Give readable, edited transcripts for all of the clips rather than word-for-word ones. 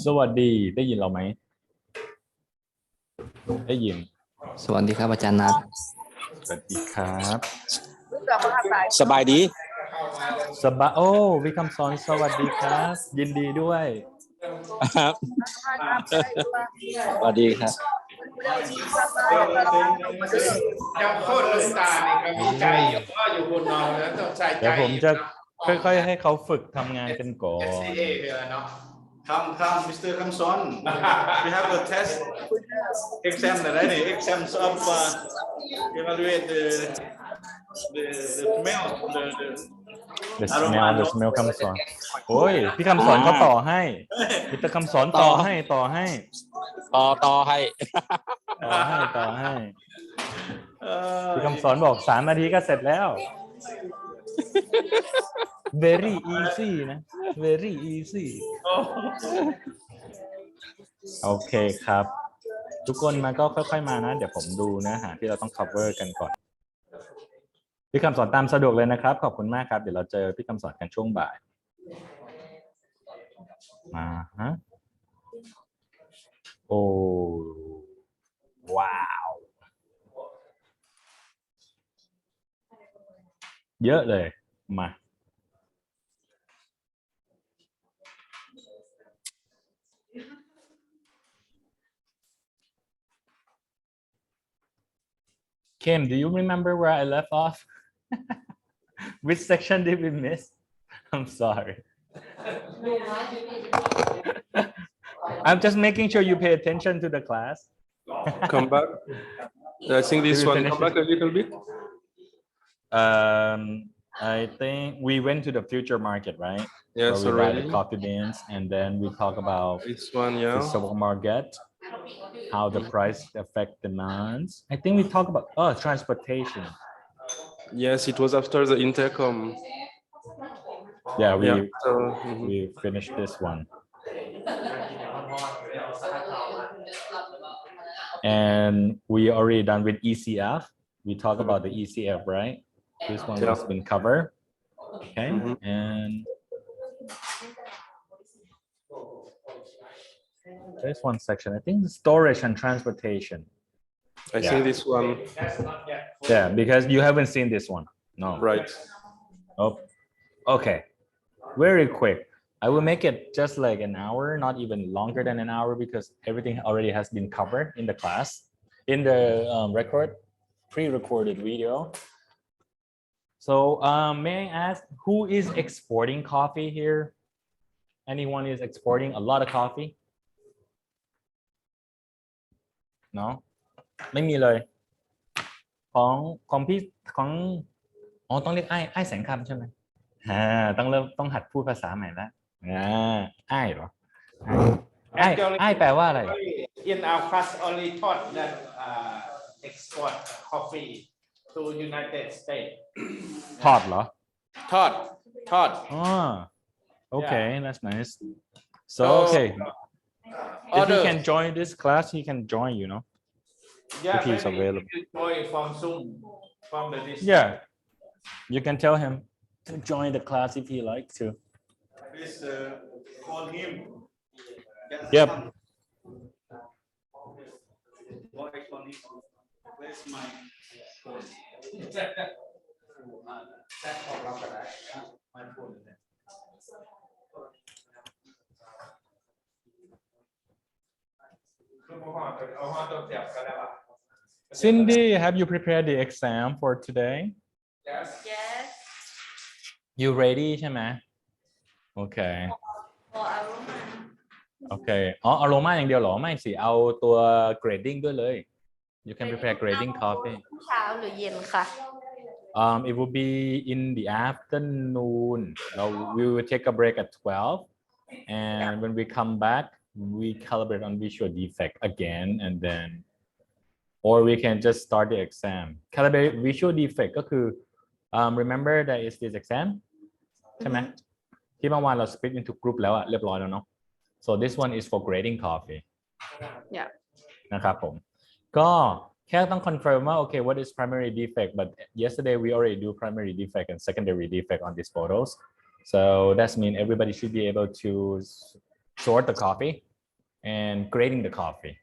สวัสดีได้ยินเราไหมได้ยินสวัสดีครับอาจารย์นัทสวัสดีครับสบายดีโอ้วิคัมซอนสวัสดีครับยินดีด้วยครับสวัสดีครับจับโคตรลูกตาเนี่ยก็มีใจอยู่ว่าอยู่บนนอนแล้วต้องใส่ใจเดี๋ยวผมจะค่อยๆให้เขาฝึกทำงานกันก่อน SCA เนาะCome, Mr. Kamson. We have a test exam already. Exams of evaluate the smell, the smell คำสอนโอ้ยพี่คำสอนเขาต่อให้มิสเตอร์คำสอนต่อให้ต่อให้พี่คำสอนบอก3 นาทีก็เสร็จแล้ว very easy นะ very easy โอเคครับทุกคนมาก็ค่อยๆมานะเดี๋ยวผมดูเนื้อหาที่เราต้อง cover กันก่อนพี่คำสอนตามสะดวกเลยนะครับขอบคุณมากครับเดี๋ยวเราเจอพี่คำสอนกันช่วงบ่ายมาฮะโอ้ว้าวเยอะเลยมาKim, do you remember where I left off? Which section did we miss? I'm sorry. I'm just making sure you pay attention to the class. Come back. I think this one come back a little bit. I think we went to the future market, right? Yes, where we buy already. the coffee beans, and then we talk about This one, yeah. the stock market, how the price affect demands. I think we talk about transportation. Yes, it was after the intercom. Yeah, so, we finished this one. And we already done with ECF. We talk about the ECF, right? This one has been covered. Okay, and there's one section. I think storage and transportation. I think this one. Yeah, because you haven't seen this one. No. Right. Oh, okay. Very quick. I will make it just like an hour, not even longer than an hour, because everything already has been covered in the class, in the pre-recorded video. So may I ask, who is exporting coffee here? Anyone is exporting a lot of coffee? No? ไม่มีเลยของพี่ของต้องเรียกไอ้แสงคำใช่ไหมต้องหัดพูดภาษาใหม่แล้วไอ้เหรอไอ้แปลว่าอะไร In our class only taught that export coffee to United States ทอดเหรอทอดokay that's nice so okay if he can join this class he can join if he's available from Zoom from the distance. Yeah, you can tell him to join the class if he likes to. Please call him. Yep. Where's my phone? My phone. Cindy, have you prepared the exam for today? Yes. You ready ใช่ไหม Okay. Okay. เอาโรมาอย่างเดียวเหรอไม่สิเอาตัว grading ด้วยเลย You can prepare grading coffee. เช้าหรือเย็นค่ะ It will be in the afternoon. We will take a break at 12, and when we come back, we calibrate on visual defect again, and then, or we can just start the exam. Calibrate visual defect ก็คือ remember that is this exam ใช่ไหมที่เมื่อวานเรา split into group แล้วเรียบร้อยแล้วเนาะ so this one is for grading coffee นะครับผมก็แค่ต้อง confirm ว่า okay what is primary defect but yesterday we already do primary defect and secondary defect on these photos so that means everybody should be able to sort the coffee and grading the coffee.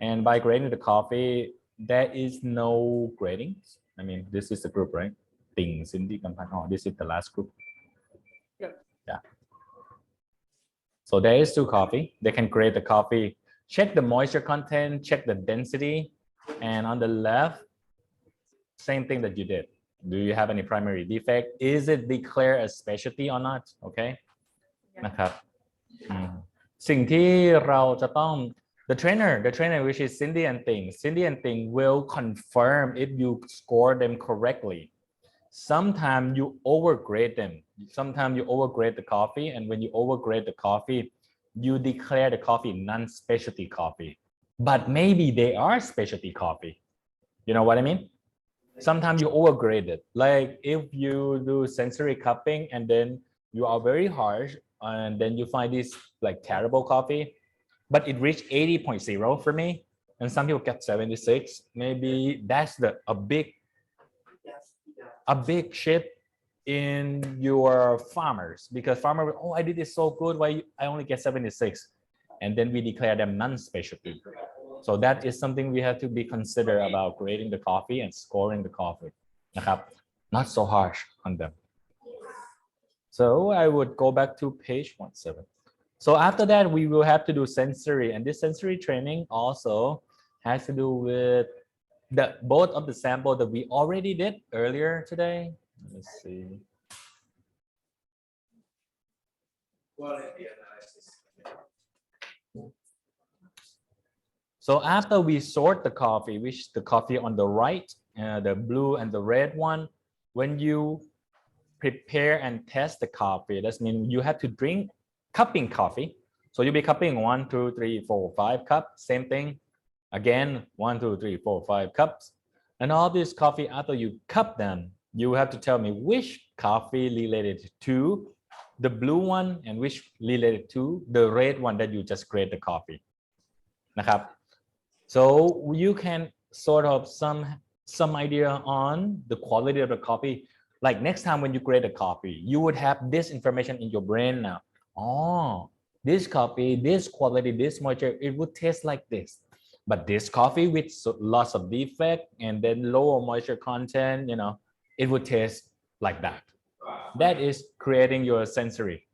And by grading the coffee, there is no grading. I mean, this is the group, right? Ting, Cindy, Kampan. Oh, this is the last group. Yeah. So there is 2 coffee. They can grade the coffee, check the moisture content, check the density. And on the left, same thing that you did. Do you have any primary defect? Is it declared as specialty or not? Okay. นะครับสิ่งที่เราจะต้อง the trainer which is Cindy and Ting will confirm if you score them correctly. Sometimes you overgrade them. Sometimes you overgrade the coffee, and when you overgrade the coffee, you declare the coffee non-specialty coffee. But maybe they are specialty coffee. You know what I mean? Sometimes you overgrade it. Like if you do sensory cupping and then you are very harsh, and then you find this like terrible coffee, but it reached 80.0 for me, and some people get 76. Maybe that's a big shift in your farmers, because farmers, oh, I did this so good, why I only get 76, and then we declare them non-specialty. So that is something we have to be considered about grading the coffee and scoring the coffee. Not so harsh on them. So I would go back to page 17. So after that, we will have to do sensory, and this sensory training also has to do with both of the sample that we already did earlier today. Let's see. So after we sort the coffee, which the coffee on the right, the blue and the red one, when you prepare and test the coffee, that means you have to drink cupping coffee. So you'll be cupping 1, 2, 3, 4, 5 cups. Same thing. Again, 1, 2, 3, 4, 5 cups. And all this coffee, after you cup them, you have to tell me which coffee related to the blue one and which related to the red one that you just grade the coffee. So you can sort of some idea on the quality of the coffee. Like next time when you grade a coffee, you would have this information in your brain now. Oh, this coffee, this quality, this moisture, it would taste like this. But this coffee with lots of defect and then lower moisture content, it would taste like that. That is creating your sensory.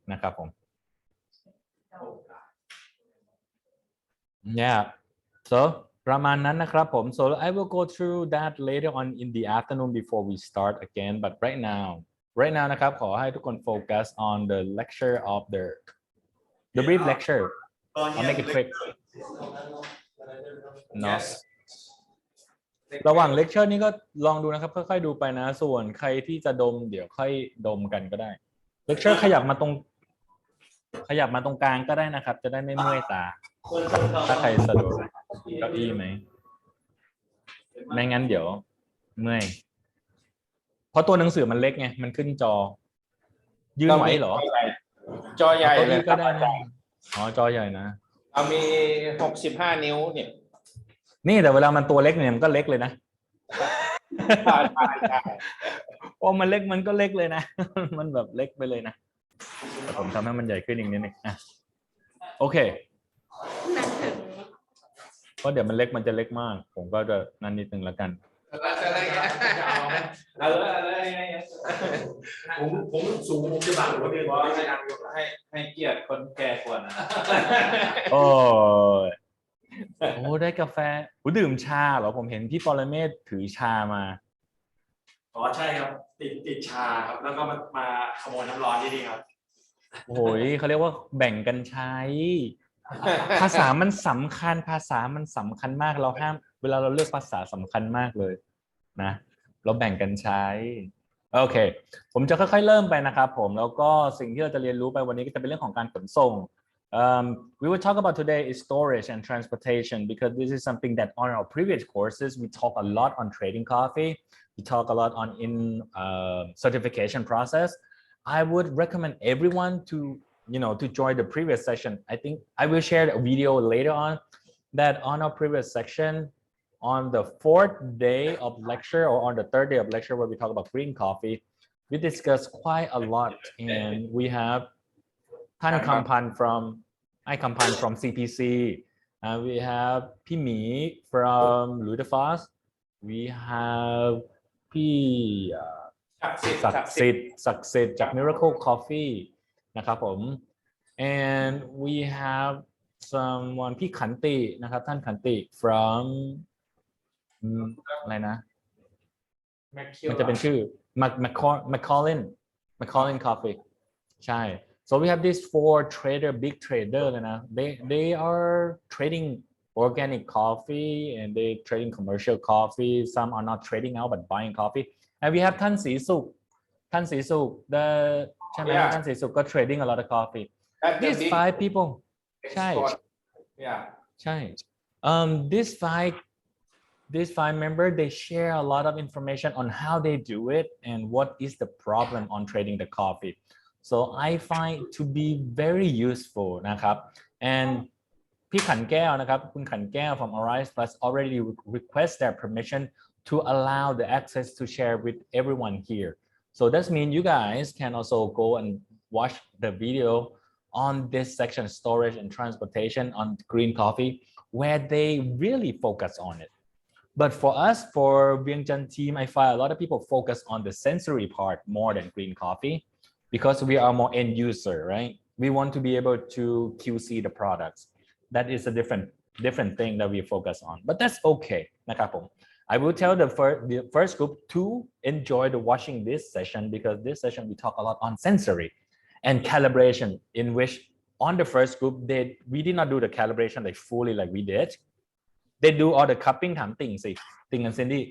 Yeah. So ประมาณนั้นนะครับผม so I will go through that later on in the afternoon before we start again, but right nowนะครับขอให้ทุกคน focus on the lecture of the brief lecture. I'll make it quick. เนาะระหว่าง lecture นี้ก็ลองดูนะครับค่อยๆดูไปนะส่วนใครที่จะดมเดี๋ยวค่อยดมกันก็ได้ lecture ขยับมาตรงกลางก็ได้นะครับจะได้ไม่เมื่อยตาถ้าใครสะดวกเก้าอี้ไหมไม่งั้นเดี๋ยวเมื่อยเพราะตัวหนังสือมันเล็กไงมันขึ้นจอยืนไหวเหรอจอใหญ่เลยก็ได้นะอ๋อจอใหญ่นะเอามี65 นิ้วเนี่ยนี่แต่เวลามันตัวเล็กเนี่ยมันก็เล็กเลยนะพอมันเล็กมันก็เล็กเลยนะมันแบบเล็กไปเลยนะผมทำให้มันใหญ่ขึ้นอีกนิดนึงโอเคเพราะเดี๋ยวมันเล็กมันจะเล็กมากผมก็จะนั่นนิดนึงแล้วกันผมสูงผมจะบังคนอื่นให้เกียรติคนแก่กว่านะโอ้ได้กาแฟดื่มชาเหรอผมเห็นพี่ปรเมศถือชามาอ๋อใช่ครับติดชาครับแล้วก็มาขโมยน้ำร้อนที่นี่ครับโอ้ยเขาเรียกว่าแบ่งกันใช้ภาษามันสำคัญมากเราห้ามเวลาเราเลือกภาษาสำคัญมากเลยนะเราแบ่งกันใช้โอเคผมจะค่อยๆเริ่มไปนะครับผมแล้วก็สิ่งที่เราจะเรียนรู้ไปวันนี้ก็จะเป็นเรื่องของการขนส่งwe will talk about today is storage and transportation because this is something that on our previous courses we talk a lot on trading coffee we talk a lot on certification process I would recommend everyone to to join the previous session. I think I will share a video later on that on our previous section on the 4th day of lecture or on the 3rd day of lecture where we talk about green coffee, we discuss quite a lot and we have Tan Kampan from I Kampan from CPC. We have Pimi from Ludefast. We have P. ศักดิ์สิทธิ์จาก Miracle Coffee นะครับผม and we have someone พี่ขันตินะครับท่านขันติ from อะไรนะมันจะเป็นชื่อ McCollin Coffee ใช่ so we have these 4 big trader เลยนะ they are trading organic coffee and they trading commercial coffee some are not trading out but buying coffee and we have ท่านศรีสุข the ใช่ไหมท่านศรีสุขก็ trading a lot of coffee these 5 people ใช่ ใช่ these 5 members they share a lot of information on how they do it and what is the problem on trading the coffee so I find to be very useful นะครับ and พี่ขันแก้วนะครับคุณขันแก้ว from Arise Plus already request their permission to allow the access to share with everyone here. So that means you guys can also go and watch the video on this section, storage and transportation on green coffee, where they really focus on it. But for us, for Vientiane team, I find a lot of people focus on the sensory part more than green coffee because we are more end user, right? We want to be able to QC the products. That is a different thing that we focus on, but that's okay นะครับผม I will tell the first group to enjoy the watching this session because this session we talk a lot on sensory and calibration in which on the first group we did not do the calibration like fully like we did. They do all the cupping ถามติ่งสิ Ting and Cindy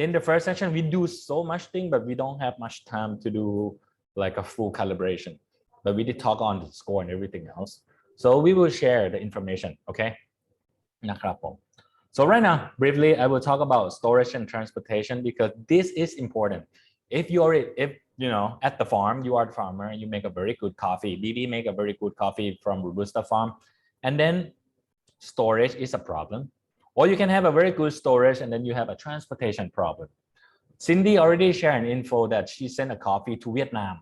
in the first section we do so much thing but we don't have much time to do like a full calibration but we did talk on the score and everything else so we will share the information okay นะครับผมSo right now, briefly, I will talk about storage and transportation because this is important. If you know at the farm, you are the farmer and you make a very good coffee. BB make a very good coffee from Robusta farm, and then storage is a problem. Or you can have a very good storage and then you have a transportation problem. Cindy already shared an info that she sent a coffee to Vietnam,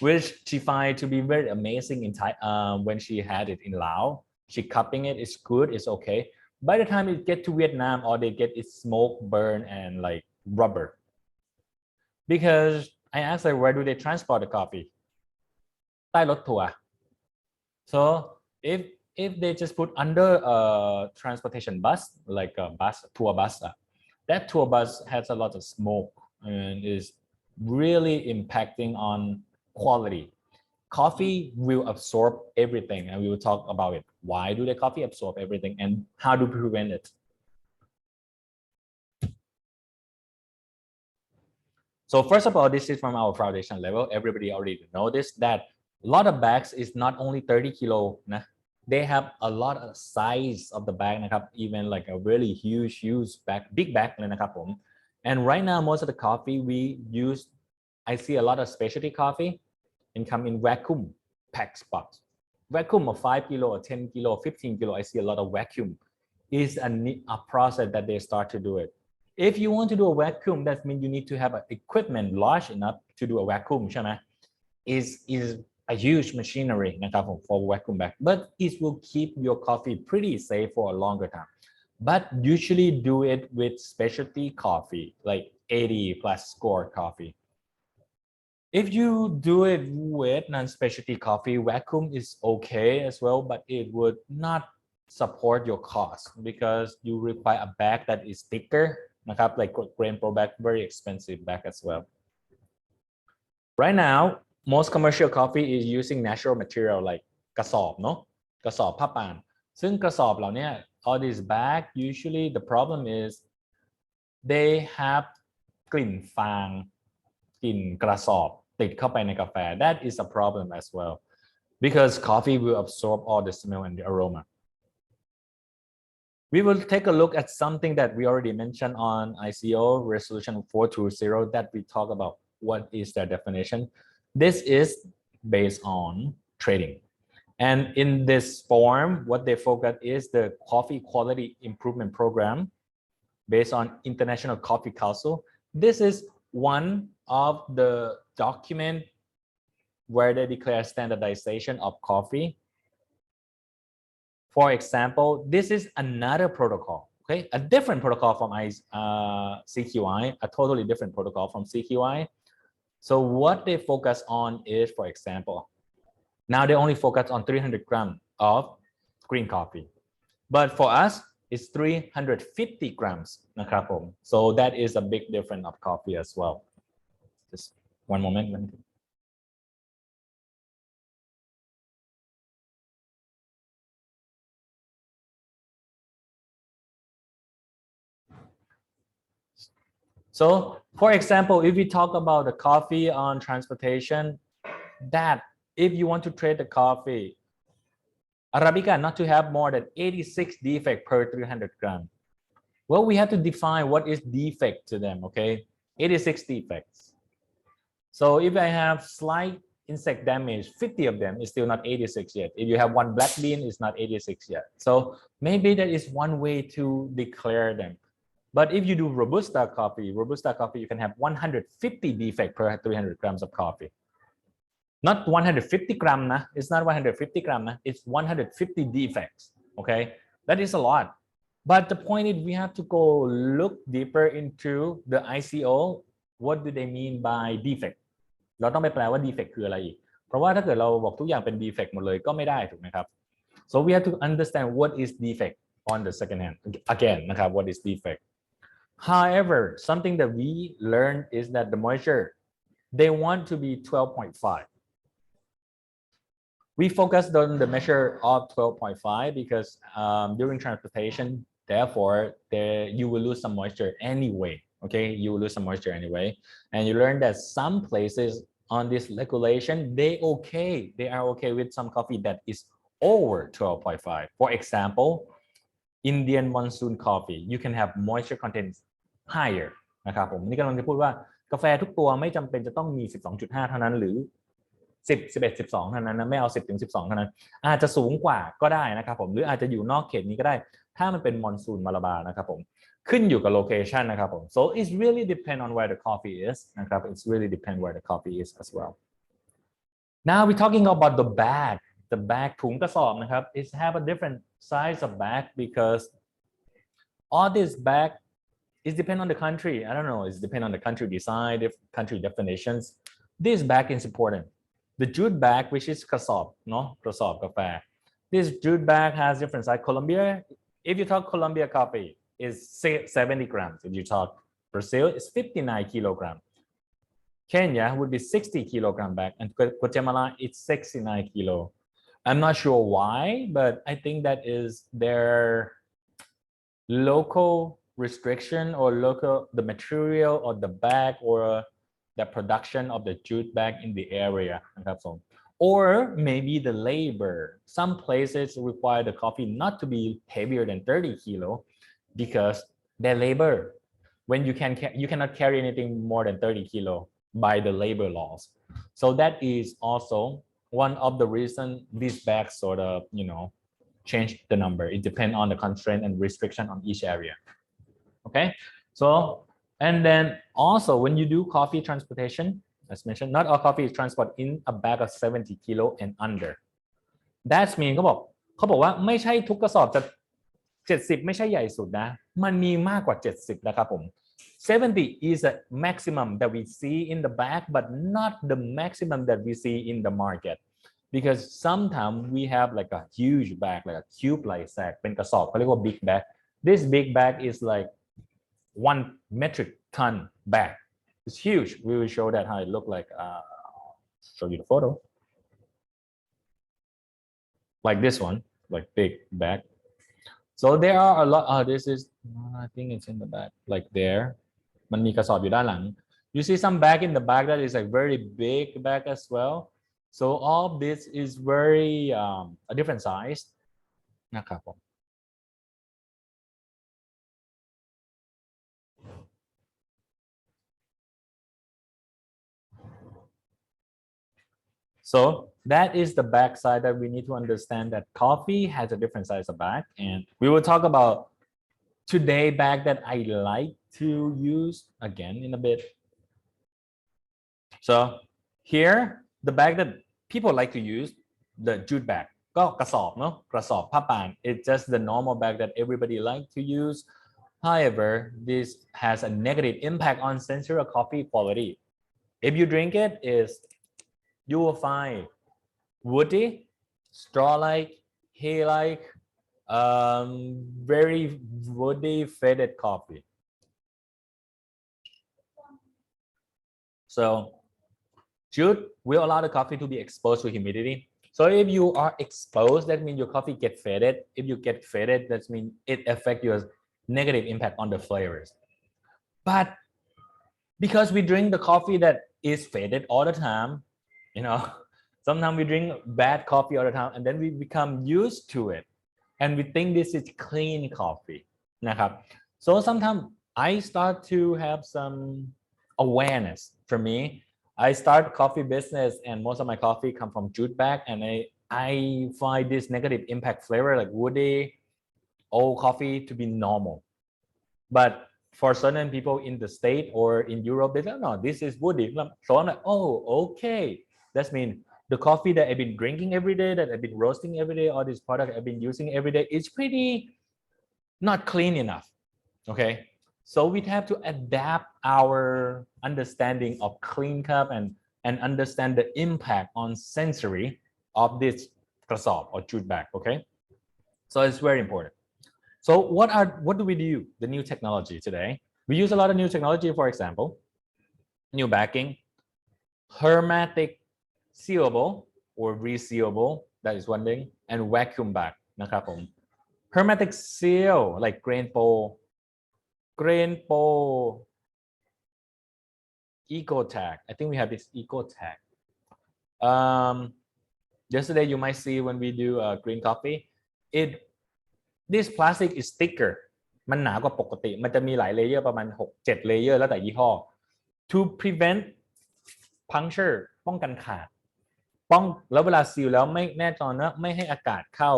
which she find to be very amazing in when she had it in Laos. She cupping it, it's good, it's okay. By the time it get to Vietnam or they get its smoke, burn, and like rubber. Because I asked her, where do they transport the coffee? ใต้รถทัวร์ So if they just put under a transportation bus, like a tour bus, that tour bus has a lot of smoke and is really impacting on quality. Coffee will absorb everything and we will talk about it. Why do the coffee absorb everything and how to prevent it? So first of all, this is from our foundation level. Everybody already know this, that a lot of bags is not only 30 kilo. Nah. They have a lot of size of the bag, นะครับ even like a really huge bag, big bag เลยนะครับผม And right now, most of the coffee we use, I see a lot of specialty coffee and come in vacuum pack spots. Vacuum of 5 kilo or 10 kilo, 15 kilo, I see a lot of vacuum is a process that they start to do it. If you want to do a vacuum, that means you need to have an equipment large enough to do a vacuum, ใช่ไหม is a huge machinery นะครับผม for vacuum bag, but it will keep your coffee pretty safe for a longer time. But usually do it with specialty coffee, like 80 plus score coffee. If you do it with non-specialty coffee, vacuum is okay as well, but it would not support your cost because you require a bag that is thicker, นะครับ like Grain Pro bag, very expensive bag as well. Right now, most commercial coffee is using natural material like กระสอบเนาะ กระสอบผ้าป่าน ซึ่งกระสอบเหล่านี้ all these bag usually the problem is they have กลิ่นฟางกลิ่นกระสอบติดเข้าไปในกาแฟ that is a problem as well because coffee will absorb all the smell and the aroma. We will take a look at something that we already mentioned on ICO resolution 420 that we talk about what is their definition. This is based on trading. And in this form, what they focus is the coffee quality improvement program based on International Coffee Council. This is one of the document where they declare standardization of coffee For example, this is another protocol, okay, a different protocol from CQI, a totally different protocol from CQI. So what they focus on is, for example, now they only focus on 300 grams of green coffee, but for us it's 350 grams นะครับผม so that is a big difference of coffee as well. Just one moment. So for example, if we talk about the coffee on transportation, that if you want to trade the coffee Arabica not to have more than 86 defect per 300 grams. Well, we have to define what is defect to them, okay? 86 defects. So if I have slight insect damage, 50 of them is still not 86 yet. If you have one black bean, it's not 86 yet. So maybe that is one way to declare them. But if you do Robusta coffee, you can have 150 defect per 300 grams of coffee. Not 150 gram, nah. It's not 150 gram, nah. It's 150 defects, okay? That is a lot. But the point is we have to go look deeper into the ICO. What do they mean by defect? เราต้องไปแปลว่า defect คืออะไรอีก เพราะว่าถ้าเกิดเราบอกทุกอย่างเป็น defect หมดเลยก็ไม่ได้ถูกไหมครับ So we have to understand what is defect on the second hand. Again, นะครับ what is defect? However, something that we learned is that the moisture, they want to be 12.5. We focused on the measure of 12.5 because during transportation, therefore, you will lose some moisture anyway. Okay, you will lose some moisture anyway. And you learn that some places on this regulation, they are okay with some coffee that is over 12.5. For example, Indian monsoon coffee, you can have moisture content higher นะครับผมนี่กำลังจะพูดว่ากาแฟทุกตัวไม่จำเป็นจะต้องมี 12.5 เท่านั้นหรือ10 11 12เท่านั้นนะไม่เอา10 ถึง 12เท่านั้นอาจจะสูงกว่าก็ได้นะครับผมหรืออาจจะอยู่นอกเขตนี้ก็ได้ถ้ามันเป็นมอนซูนมาระบานะครับผมขึ้นอยู่กับโลเคชันนะครับผม so it's really depend on where the coffee is นะครับ it's really depend where the coffee is as well. Now we're talking about the bag ถุงกระสอบนะครับ it have a different size of bag because all this bag is depend on the country. I don't know, it's depend on the country design, country definitions. This bag is important. The jute bag, which is กระสอบเนาะกระสอบกาแฟ this jute bag has different size. Colombia, if you talk Colombia coffee, is 70 grams. If you talk Brazil, it's 59 kilograms. Kenya would be 60 kilogram bag, and Guatemala it's 69 kilo. I'm not sure why, but I think that is their local restriction or the material or the bag or the production of the jute bag in the area. Or maybe the labor. Some places require the coffee not to be heavier than 30 kilo because their labor, when you cannot carry anything more than 30 kilo by the labor laws. So that is also one of the reasons these bags sort of, change the number. It depends on the constraint and restriction on each area. Okay, so and then also when you do coffee transportation, as mentioned, not all coffee is transported in a bag of 70 kilo and under. That means เขาบอกว่าไม่ใช่ทุกกระสอบจะ70ไม่ใช่ใหญ่สุดนะมันมีมากกว่า70นะครับผม 70 is a maximum that we see in the bag but not the maximum that we see in the market because sometimes we have like a huge bag like a cube like sack เป็นกระสอบเขาเรียกว่า big bag. This big bag is like 1 metric ton bag. It's huge. We will show that how it look like. Show you the photo. Like this one, like big bag. So there are a lot. This is, I think it's in the back, like there. มันมีกระสอบอยู่ด้านหลัง You see some bag in the back that is like very big bag as well. So all this is very a different size. นะครับผม So that is the back side that we need to understand that coffee has a different size of bag. And we will talk about today bag that I like to use again in a bit. So here, the bag that people like to use, the jute bag. ก็กระสอบเนาะกระสอบผ้าป่าน it's just the normal bag that everybody like to use. However, this has a negative impact on sensory coffee quality. If you drink it, you will find woody, straw-like, hay-like, very woody faded coffee. So jute will allow the coffee to be exposed to humidity. So if you are exposed, that means your coffee get faded. If you get faded, that means it affects your negative impact on the flavors. But because we drink the coffee that is faded all the time, sometimes we drink bad coffee all the time and then we become used to it and we think this is clean coffee นะครับ so sometimes I start to have some awareness. For me, I start coffee business and most of my coffee come from jute bag and I find this negative impact flavor like woody old coffee to be normal, but for certain people in the state or in Europe, they don't know this is woody. So I'm like, oh, okay. That means the coffee that I've been drinking every day, that I've been roasting every day, or this product I've been using every day, is pretty not clean enough. Okay. So we have to adapt our understanding of clean cup and understand the impact on sensory of this kasab or jute bag. Okay. So it's very important. So what do we do? The new technology today. We use a lot of new technology, for example, new backing, hermetic sealable or resealable, that is one thing, and vacuum bag นะครับผม hermetic seal like grain eco tag. I think we have this eco tag. Yesterday you might see when we do green coffee, this plastic is thicker มันหนากว่าปกติมันจะมีหลายเลเยอร์ประมาณ 6-7 เลเยอร์แล้วแต่ยี่ห้อ to prevent puncture ป้องกันขาดแล้วเวลาซีลแล้วไม่แน่นอนนะไม่ให้อากาศเข้า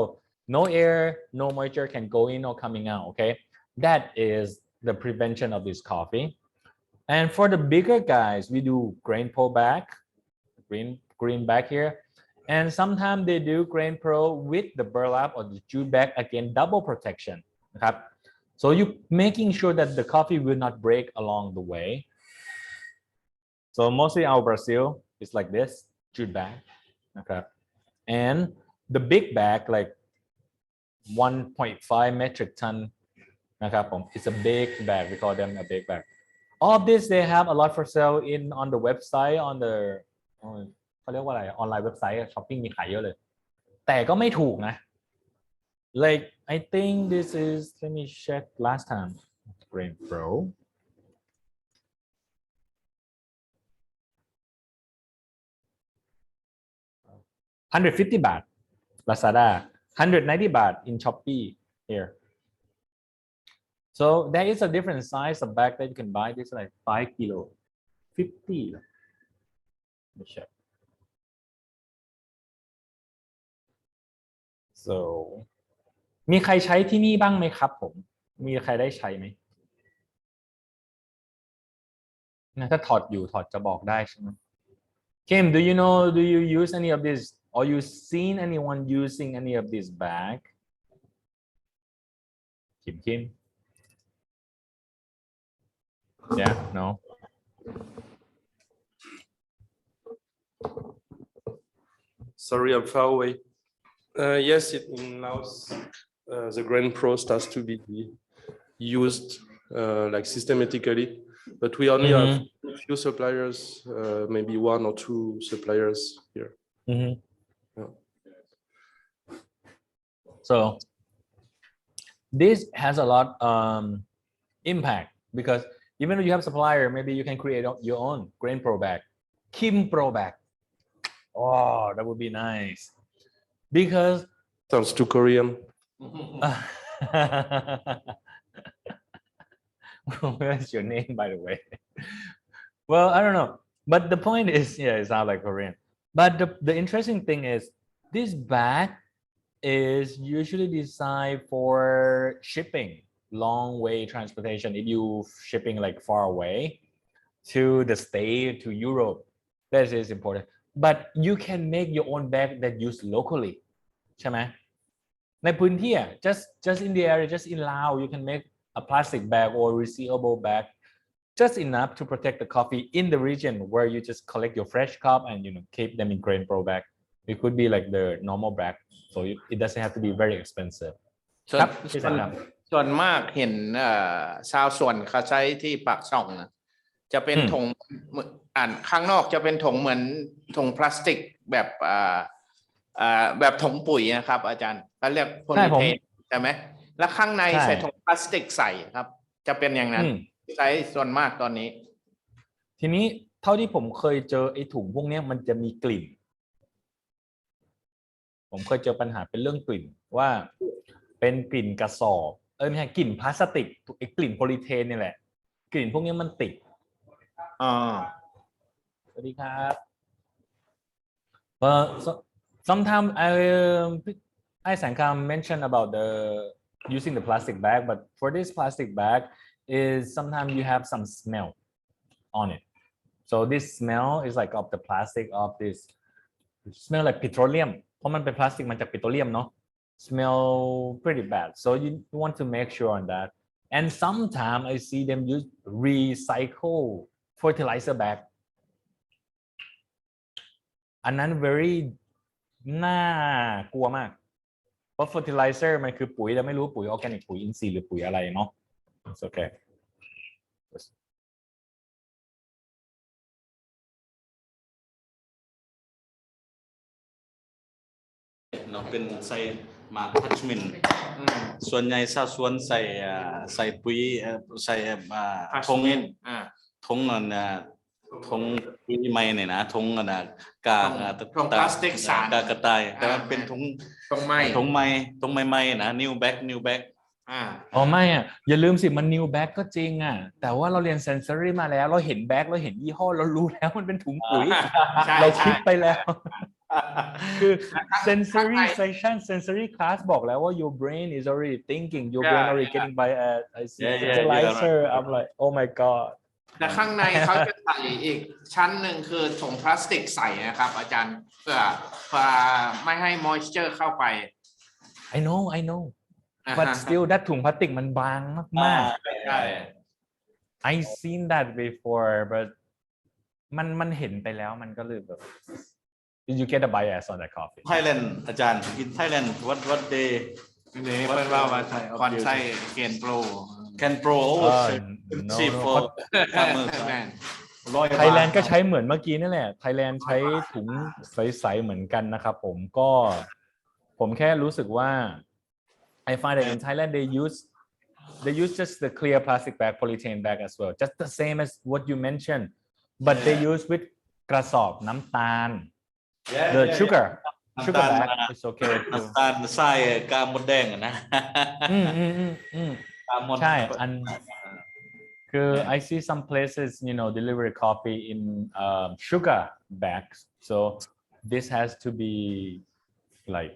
no air no moisture can go in or coming out. Okay, that is the prevention of this coffee. And for the bigger guys, we do grain pull back, green back here. And sometimes they do grain pro with the burlap or the jute bag, again double protection. Okay? So you making sure that the coffee will not break along the way. So mostly our Brazil is like this jute bag. Okay, and the big bag like 1.5 metric ton. Okay, it's a big bag. We call them a big bag. All of this they have a lot for sale on the website on the เขาเรียกว่าอะไรออนไลน์เว็บไซต์ช้อปปิ้งมีขายเยอะเลยแต่ก็ไม่ถูกนะ like I think this is let me check last time Grain Pro 150 baht Lazada 190 baht in Shopee here. So there is a different size of bag that you can buy. This is like 5 kilo 50. Let me check. So มีใครใช้ที่นี่บ้างไหมครับผมมีใครได้ใช้ไหมถ้าถอดจะบอกได้ใช่ไหม Kim, do you use any of this or you seen anyone using any of this bag? Kim? Yeah, no. Sorry, I'm far away. Yes, in Laos, the Grain Pro starts to be used like systematically, but we only have a few suppliers, maybe 1 or 2 suppliers here. Yeah. So this has a lot impact because even if you have supplier, maybe you can create your own Grain Pro bag, Kim Pro bag. Oh, that would be nice. Because sounds too Korean. What's your name, by the way? Well, I don't know, but the point is, yeah, it sounds like Korean. But the interesting thing is, this bag is usually designed for shipping, long way transportation. If you shipping like far away to the States, to Europe, that is important. But you can make your own bag that used locally. ใช่ไหมในพื้นที่อ่ะ just in the area just in Lao you can make a plastic bag or resealable bag just enough to protect the coffee in the region where you just collect your fresh cup and keep them in grain pro bag it could be like the normal bag so it doesn't have to be very expensive ครับพี่สังครับ ส่วนมากเห็นชาวสวนเขาใช้ที่ปากช่องนะจะเป็นถุงข้างนอกจะเป็นถุงเหมือนถุงพลาสติกแบบแบบถุงปุ๋ยนะครับอาจารย์เขาเรียกโพลีเทนใช่ไหมแล้วข้างในใส่ถุงพลาสติกใส่ครับจะเป็นอย่างนั้นใช้ส่วนมากตอนนี้ทีนี้เท่าที่ผมเคยเจอไอ้ถุงพวกนี้มันจะมีกลิ่นผมเคยเจอปัญหาเป็นเรื่องกลิ่นว่าเป็นกลิ่นกระสอบไม่ใช่กลิ่นพลาสติกไอ้กลิ่นโพลีเทนนี่แหละกลิ่นพวกนี้มันติดสวัสดีครับ so sometimes I Sankam mentioned about the using the plastic bag but for this plastic bag is sometimes you have some smell on it so this smell is like of the plastic of this smell like petroleum เพราะมันเป็นพลาสติกมันจากปิโตรเลียมเนาะsmell pretty bad so you want to make sure on that and sometimes I see them use recycle fertilizer bag อันนั้น very น่ากลัวมากเพราะ fertilizer มันคือปุ๋ยแต่ไม่รู้ปุ๋ยออร์แกนิกปุ๋ยอินทรีย์หรือปุ๋ยอะไรเนาะ It's okayเราเป็นใส่มาทัชมินส่วนใหญ่ชาวสวนใส่ปุ๋ยใส่ทงปุ๋ยไม้เนี่ยนะทงกากพลาสติกสารกระต่ายแต่มันเป็นทงไม้นะ new bag ไม่อย่าลืมสิมัน new bag ก็จริงแต่ว่าเราเรียน sensory มาแล้วเราเห็นแบ็กเราเห็นยี่ห้อเรารู้แล้วมันเป็นถุงปุ๋ยเราคิดไปแล้วคือ sensory section sensory class บอกแล้วว่า your brain is already thinking your brain already getting by I see fertilizer I'm like oh my god แต่ข้างในเขาจะใส่อีกชั้นหนึ่งคือถุงพลาสติกใส่นะครับอาจารย์เพื่อไม่ให้ moisture เข้าไป I know but still ดัดถุงพลาสติกมันบางมากๆ I seen that before but มันเห็นไปแล้วมันก็เลยแบบ you get a bias on that coffee Thailand อาจารย์ in Thailand what they เป็นว่าคอนไซเกนโปรcan pro cheap for Thailand ก็ใช้เหมือนเมื่อกี้นั่นแหละ Thailand ใช้ถุงใสๆเหมือนกันนะครับผมแค่รู้สึกว่า I find that in Thailand they use just the clear plastic bag polyethylene bag as well just the same as what you mentioned but they use with กระสอบน้ำตาล the sugar bag is okay น้ำตาลทรายกามดแดงนะใช่คือ I see some places deliver coffee in sugar bags so this has to be like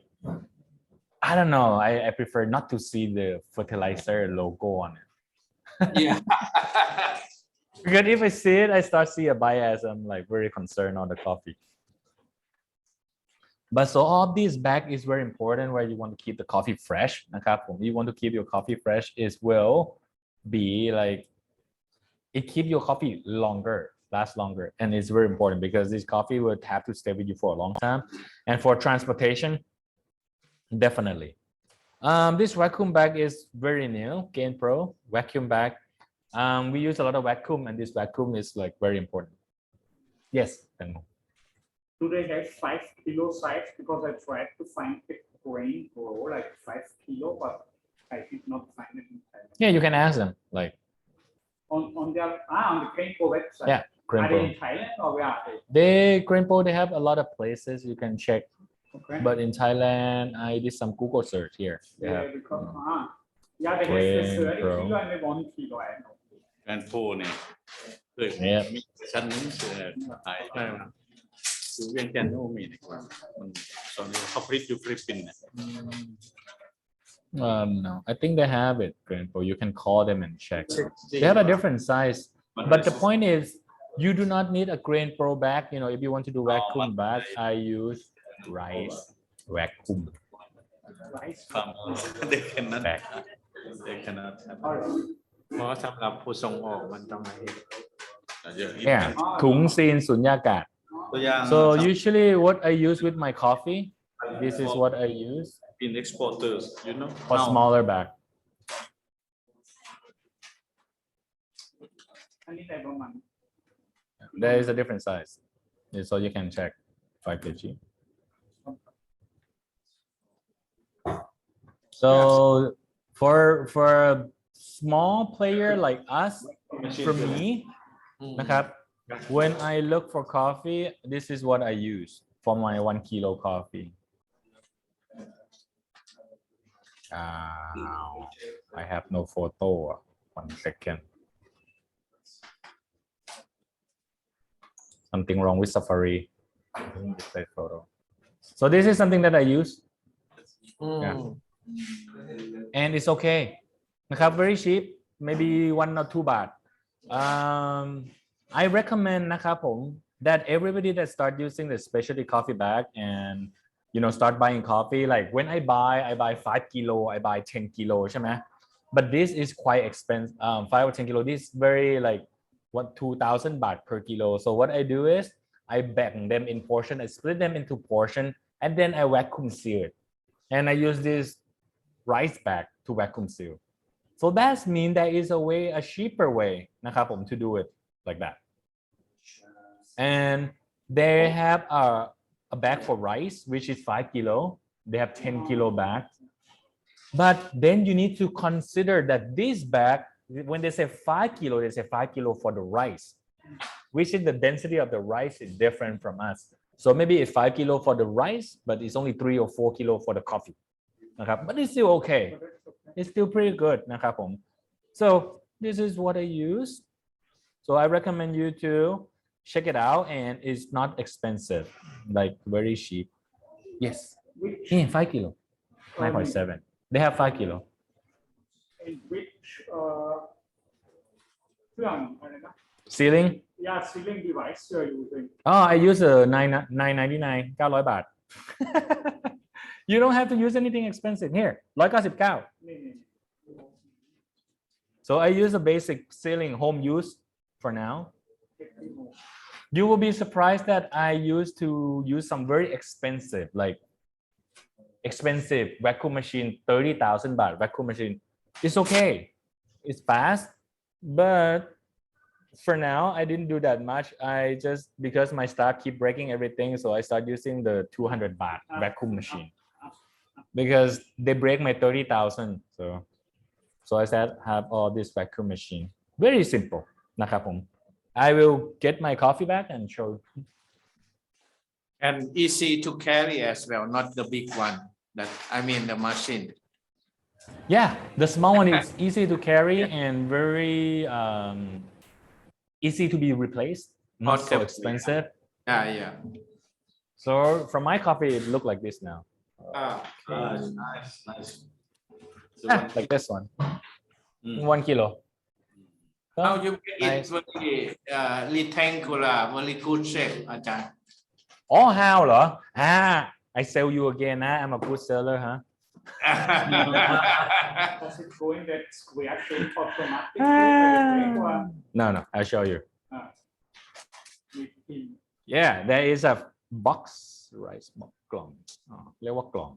I don't know I prefer not to see the fertilizer logo on it yeah because if I see it I start see a bias I'm like very concerned on the coffee but so all these bag is very important where you want to keep the coffee fresh นะครับผม you want to keep your coffee fresh is will be like it keep your coffee last longer and it's very important because this coffee will have to stay with you for a long time and for transportation definitely this vacuum bag is very new Gain Pro vacuum bag we use a lot of vacuum and this vacuum is like very important yes do they have 5 kilo size because I tried to find the grain grow like 5 kilo but I did not find it in Thailand. Yeah, you can ask them like on the Grain Pro website. Yeah, Grain Are Pro. they in Thailand or where are they? Grain Pro they have a lot of places you can check. Okay. But in Thailand, I did some Google search here. Yeah, because yeah, they have the 30 kilo and the 1 kilo. I know. แกรนโปเนี่ยมีชั้นนึงขายคือเวียงจันทร์มีนะครับมันตอนนี้เขาผลิตอยู่ฟิลิปปินส์ No, I think they have it, Grain Pro. You can call them and check. They have a different size, but the point is, you do not need a Grain Pro bag. If you want to do vacuum bag, I use rice vacuum. rice. farmers they cannot Back. they cannot have อ๋อเหรอ เพราะสำหรับผู้ส่งออกมันต้องให้เยอะ Yeah ถุงซีนสุญญากาศ ตัวอย่าง So usually what I use with my coffee, this is what I use in exporters you know for smaller bag. อันนี้แต่ประมาณ There is a different size, so you can check 5 kg. So for a small player like us, for me, นะครับ when I look for coffee, this is what I use for my 1 kilo coffee. I have no photo. 1 second. Something wrong with Safari. Display photo. So this is something that I use. Yeah. And it's okay. นะครับ very cheap, maybe 1 or 2 baht. I recommend นะครับผม that everybody that start using the specialty coffee bag and start buying coffee, like when I buy 5 kilo, I buy 10 kilo ใช่ไหม but this is quite expensive. 5 or 10 kilo, this is very like 2,000 baht per kilo. So what I do is I bag them in portion, I split them into portion, and then I vacuum seal it. And I use this rice bag to vacuum seal. So that means there is a cheaper way นะครับผม to do it like that. And they have a bag for rice, which is 5 kilo. They have 10 kilo bags. But then you need to consider that this bag, when they say 5 kilo, they say 5 kilo for the rice, which is the density of the rice is different from us. So maybe it's 5 kilo for the rice, but it's only 3 or 4 kilo for the coffee. But it's still okay. It's still pretty good. So this is what I use. So I recommend you to check it out, and it's not expensive, like very cheap. Yes. 5 kilo, 9.7. They have 5 kilo. In which เครื่องอะไรนะ Sealing? Yeah, sealing device you're using. Oh, I use a 999 900 baht. You don't have to use anything expensive. Here, 199. นี่ So I use a basic sealing home use for now. You will be surprised that I used to use some very expensive vacuum machine, 30,000 baht vacuum machine. It's okay. It's fast, but for now I didn't do that much. I just, because my staff keep breaking everything, so I start using the 200 baht vacuum machine because they break my 30,000. So I said have all this vacuum machine. Very simple. นะครับผม I will get my coffee back and show. And easy to carry as well, not the big one. That I mean the machine. Yeah, the small one is easy to carry and very easy to be replaced. Not so expensive. Yeah. So from my coffee, it look like this now. nice Like this one. 1 kilo. How you get it Nice. very rectangular, very good shape, อาจารย์ Oh, how เหรอ I sell you again นะ I'm a good seller, huh? Does it go in that square shape automatically? No, I'll show you. With pin. Yeah, there is a box rice box กล่องเรียกว่ากล่อง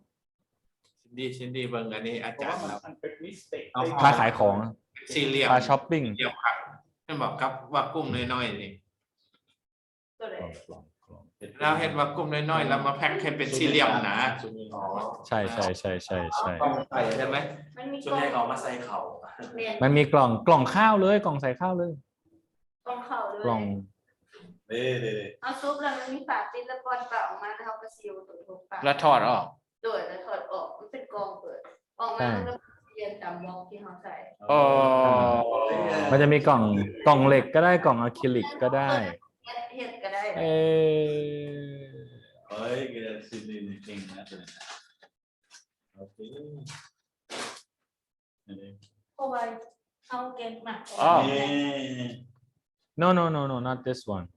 ชินดีเบิ่งอันนี้อา เพราะ จาร ว่า ย์ มันเป็นมิสเต็ก ค่าขายของ สี่เหลี่ยม ค่าช้อปปิ้ง เดียวครับให้บอกครับว่ากุ้มน้อยๆนี่เราเห็นว่ากุ้มน้อยๆแล้วมาแพ็คให้เป็นสี่เหลี่ยมหนา ใช่ ใช่ไหม ส่วนใหญ่เขาเอามาใส่เขา มันมีกล่องข้าวเลยกล่องใส่ข้าวเลย กล่องเขาเลย กล่อง เอาซุปแล้วมันมีฝาปิดแล้วก่อนเปล่าออกมาแล้วเขาก็ซีลตัวทุกฝา แล้วถอดออก โดยแล้วถอดออกมันเป็นกล่องเปิดออกมาแล้วก็เรียนตามวงที่เขาใส่ อ๋อ มันจะมีกล่องเหล็กก็ได้กล่องอะคริลิกก็ได้ เฮ็ดก็ได้ เฮ้ยก็ซิลินจริงนะตัวนี้โอเค เพราะว่าเอาเก่งมาก อ๋อ No, not this one.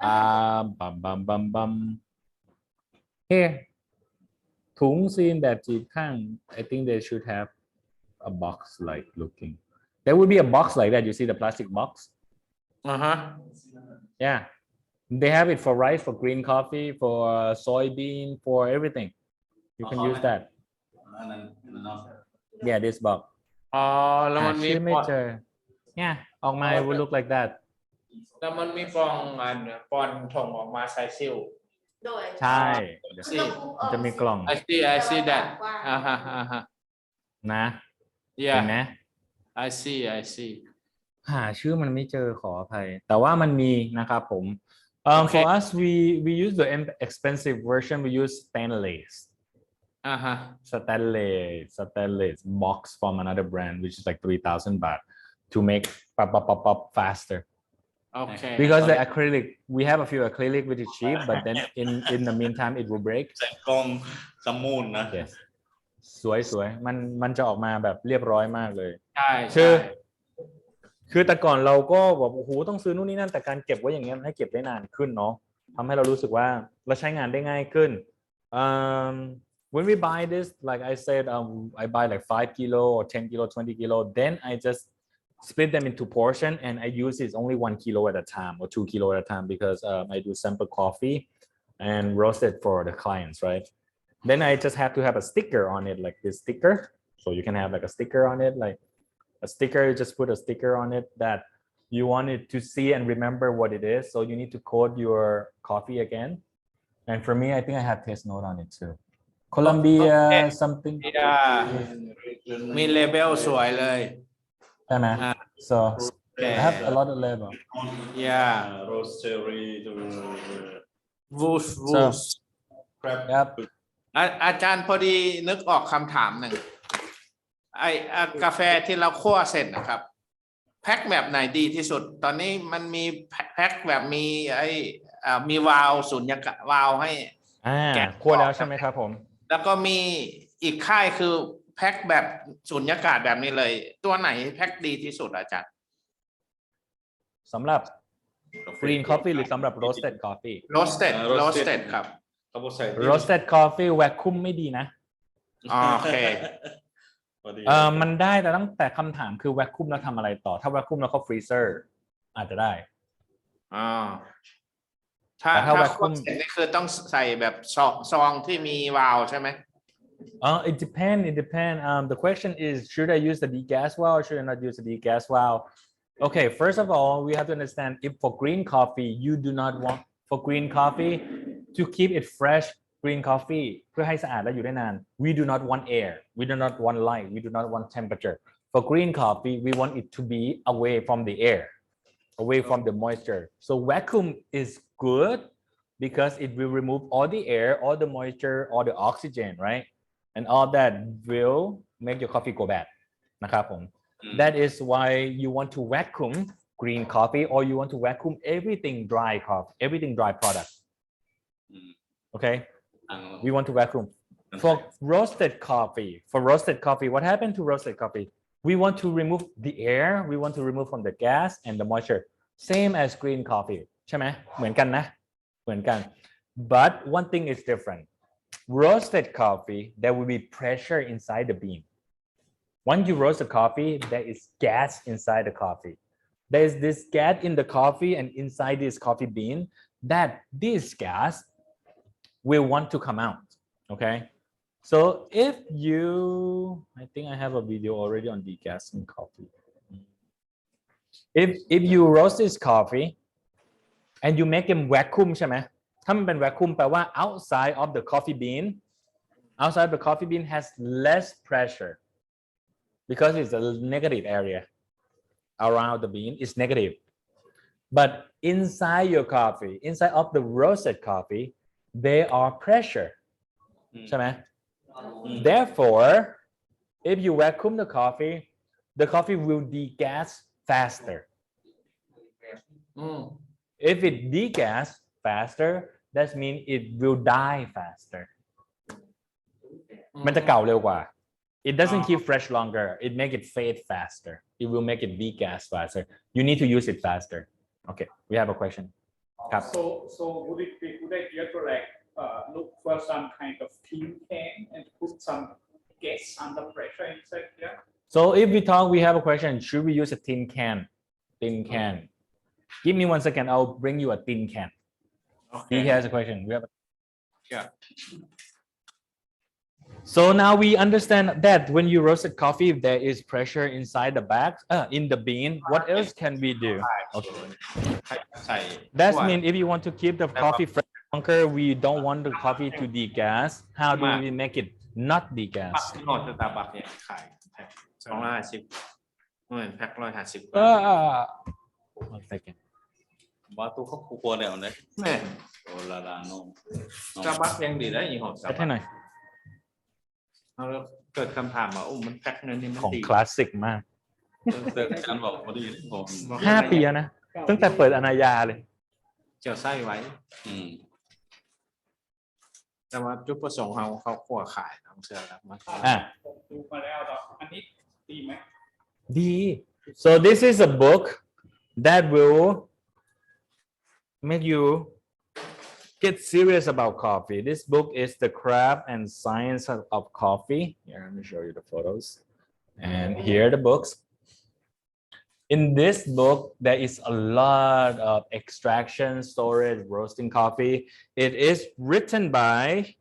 Bum. Here. ถุงซีนแบบจีบข้าง I think they should have a box like looking there would be a box like that you see the plastic box yeah they have it for rice for green coffee for soybean for everything you can use that yeah this box อ๋อแล้วมันมี ชื่อไม่เจอ yeah ออกมา it would look like that แล้วมันมีปองอันปอนถงออกมาใส่ซิล โดย ใช่มันจะมีกล่อง I see that นะ yeah เห็นไหม I see หาชื่อมันไม่เจอขออภัยแต่ว่ามันมีนะครับผม for us we use the expensive version we use stainless stainless box from another brand which is like 3,000 baht to make pop faster okay because the acrylic we have a few acrylic which is cheap but then in the meantime it will break ใส่กล้องสมูนนะ yes สวยมันจะออกมาแบบเรียบร้อยมากเลย ใช่ คือแต่ก่อนเราก็แบบโอ้โหต้องซื้อนู่นนี่นั่นแต่การเก็บไว้อย่างเงี้ยมันให้เก็บได้นานขึ้นเนาะทำให้เรารู้สึกว่าเราใช้งานได้ง่ายขึ้นwhen we buy this like I said I buy like 5 kilo or 10 kilo 20 kilo then I just split them into portion and I use it only 1 kilo at a time or 2 kilo at a time because I do sample coffee and roast it for the clients right then I just have to have a sticker on it like this sticker so you can have like a sticker on it like a sticker you just put a sticker on it that you want it to see and remember what it is so you need to code your coffee again and for me I think I have taste note on it too Colombia somethingมีเลเบลสวยเลย ใช่ไหม so I have a lot of label yeah roastery to Woof crab ครับ อาจารย์พอดีนึกออกคำถามหนึ่งกาแฟที่เราคั่วเสร็จนะครับแพ็คแบบไหนดีที่สุดตอนนี้มันมีแพ็คแบบมีมีวาล์วสุญญากาศวาล์วให้แกะคั่วแล้วใช่ไหมครับผมแล้วก็มีอีกค่ายคือแพ็คแบบสุญญากาศแบบนี้เลยตัวไหนแพ็คดีที่สุดอาจารย์สำหรับ green coffee หรือสำหรับ roasted coffee roasted ครับ roasted coffee vacuum ไม่ดีนะโอเคมันได้แต่ตั้งแต่คำถามคือ vacuum แล้วทำอะไรต่อถ้า vacuum แล้วก็ freezer อาจจะได้ถ้า vacuum เสร็จนี่คือต้องใส่แบบซองที่มีวาล์วใช่ไหมit depends the question is should I use the degas valve or should I not use the degas valve okay first of all we have to understand if for green coffee you do not want for green coffee to keep it fresh green coffee เพื่อให้สะอาดและอยู่ได้นาน we do not want air we do not want light we do not want temperature for green coffee we want it to be away from the air away from the moisture so vacuum is good because it will remove all the air all the moisture all the oxygen right and all that will make your coffee go bad นะครับผม that is why you want to vacuum green coffee or you want to vacuum everything dry coffee everything dry product okay we want to vacuum for roasted coffee what happened to roasted coffee we want to remove the air we want to remove from the gas and the moisture same as green coffee ใช่ไหมเหมือนกันนะเหมือนกัน but one thing is different roasted coffee there will be pressure inside the bean once you roast the coffee there is gas inside the coffee there is this gas in the coffee and inside this coffee bean that this gas will want to come out okay so if you I think I have a video already on degassing coffee if you roast this coffee and you make them vacuum ใช่ไหมถ้ามันเป็น vacuum แปลว่า outside of the coffee bean has less pressure because it's a negative area around the bean is negative but inside your coffee inside of the roasted coffee there are pressure ใช่ไหม therefore if you vacuum the coffee will degas faster if it degas faster that means it will die faster มันจะเก่าเร็วกว่า it doesn't keep fresh longer it make it fade faster it will make it degas faster you need to use it faster okay we have a question ครับ so would it be good idea to like look for some kind of tin can and put some gas under pressure inside here? So if we talk, we have a question. Should we use a tin can? Tin can. Give me 1 second. I'll bring you a tin can. He has a question. We have. Yeah. So now we understand that when you roasted coffee, there is pressure inside the bag, in the bean. What else can we do? Okay. ใส่ That means if you want to keep the coffee fresh longer, we don't want the coffee to degas. How do we make it not ปัก degas? ที่โหลดสตาร์บัคเนี่ยขายแพ็ค250เหมือนแพ็ค150 1 second. ว่าตู้เขาคูเดียวเลย แม่ โอลาลาโน สตาร์บัคยังดีได้ยี่ห้อสตาร์ ให้ บัค หน่อย แล้วเกิดคำถามว่ามันแพ็คเงินนี่มัน ของ ดี คลาสสิกมาก แต่อาจารย์บอกพอดีผม 5 ปีแล้วนะ ตั้งแต่เปิดอนาญาเลย เจียวไส้ไว้ แต่ว่าจุดประสงค์เขาขัวขายน้ำเชื่อแล้วมา ผมดูมาแล้วแต่อันนี้ดีไหม D. So this is a book that will make you get serious about coffee. This book is The Craft and Science of Coffee. Here, let me show you the photos. And here are the books. In this book, there is a lot of extraction, storage, roasting coffee. It is written by,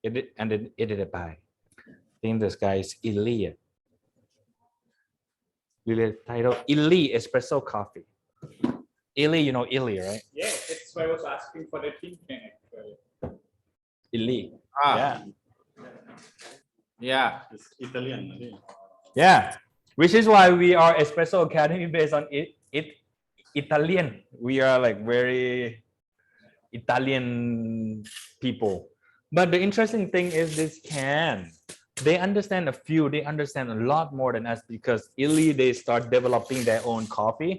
and edited by, I think this guy is Ilya. Title Illy Espresso Coffee. Illy, you know Illy, right? Yeah, that's why I was asking for the tin can actually. Illy. อ่า Yeah. yeah อิตาเลียนนะพี่ Yeah. Which is why we are Espresso Academy based on Italian. We are like very Italian people. But the interesting thing is this can. They understand a few, they understand a lot more than us because Illy, they start developing their own coffee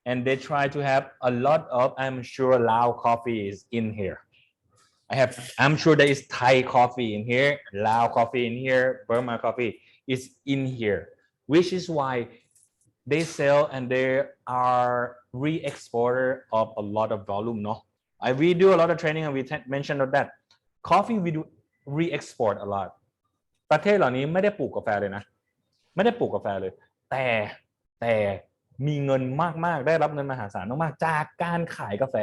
and they try to have a lot of, I'm sure Lao coffee is in here. I'm sure there is Thai coffee in here, Lao coffee in here, Burma coffee is in here, which is why they sell and they are re-exporter of a lot of volume, no? We do a lot of training and we mentioned that. Coffee, we do re-export a lot. ประเทศเหล่านี้ไม่ได้ปลูกกาแฟเลยนะไม่ได้ปลูกกาแฟเลยแต่มีเงินมากๆได้รับเงินมหาศาลมากๆจากการขายกาแฟ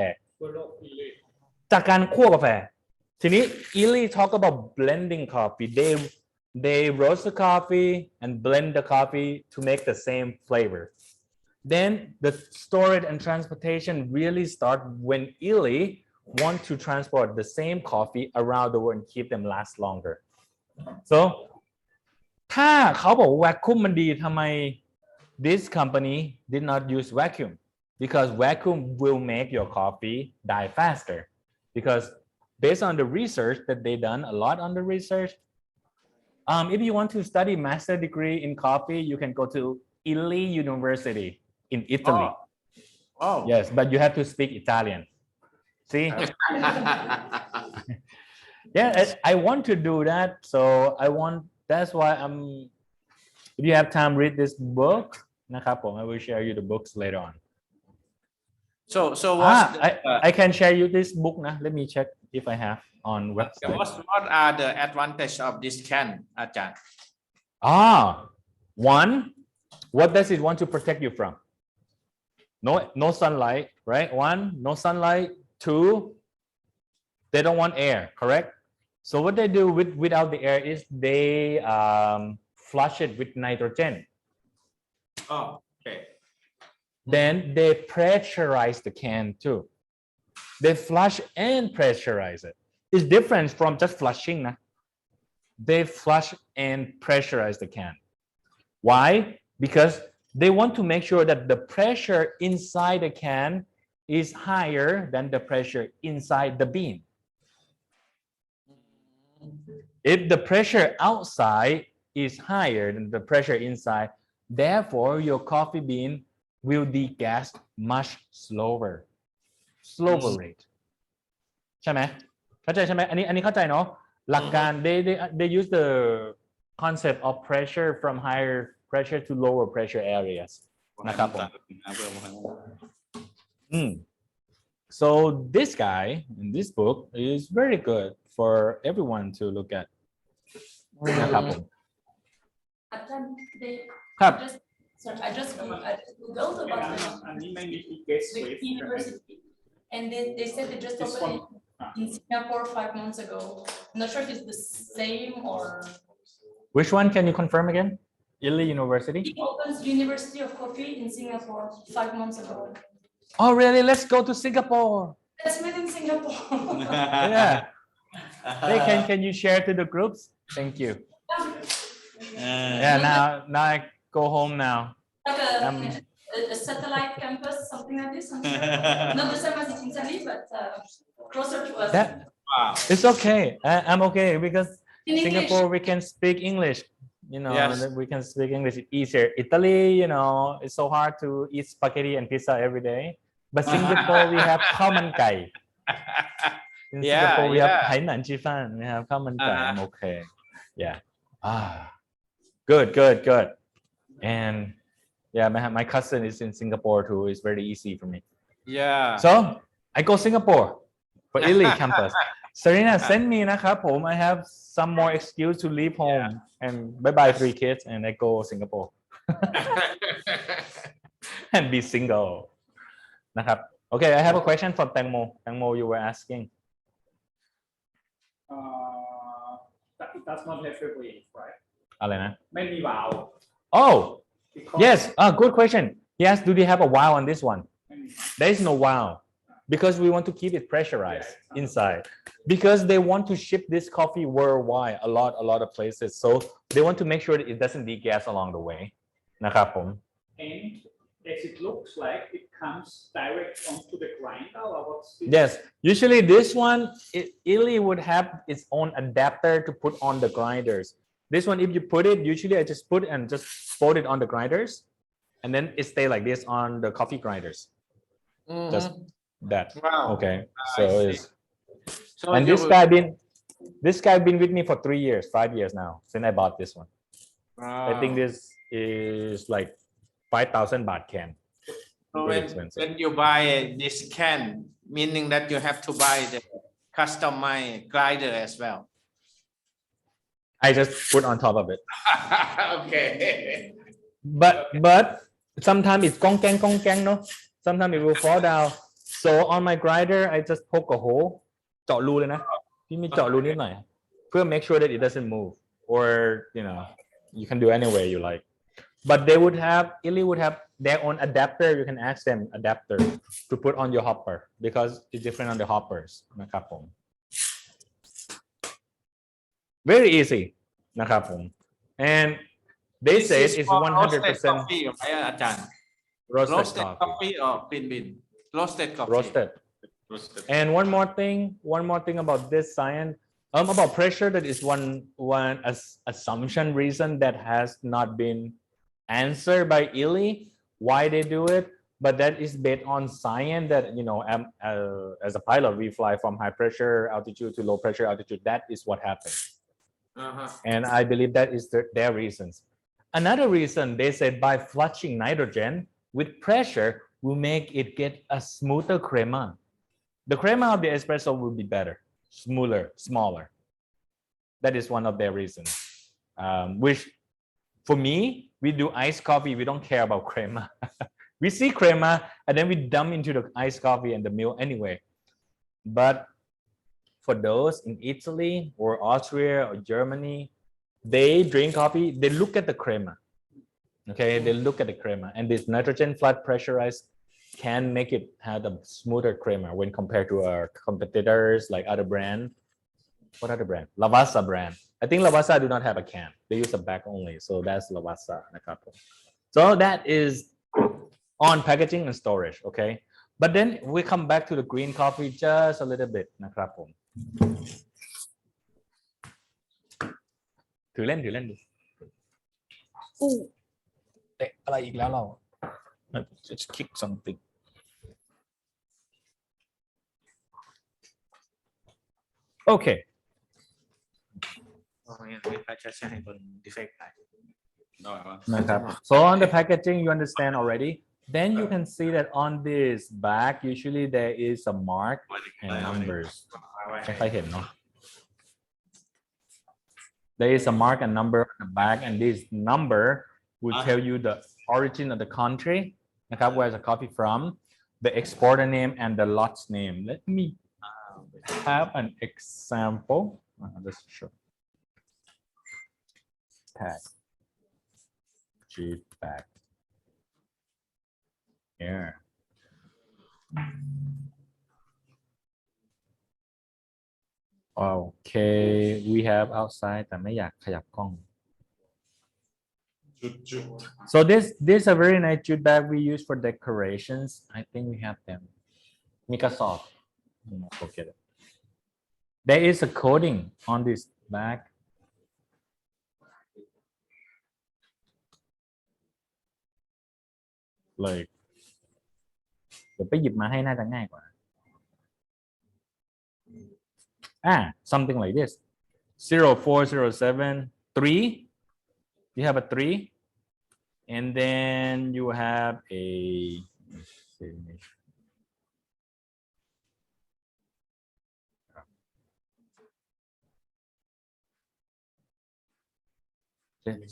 จากการคั่วกาแฟทีนี้ Illy talk about blending coffee they roast the coffee and blend the coffee to make the same flavor then the storage and transportation really start when Illy want to transport the same coffee around the world and keep them last longer so ถ้าเขาบอกว่า vacuum มันดีทำไม this company did not use vacuum because vacuum will make your coffee die faster because based on the research that they done a lot on the research if you want to study master degree in coffee you can go to Illy University in Italy oh yes but you have to speak Italian see yeah I want to do that so that's why if you have time read this book นะครับผม I will share you the books later on so what's I can share you this bookนะ let me check if I have on website what are the advantage of this can อาจารย์ one what does it want to protect you from no sunlight right one no sunlight two they don't want air correct so what they do without the air is they flush it with nitrogen oh okay then they pressurize the can too they flush and pressurize it it's different from just flushing nah? They flush and pressurize the can why because they want to make sure that the pressure inside the can is higher than the pressure inside the bean if the pressure outside is higher than the pressure inside therefore your coffee bean will degas much slower rate ใช่ไหมเข้าใจใช่ไหมอันนี้เข้าใจเนาะหลักการ they use the concept of pressure from higher pressure to lower pressure areas นะครับผม So this guy in this book is very good for everyone to look at นะครับผม อาจารย์ they ครับ I just googled about guess the with university and they said they just This opened one. in Singapore 5 months ago. I'm not sure if it's the same or Which one can you confirm again? Ely University? it opens University of Coffee in Singapore 5 months ago. Oh really? Let's go to Singapore. That's made in Singapore. Yeah. Hey, can you share to the groups? Thank you. Yeah, now I go home now. Like a satellite campus, something like this. I'm sure. Not the same as in Italy, but closer to us. That it's okay. I'm okay because In English. Singapore we can speak English. You know, Yes. we can speak English easier. Italy, you know, it's so hard to eat spaghetti and pizza every day. But Singapore we have khao man kai. In Yeah, Singapore we have yeah. hai nan chi fan. We have khao man kai. I'm okay. Yeah. Good. And yeah, my cousin is in Singapore too. It's very easy for me. Yeah. So I go Singapore for Ely campus. Serena, send meนะครับผม I have some more excuse to leave home and bye 3 kids and I go Singapore and be single นะครับ Okay, I have a question for Tangmo. Tangmo, you were asking. It does not have a wave, right? อะไรนะ ไม่มี valve. Oh, Because yes. Good question. Yes, do they have a valve on this one? ไม่มี There is no valve because we want to keep it pressurized inside because they want to ship this coffee worldwide a lot of places, so they want to make sure that it doesn't degas along the way นะครับผม And as it looks like it comes direct onto the grinder or what's this? Yes, usually this one Ely would have its own adapter to put on the grinders. This one, if you put it, usually I just put and just fold it on the grinders and then it stay like this on the coffee grinders. Just that. Wow. Okay, I so see. it's So and you this guy been with me for 3 years, 5 years now since I bought this one. I think this is like 5,000 baht can. So Very expensive. when you buy this can, meaning that you have to buy the customized grinder as well. I just put on top of it. Okay. But sometimes it's gong keng, no? Sometimes it will fall down. So on my grinder, I just poke a hole. เจาะรูเลยนะพี่มีเจาะรูนิดหน่อยเพื่อ make sure that it doesn't move or you know you can do any way you like. But they would have Ely would have their own adapter. You can ask them adapter to put on your hopper because it's different on the hoppers นะครับผม Very easy นะครับผม and they say This is it's for 100% roasted coffee ไหมอาจารย์ roasted coffee. coffee or clean bean roasted coffee Roasted. And one more thing about this science about pressure, that is one assumption reason that has not been answered by Ely why they do it, but that is based on science that you know as a pilot we fly from high pressure altitude to low pressure altitude. That is what happens. And I believe that is their reasons. Another reason they said by flushing nitrogen with pressure will make it get a smoother crema. The crema of the espresso will be better, smaller. That is one of their reasons. Which for me, we do iced coffee. We don't care about crema. We see crema and then we dump into the iced coffee and the milk anyway. But for those in Italy or Austria or Germany, they drink coffee, they look at the crema. Okay, they look at the crema, and this nitrogen flood pressurized can make it have a smoother crema when compared to our competitors like other brand. What other brand? Lavazza brand. I think Lavazza do not have a can. They use a bag only. So that's Lavazza. So that is on packaging and storage. Okay. But then we come back to the green coffee just a little bit. ถือเล่นดูเตะอะไรอีกแล้วเรา Let's kick something. Okay. So on the packaging, you understand already. then you can see that on this back, usually there is a mark and numbers. ไม่ค่อยเห็นเนาะ There is a mark and number on the back, and this number will tell you the origin of the country, นะครับ where's the coffee from, the exporter name and the lot's name. Let me have an example. Let's show. Tag. G back. Here. Okay, we have outside แต่ไม่อยากขยับกล้อง So this a very nice jute bag we use for decorations. I think we have them. มีกระสอบ Forget it. There is a coating on this bag. Like เดี๋ยวไปหยิบมาให้น่าจะง่ายกว่า something like this. 0407 3. You have a 3, and then you have a.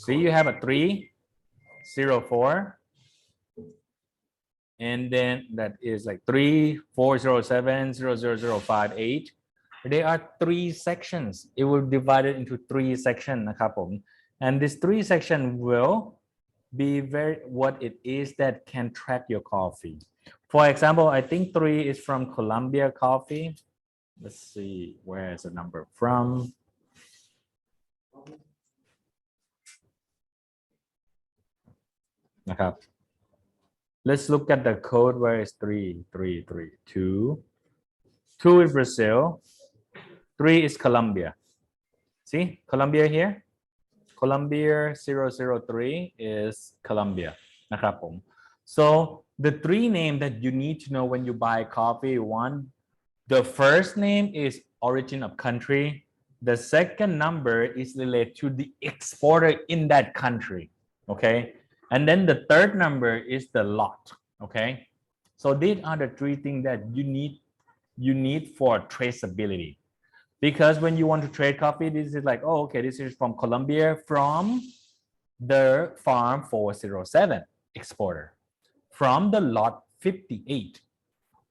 See, you have a 3, 04, and then that is like 3, 407, 00058. There are 3 sections. It will divide it into 3 sections นะครับผม and this 3 section will be very what it is that can track your coffee. For example, I think 3 is from Colombia coffee. Let's see, where is the number from? Let's look at the code where it's 3, 3, 3, 2. 2 is Brazil. 3 is Colombia. See, Colombia here. Colombia 003 is Colombia. So the 3 names that you need to know when you buy coffee, one, the first name is origin of country. The second number is related to the exporter in that country. Okay. And then the third number is the lot. Okay. So these are the 3 things that you need for traceability. Because when you want to trade coffee, this is like, oh, okay, this is from Colombia, from the farm 407 exporter, from the lot 58.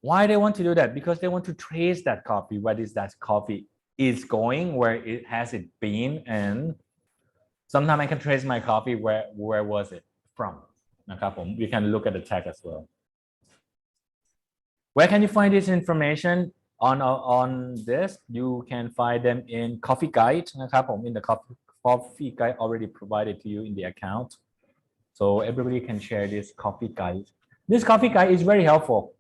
Why they want to do that? Because they want to trace that coffee, where is that coffee is going, where it has it been, and sometimes I can trace my coffee where was it from. You can look at the tag as well. Where can you find this information? On this, you can find them in Coffee Guide. In the Coffee Guide already provided to you in the account. So everybody can share this Coffee Guide. This Coffee Guide is very helpful.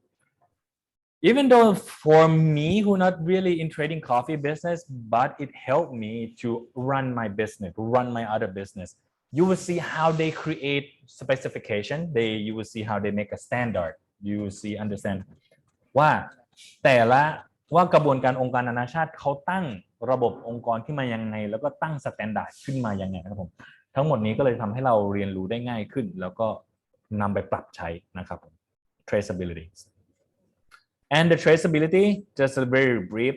Even though for me, who not really in trading coffee business, but it helped me to run my business, run my other business. You will see how they create specification. You will see how they make a standard. You will see, understand ว่าแต่ละว่ากระบวนการองค์การนานาชาติเขาตั้งระบบองค์กรขึ้นมายังไงแล้วก็ตั้งสแตนดาร์ดขึ้นมายังไงนะครับผมทั้งหมดนี้ก็เลยทำให้เราเรียนรู้ได้ง่ายขึ้นแล้วก็นำไปปรับใช้นะครับผม traceability and the traceability just a very brief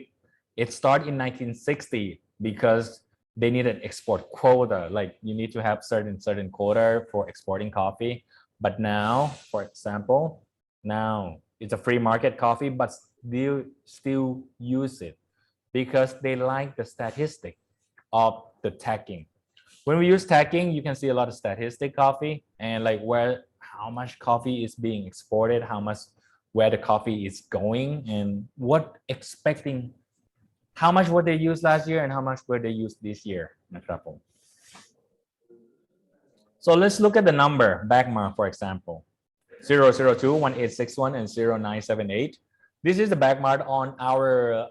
it started in 1960 because they needed export quota like you need to have certain quota for exporting coffee but now for example now it's a free market coffee, but still use it because they like the statistic of the tagging. When we use tagging, you can see a lot of statistic coffee and like how much coffee is being exported, where the coffee is going, and how much what they used last year and how much were they used this year. So let's look at the number backmark, for example. 002, 1861, and 0978. This is the backmark on our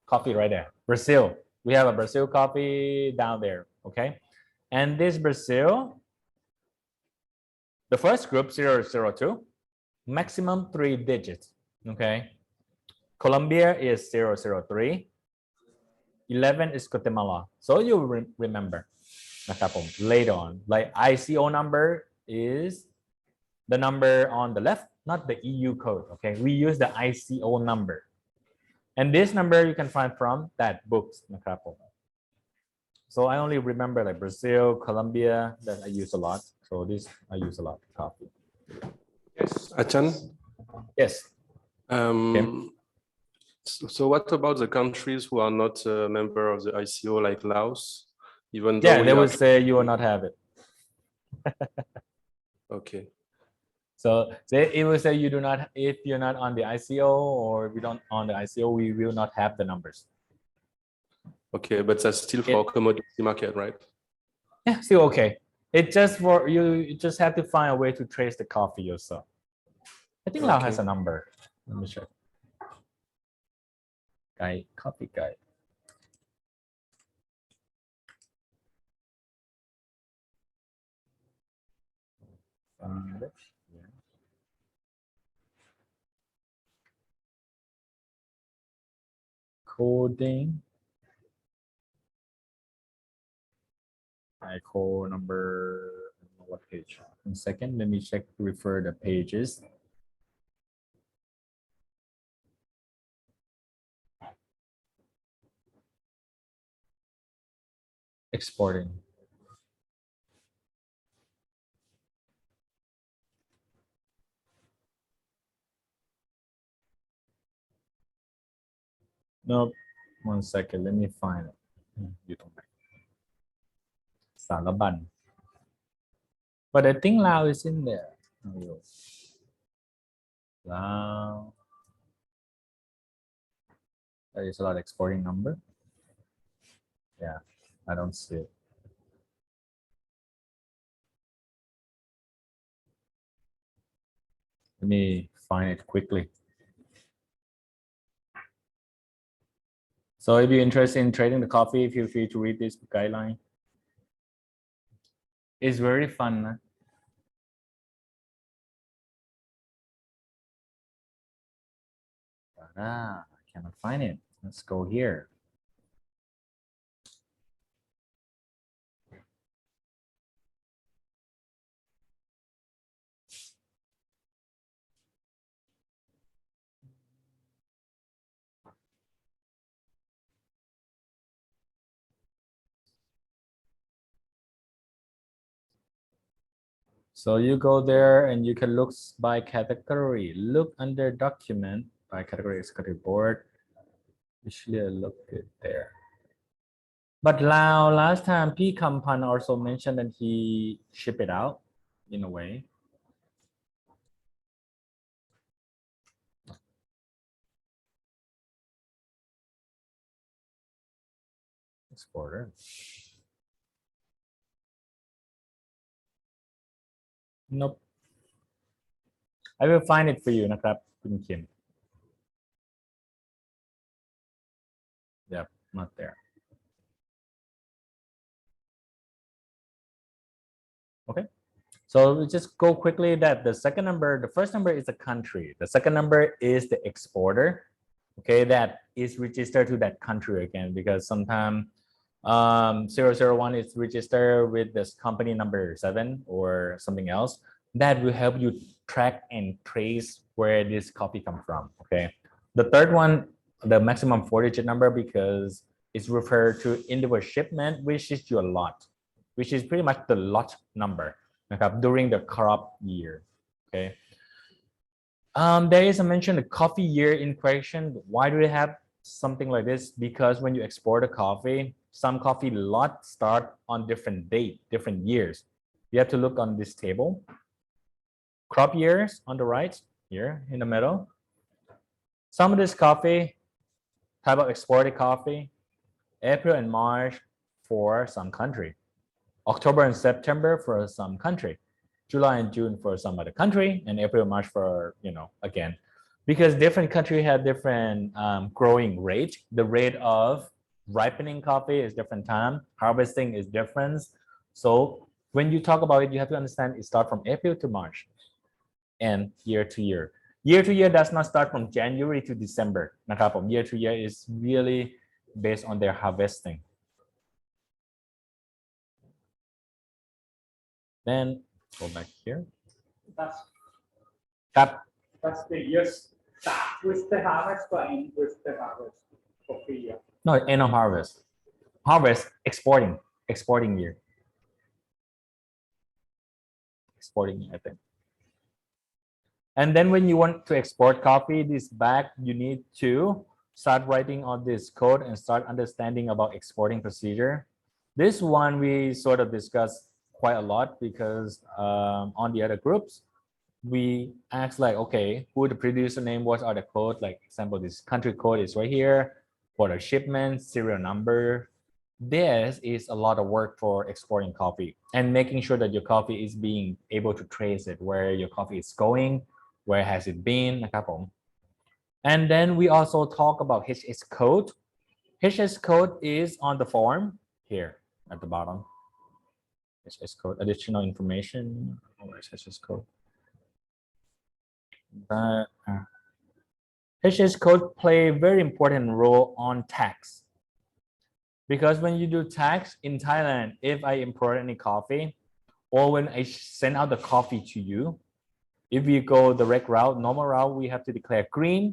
coffee right there. Brazil. We have a Brazil coffee down there. Okay. And this Brazil, the first group 002, maximum 3 digits. Okay. Colombia is 003. 11 is Guatemala. So you remember later on. Like ICO number is the number on the left, not the EU code. Okay, we use the ICO number, and this number you can find from that books. So I only remember like Brazil, Colombia that I use a lot. So this I use a lot coffee. Yes, Achan. Yes. So what about the countries who are not a member of the ICO, like Laos? Even though Yeah, they would say you will not have it. Okay. So it will say you do not, if you're not on the ICO or we don't on the ICO, we will not have the numbers. Okay, but that's still for commodity market, right? Yeah, still okay. It just for you just have to find a way to trace the coffee yourself. I think Lao has a number. Let me check. Guide, coffee guide. Coding. ICO number, I don't know what page. 1 second, let me check, refer the pages. Exporting. Nope. 1 second, let me find it. You don't like Salaban. But I think Lao is in there. Lao. There is a lot of exporting number. Yeah, I don't see it. Let me find it quickly. So if you're interested in trading the coffee, feel free to read this guideline. It's very fun. I cannot find it. Let's go here. So you go there and you can look by category. Look under document by category executive board. Usually I look it there. But Lao, last time P. Kampan also mentioned that he ship it out in a way. Exporter. Nope. I will find it for you,นะครับคุณเขียน. Yep, not there. Okay. So we just go quickly that the second number, the first number is the country. The second number is the exporter. Okay, that is registered to that country again, because sometimes 001 is registered with this company number 7 or something else. That will help you track and trace where this copy come from. Okay. The third one, the maximum 4-digit number, because it's referred to individual shipment, which is your lot, which is pretty much the lot number during the crop year. Okay. There is a mention the coffee year in question. Why do they have something like this? Because when you export a coffee, some coffee lots start on different date, different years. You have to look on this table. Crop years on the right, here in the middle. Some of this coffee, type of exported coffee, April and March for some country, October and September for some country, July and June for some other country, and April and March for, again, because different country have different growing rate. The rate of ripening coffee is different time, harvesting is different. So when you talk about it, you have to understand it starts from April to March and year to year. Year to year does not start from January to December. Year to year is really based on their harvesting. Then go back here. That's ครับ That's the years start with the harvest or end with the harvest for 3 years. No, end of harvest exporting year, I think. And then when you want to export coffee this bag, you need to start writing on this code and start understanding about exporting procedure. This one we sort of discussed quite a lot because on the other groups we asked like, okay, who the producer name, what are the code, like example, this country code is right here for the shipment, serial number. This is a lot of work for exporting coffee and making sure that your coffee is being able to trace it, where your coffee is going, where has it been, นะครับผม and then we also talk about HS code. HS code is on the form here at the bottom. HS code, additional information. Where's HS code? But HS code play a very important role on tax. Because when you do tax in Thailand, if I import any coffee or when I send out the coffee to you, if we go direct route, normal route, we have to declare green,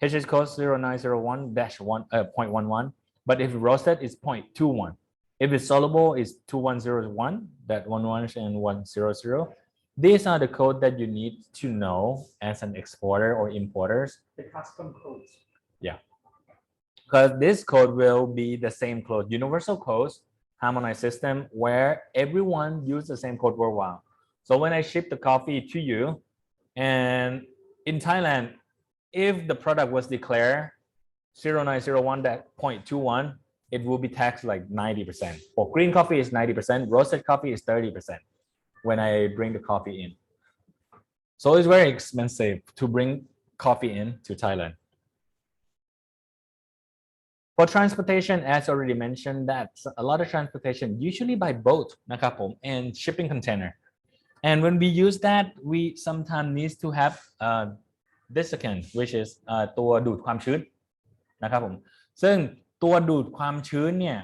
HS code 0901-1.11. But if roasted, it's 0.21. If it's soluble, it's 2101, that 11 and 100. These are the code that you need to know as an exporter or importers. The custom codes. Yeah. Because this code will be the same code, universal codes, harmonized system where everyone uses the same code worldwide. So when I ship the coffee to you, and in Thailand, if the product was declared 0901.21, it will be taxed like 90%. For green coffee is 90%, roasted coffee is 30% when I bring the coffee in. So it's very expensive to bring coffee in to Thailand. For transportation, as already mentioned, that's a lot of transportation, usually by boat นะครับผม and shipping container. And when we use that, we sometimes need to have desiccant, which is ตัวดูดความชื้นนะครับผม ซึ่งตัวดูดความชื้นเนี่ย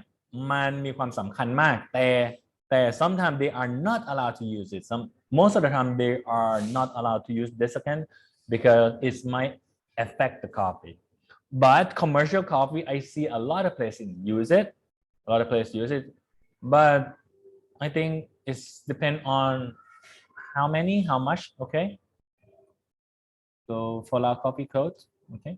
มันมีความสำคัญมากแต่ sometimes they are not allowed to use it. Most of the time they are not allowed to use desiccant because it might affect the coffee. But commercial coffee, I see a lot of places use it. But I think it's depend on how much, okay? So for our coffee code, okay?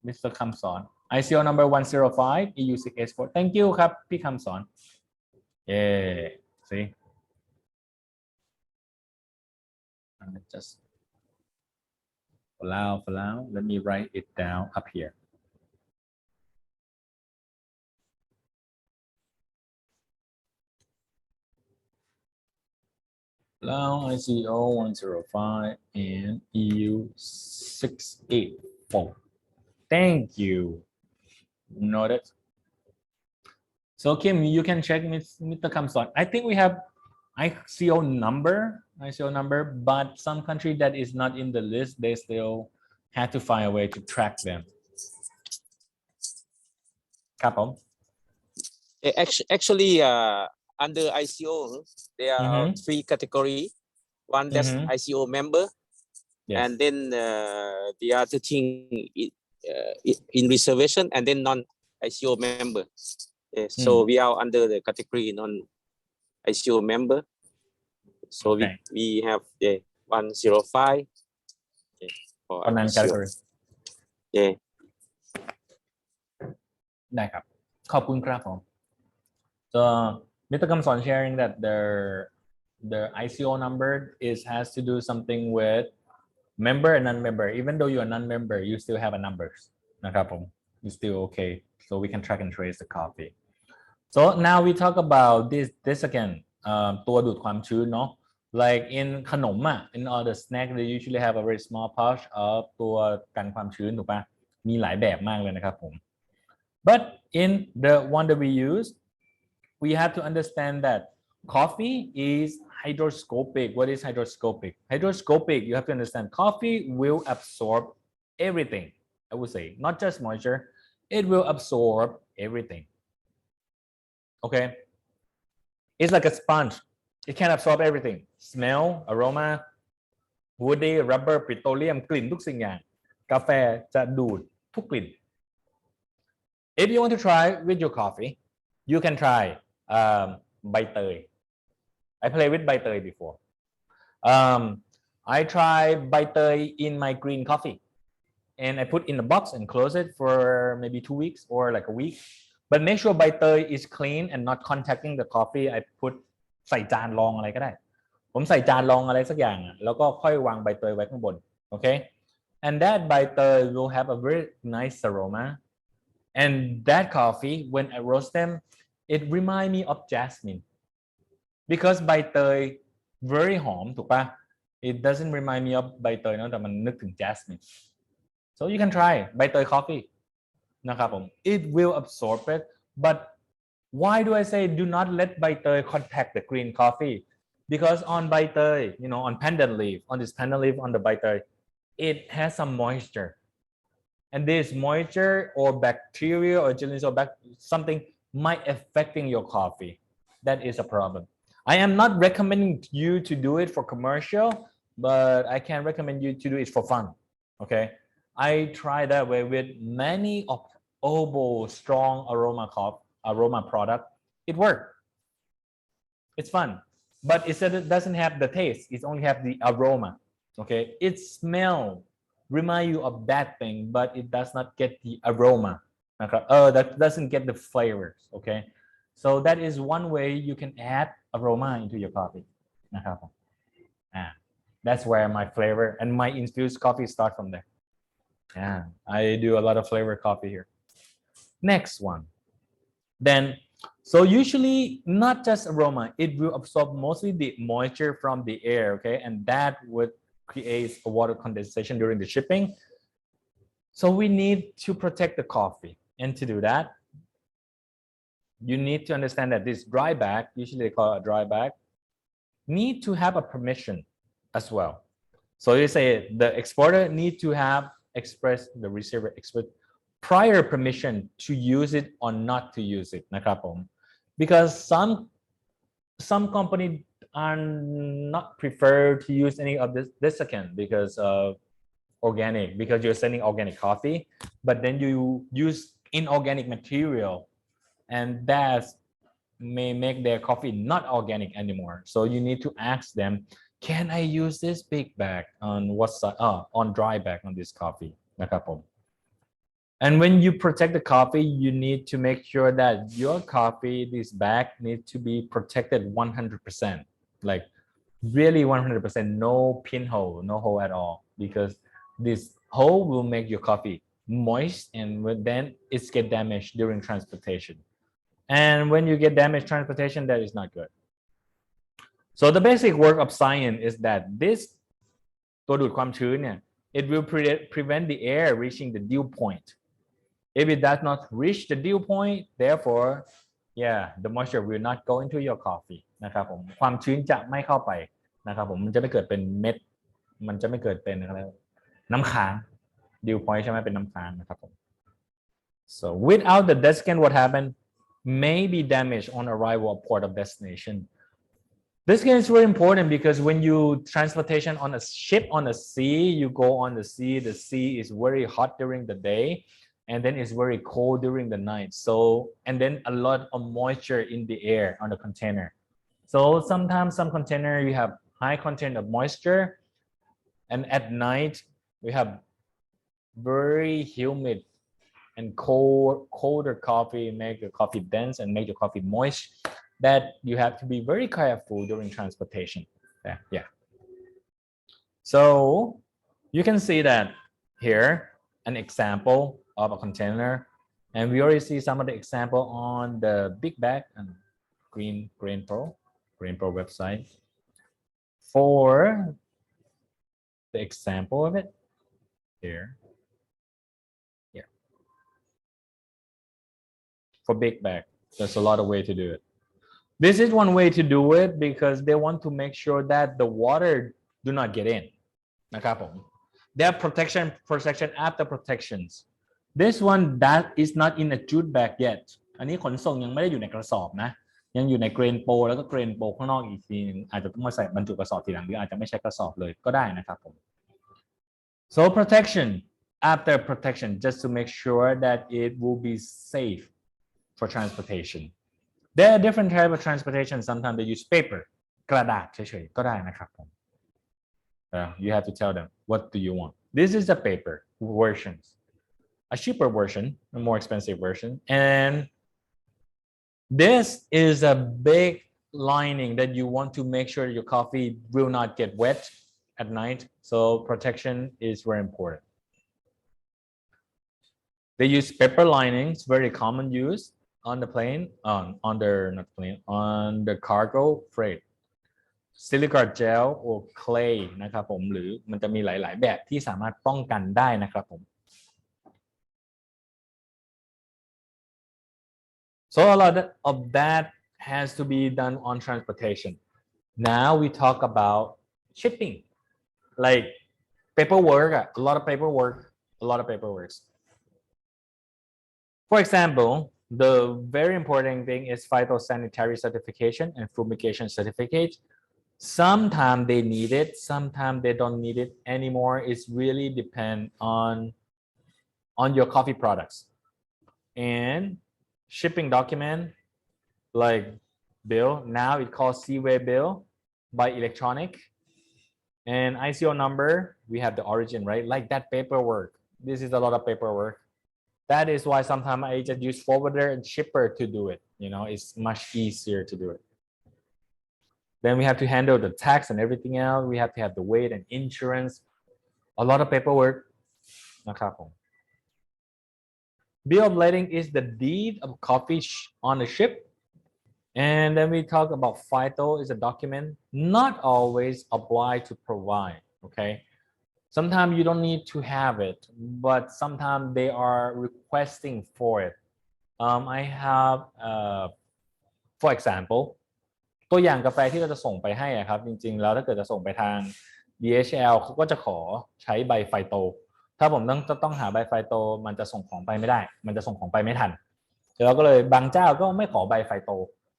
Mr. Kamson, ICO number 105, EU684. Thank you, ครับ พี่ Kamson. Yeah, see? Just for now, let me write it down up here. Lao ICO 105 and EU 684. Thank you. Noted. So Kim, you can check Mr. Kamson. I think we have ICO number, but some country that is not in the list, they still had to find a way to track them. ครับผม Actually, under ICO, there are three categories. One that's ICO member, Yes. and then the other thing in reservation, and then non-ICO member. So we are under the category non-ICO member. So we have 105 for ICO. Yeah. ได้ครับ ขอบคุณครับผม So Mr. Kamson sharing that the ICO number has to do something with member and non-member. Even though you are non-member, you still have a numbers นะครับผม It's still okay. So we can track and trace the coffee. So now we talk about this again. ตัวดูดความชื้นเนาะ like in ขนมอ่ะ in all the snack they usually have a very small pouch of ตัวกันความชื้นถูกปะ มีหลายแบบมากเลยนะครับผม but in the one that we use, we have to understand that coffee is hygroscopic. What is hygroscopic? Hygroscopic, you have to understand coffee will absorb everything. I would say not just moisture, it will absorb everything. Okay, it's like a sponge. It can absorb everything: smell, aroma, woody rubber petroleum กลิ่นทุกสิ่งอย่างกาแฟจะดูดทุกกลิ่น if you want to try with your coffee you can try ใบเตย I play with ใบเตย before I try ใบเตย in my green coffee and I put in a box and close it for maybe 2 weeks or like a week but make sure ใบเตย is clean and not contacting the coffee I put ใส่จานรองอะไรก็ได้ผมใส่จานรองอะไรสักอย่างแล้วก็ค่อยวางใบเตยไว้ข้างบน okay and that ใบเตย will have a very nice aroma and that coffee when I roast them it remind me of jasmine because ใบเตย very หอมถูกปะ it doesn't remind me of ใบเตยนะแต่มันนึกถึง jasmine so you can try ใบเตย coffee นะครับผม it will absorb it but why do I say do not let ใบเตย contact the green coffee because on ใบเตย you know on pandan leaf on this pandan leaf on the ใบเตย it has some moisture and this moisture or bacteria or germs or something might affecting your coffee that is a problem I am not recommending you to do it for commercial but I can recommend you to do it for fun okay I tried that way with many of Obo strong aroma product it worked it's fun but it doesn't have the taste it only have the aroma okay it smell remind you of that thing but it does not get the aroma that doesn't get the flavors okay so that is one way you can add aroma into your coffee that's where my flavor and my infused coffee start from there I do a lot of flavor coffee here next one then so usually not just aroma it will absorb mostly the moisture from the air okay and that would create a water condensation during the shipping so we need to protect the coffee and to do that you need to understand that this dry bag usually they call it a dry bag need to have a permission as well so you say the exporter need to have express the receiver express prior permission to use it or not to use it นะครับผม because some company are not prefer to use any of this second because of organic because you're sending organic coffee but then you use inorganic material and that may make their coffee not organic anymore so you need to ask them can I use this big bag on what side on dry bag on this coffee นะครับผม and when you protect the coffee you need to make sure that your coffee this bag needs to be protected 100% like really 100% no pinhole no hole at all because this hole will make your coffee moist and then it's get damaged during transportation and when you get damaged transportation that is not good so the basic work of science is that this ตัวดูดความชื้นเนี่ย it will prevent the air reaching the dew point if it does not reach the dew point therefore the moisture will not go into your coffee นะครับผมความชื้นจะไม่เข้าไปนะครับผมมันจะไม่เกิดเป็นเม็ดมันจะไม่เกิดเป็นอะไรน้ำค้าง dew point ใช่ไหมเป็นน้ำค้างนะครับผม so without the desiccant what happened may be damaged on arrival of port of destination this is very important because when you transportation on a ship on the sea you go on the sea is very hot during the day and then it's very cold during the night so and then a lot of moisture in the air on the container so sometimes some container you have high content of moisture and at night we have very humid and colder coffee make the coffee dense and make the coffee moist that you have to be very careful during transportation so you can see that here an example of a container and we already see some of the example on the big bag and Green Pro website for the example of it here for big bag there's a lot of way to do it this is one way to do it because they want to make sure that the water do not get in นะครับผม their protection after protections this one that is not in a jute bag yet อันนี้ขนส่งยังไม่ได้อยู่ในกระสอบนะ ยังอยู่ในเกรนโปรแล้วก็เกรนโปรข้างนอกอีกทีนึงอาจจะต้องมาใส่บรรจุกระสอบทีหลังหรืออาจจะไม่ใช้กระสอบเลยก็ได้นะครับผม so protection after protection just to make sure that it will be safe for transportation there are different types of transportation sometimes they use paper กระดาษเฉยๆก็ได้นะครับผม you have to tell them what do you want this is the paper versions a cheaper version a more expensive version and this is a big lining that you want to make sure your coffee will not get wet at night so protection is very important they use paper linings very common use on the plane on the cargo freight silicone gel or clay นะครับผมหรือมันจะมีหลายๆแบบที่สามารถป้องกันได้นะครับผม so a lot of that has to be done on transportation now we talk about shipping like paperwork a lot of paperwork for example the very important thing is phytosanitary certification and fumigation certificate sometimes they need it sometimes they don't need it anymore it's really depend on your coffee products and shipping document like bill now it calls seaway bill by electronic and ICO number we have the origin right like that paperwork this is a lot of paperwork that is why sometimes I just use forwarder and shipper to do it you know it's much easier to do it then we have to handle the tax and everything else we have to have the weight and insurance a lot of paperwork นะครับผม bill of lading is the deed of coffee on the ship and then we talk about phyto is a document not always obliged to provide okay sometimes you don't need to have it but sometimes they are requesting for it I have for example ตัวอย่างกาแฟที่เราจะส่งไปให้ครับจริงๆแล้วถ้าเกิดจะส่งไปทาง DHL เขาก็จะขอใช้ใบไฟโตถ้าผมต้องหาใบไฟโตมันจะส่งของไปไม่ได้มันจะส่งของไปไม่ทันเราก็เลยบางเจ้าก็ไม่ขอใบไฟโต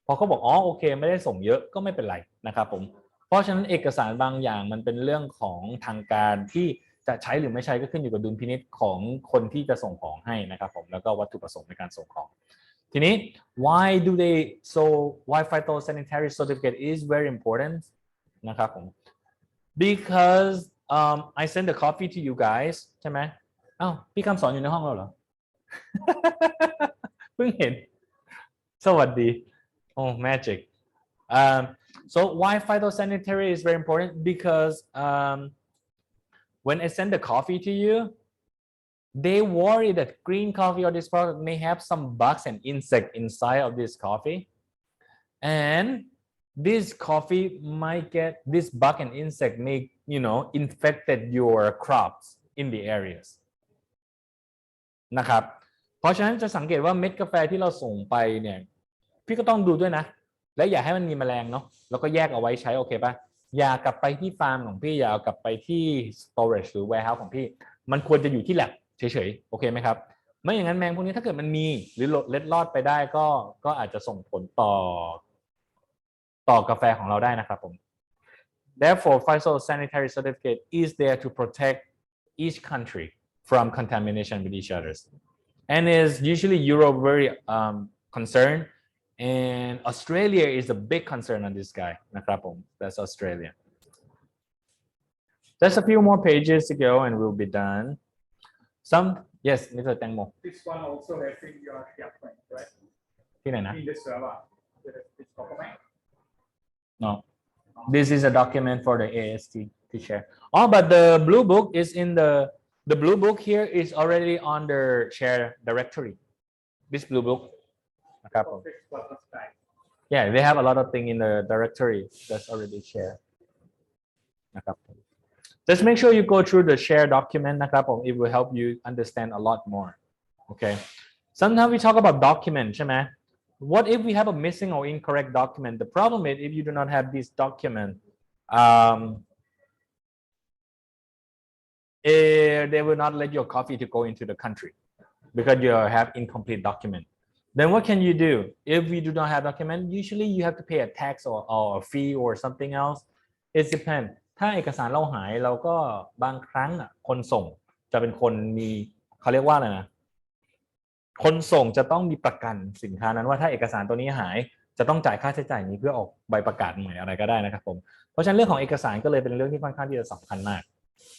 พอเขาบอกอ๋อโอเคไม่ได้ส่งเยอะก็ไม่เป็นไรนะครับผมเพราะฉะนั้นเอกสารบางอย่างมันเป็นเรื่องของทางการที่จะใช้หรือไม่ใช้ก็ขึ้นอยู่กับดุลพินิจของคนที่จะส่งของให้นะครับผมแล้วก็วัตถุประสงค์ในการส่งของทีนี้ why phytosanitary certificate is very important นะครับผม because I send the coffee to you guys ใช่ไหมอ้าวพี่คำสอนอยู่ในห้องเราเหรอ เพิ่งเห็นสวัสดีoh magic so why phytosanitary is very important because when I send the coffee to you they worry that green coffee or this product may have some bugs and insect inside of this coffee and this coffee might get this bug and insect may infected your crops in the areas นะครับเพราะฉะนั้นจะสังเกตว่าเม็ดกาแฟที่เราส่งไปเนี่ยพี่ก็ต้องดูด้วยนะและอย่าให้มันมีแมลงเนาะแล้วก็แยกเอาไว้ใช้โอเคป่ะอย่ากลับไปที่ฟาร์มของพี่อย่ากลับไปที่ storage หรือ warehouse ของพี่มันควรจะอยู่ที่ lab เฉยๆโอเคไหมครับไม่อย่างนั้นแมงพวกนี้ถ้าเกิดมันมีหรือเล็ดลอดไปได้ก็อาจจะส่งผลต่อกาแฟของเราได้นะครับผม Therefore phytosanitary certificate is there to protect each country from contamination with each others and is usually Europe very concerned and Australia is a big concern on this guy นะครับผม that's Australia just a few more pages to go and we'll be done yes Mr. Tengmo This one also has in your SharePoint, right? ที่ไหนนะ In the server, this document. No, this is a document for the AST to share. Oh, but the blue book is in the blue book here is already on the share directory. This blue book. Yeah, they have a lot of things in the directory that's already shared. Just make sure you go through the share document. It will help you understand a lot more. Okay. Sometimes we talk about document, what if we have a missing or incorrect document? The problem is if you do not have this document, they will not let your coffee to go into the country because you have incomplete document. Then what can you do if we do not have document? Usually you have to pay a tax or a fee or something else. It depends. ถ้าเอกสารเราหายเราก็บางครั้งคนส่งจะเป็นคนมีเขาเรียกว่าอะไรนะคนส่งจะต้องมีประกันสินค้านั้นว่าถ้าเอกสารตัวนี้หายจะต้องจ่ายค่าใช้จ่ายนี้เพื่อออกใบประกาศใหม่อะไรก็ได้นะครับผมเพราะฉะนั้นเรื่องของเอกสารก็เลยเป็นเรื่องที่ค่อนข้างที่จะสำคัญมาก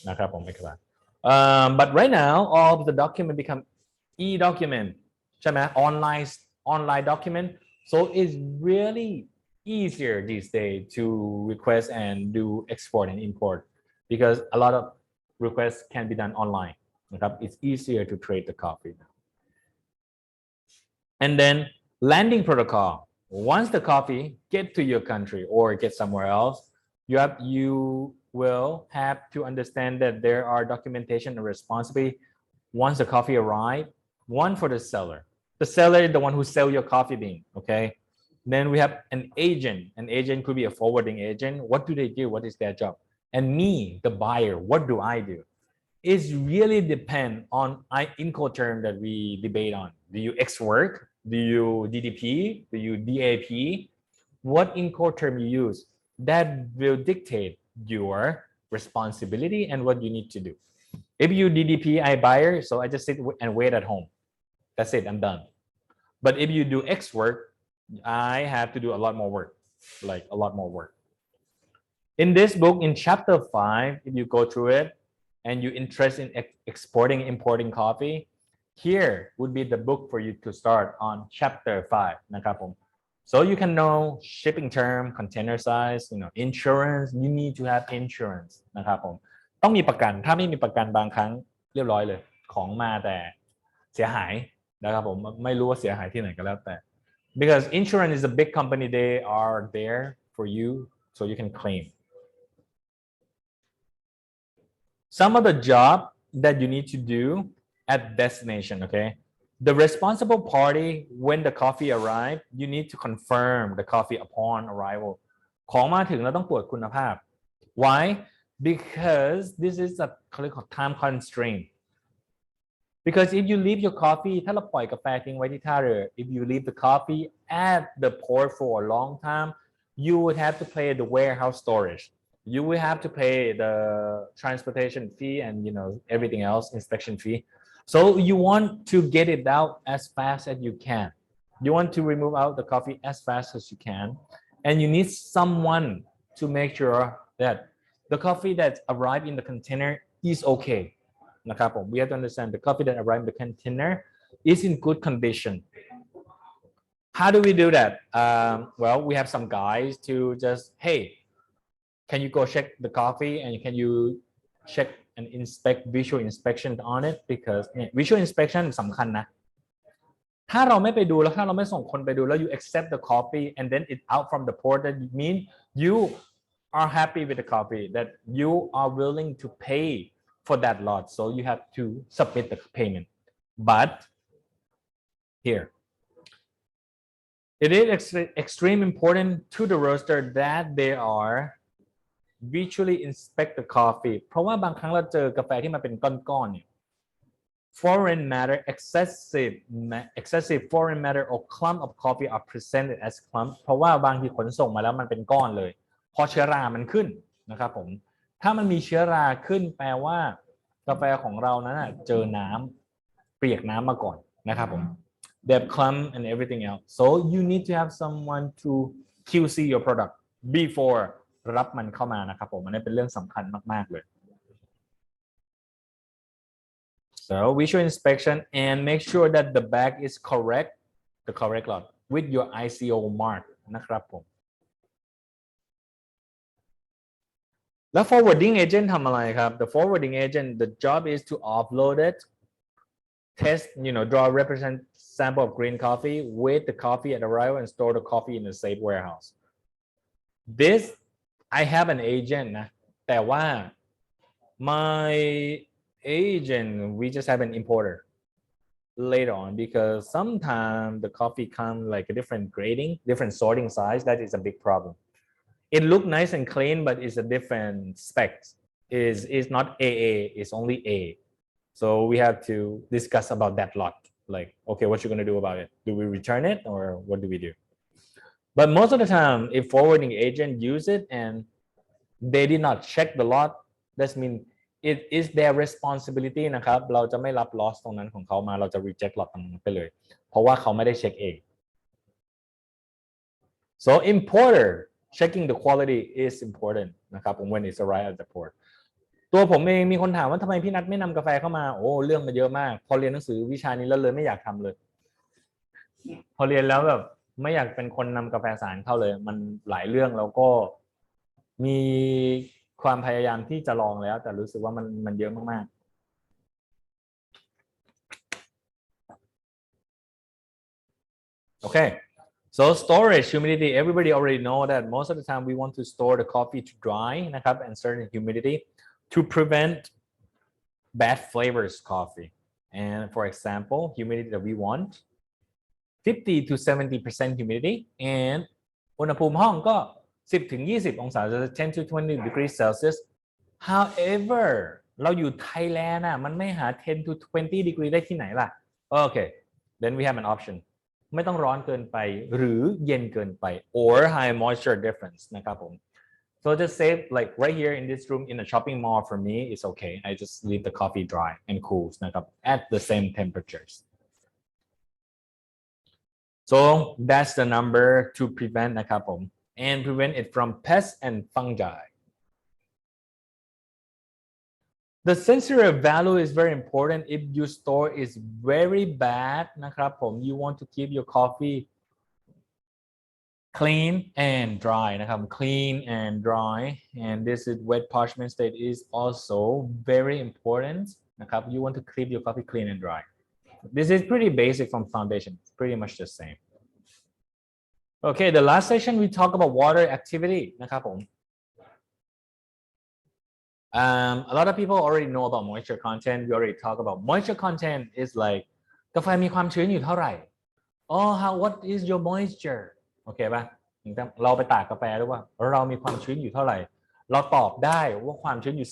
นะครับผมเอกสาร but right now all of the document become e-document ใช่ไหม online document so it's really easier these days to request and do export and import because a lot of requests can be done online นะครับ it's easier to trade the coffee and then landing protocol once the coffee get to your country or get somewhere else you will have to understand that there are documentation and responsibility once the coffee arrive one for the seller is the one who sell your coffee bean okay then we have an agent could be a forwarding agent what do they do what is their job and me the buyer what do I do it really depend on Incoterm that we debate on do you X work do you DDP do you DAP what Incoterm you use that will dictate your responsibility and what you need to do if you DDP I buyer so I just sit and wait at home that's it I'm done but if you do X work I have to do a lot more work like a lot more work in this book in chapter 5 if you go through it and you're interested in exporting importing coffee here would be the book for you to start on chapter 5นะครับผม so you can know shipping term container size insurance you need to have insurance นะครับผมต้องมีประกันถ้าไม่มีประกันบางครั้งเรียบร้อยเลยของมาแต่เสียหายนะครับผมไม่รู้ว่าเสียหายที่ไหนก็แล้วแต่ because insurance is a big company they are there for you so you can claim some of the job that you need to do at destination okay the responsible party when the coffee arrive you need to confirm the coffee upon arrival ของมาถึงเราต้องตรวจคุณภาพ why because this is a time constraint because if you leave your coffee ถ้าเราปล่อยกาแฟทิ้งไว้ที่ท่าเรือ if you leave the coffee at the port for a long time you would have to pay the warehouse storage you will have to pay the transportation fee and everything else inspection fee so you want to get it out as fast as you can you want to remove out the coffee as fast as you can and you need someone to make sure that the coffee that arrived in the container is okay นะครับผม we have to understand the coffee that arrived in the container is in good condition how do we do that well we have some guys to just hey can you go check the coffee and can you check and inspect visual inspection on it because visual inspection สำคัญนะถ้าเราไม่ไปดูแล้วถ้าเราไม่ส่งคนไปดูแล้ว you accept the copy and then it out from the port that mean you are happy with the copy that you are willing to pay for that lot so you have to submit the payment but here it is extremely important to the roaster that they are visually inspect the coffee เพราะว่าบางครั้งเราเจอกาแฟที่มันเป็นก้อนๆเนี่ย foreign matter excessive foreign matter or clump of coffee are presented as clump เพราะว่าบางทีขนส่งมาแล้วมันเป็นก้อนเลยพอเชื้อรามันขึ้นนะครับผมถ้ามันมีเชื้อราขึ้นแปลว่ากาแฟของเรานั้นเจอน้ำเปียกน้ำมาก่อนนะครับผม they have clump and everything else so you need to have someone to QC your product before รับมันเข้ามานะครับผมอันนี้เป็นเรื่องสำคัญมากๆเลย so visual inspection and make sure that the bag is correct the correct lot with your ICO mark นะครับผมแล้ว forwarding agent ทำอะไรครับ the forwarding agent the job is to offload it test draw represent sample of green coffee wait the coffee at arrival and store the coffee in a safe warehouse this I have an agent นะแต่ว่า my agent we just have an importer later on because sometimes the coffee come like a different grading different sorting size that is a big problem it look nice and clean but it's a different specs is not AA it's only A so we have to discuss about that lot like, okay, what you gonna do about it? Do we return it or what do we do? But most of the time, if forwarding agent use it and they did not check the lot, that means it is their responsibility นะครับเราจะไม่รับ loss ตรงนั้นของเขามาเราจะ reject lot ตรงนั้นไปเลยเพราะว่าเขาไม่ได้เช็คเอง so importer checking the quality is important นะครับ when it's arrived at the port ตัวผมเองมีคนถามว่าทำไมพี่นัทไม่นำกาแฟเข้ามาโอ้เรื่องมันเยอะมากพอเรียนหนังสือวิชานี้แล้วเลยไม่อยากทำเลยพอเรียนแล้วแบบไม่อยากเป็นคนนำกาแฟสารเข้าเลยมันหลายเรื่องแล้วก็มีความพยายามที่จะลองแล้วแต่รู้สึกว่ามันเยอะมากๆ okay so storage humidity everybody already know that most of the time we want to store the coffee to dry นะครับ and certain humidity to prevent bad flavors coffee and for example humidity that we want 50 to 70% humidity and อุณหภูมิห้องก็10 ถึง 20 องศาจะ10 to 20 degrees Celsius however เราอยู่ไทยแลนด์มันไม่หา10 to 20 degree ได้ที่ไหนล่ะโอเค then we have an option ไม่ต้องร้อนเกินไปหรือเย็นเกินไป or high moisture difference นะครับผม so just say like right here in this room in a shopping mall for me it's okay I just leave the coffee dry and cool นะครับ at the same temperatures so that's the number to prevent นะครับผมand prevent it from pests and fungi. The sensory value is very important. If your store is very bad, นะครับผม you want to keep your coffee clean and dry นะครับ clean and dry and this is wet parchment state is also very important นะครับ you want to keep your coffee clean and dry. This is pretty basic from foundation. It's pretty much the same. Okay, the last session we talk about water activity นะครับผม a lot of people already know about moisture content. We already talk about moisture content is like กาแฟมีความชื้นอยู่เท่าไหร่ oh what is your moisture โอเคป่ะเราไปตากกาแฟหรือว่าเรามีความชื้นอยู่เท่าไหร่เราตอบได้ว่าความชื้นอยู่